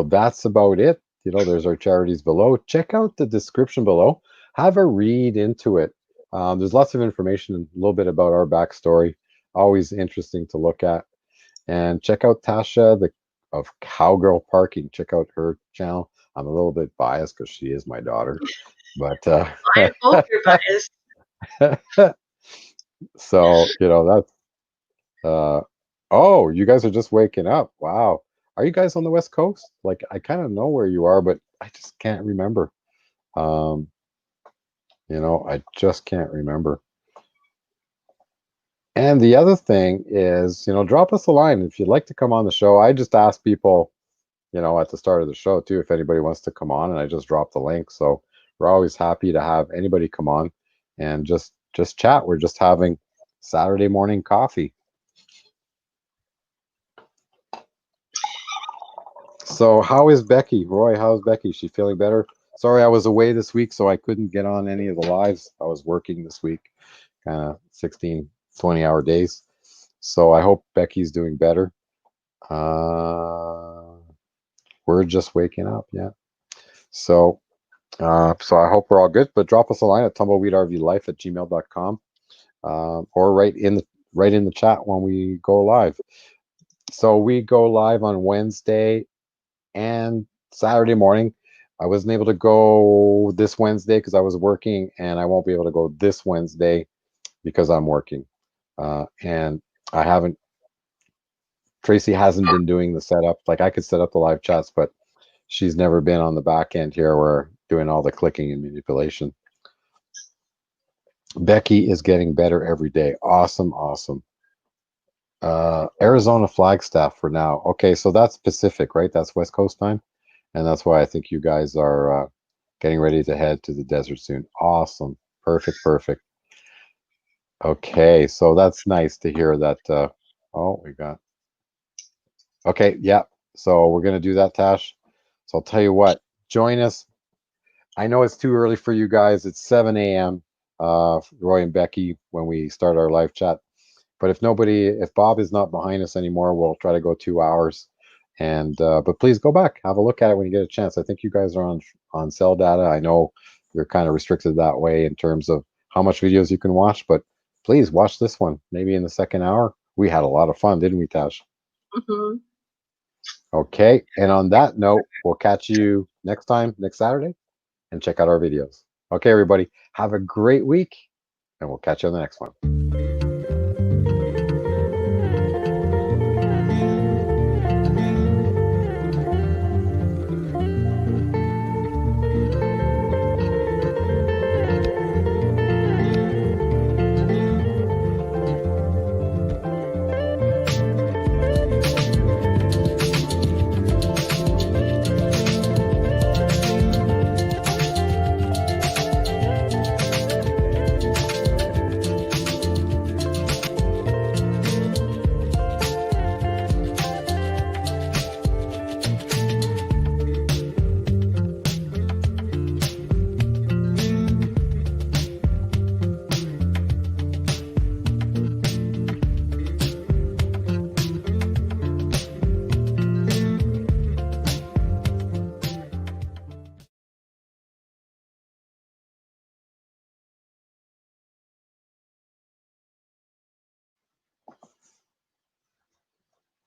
that's about it. There's our charities below. Check out the description below. Have a read into it. There's lots of information, a little bit about our backstory. Always interesting to look at. And check out Tasha of Cowgirl Parking. Check out her channel. I'm a little bit biased because she is my daughter, but I'm both your biased. So that's oh, you guys are just waking up. Wow. Are you guys on the West Coast? Like, I kind of know where you are, but I just can't remember. I just can't remember. And the other thing is, drop us a line if you'd like to come on the show. I just ask people, at the start of the show too, if anybody wants to come on, and I just drop the link. So we're always happy to have anybody come on and just just chat. We're just having Saturday morning coffee. So how is Becky? Roy, how's Becky? She feeling better? Sorry, I was away this week, so I couldn't get on any of the lives. I was working this week, kind of 16, 20-hour days. So I hope Becky's doing better. We're just waking up, yeah. So I hope we're all good, but drop us a line at tumbleweedrvlife@gmail.com, or right in the chat when we go live. So we go live on Wednesday and Saturday morning. I wasn't able to go this Wednesday because I was working, and I won't be able to go this Wednesday because I'm working. And I haven't, Tracy hasn't been doing the setup. Like, I could set up the live chats, but she's never been on the back end here where we're doing all the clicking and manipulation. Becky is getting better every day. Awesome, awesome. Arizona Flagstaff for now. Okay, so that's Pacific, right? That's West Coast time. And that's why I think you guys are getting ready to head to the desert soon. Awesome. Perfect, perfect. Okay, so that's nice to hear that. Oh, we got. Okay, yeah. So we're going to do that, Tash. So I'll tell you what, join us. I know it's too early for you guys. It's 7 a.m. Roy and Becky when we start our live chat. But if Bob is not behind us anymore, we'll try to go 2 hours. And but please go back, have a look at it when you get a chance. I think you guys are on cell data. I know you're kind of restricted that way in terms of how much videos you can watch, but please watch this one. Maybe in the second hour. We had a lot of fun, didn't we, Tash? Mm-hmm. Okay, and on that note, we'll catch you next time, next Saturday, and check out our videos. Okay, everybody, have a great week, and we'll catch you on the next one.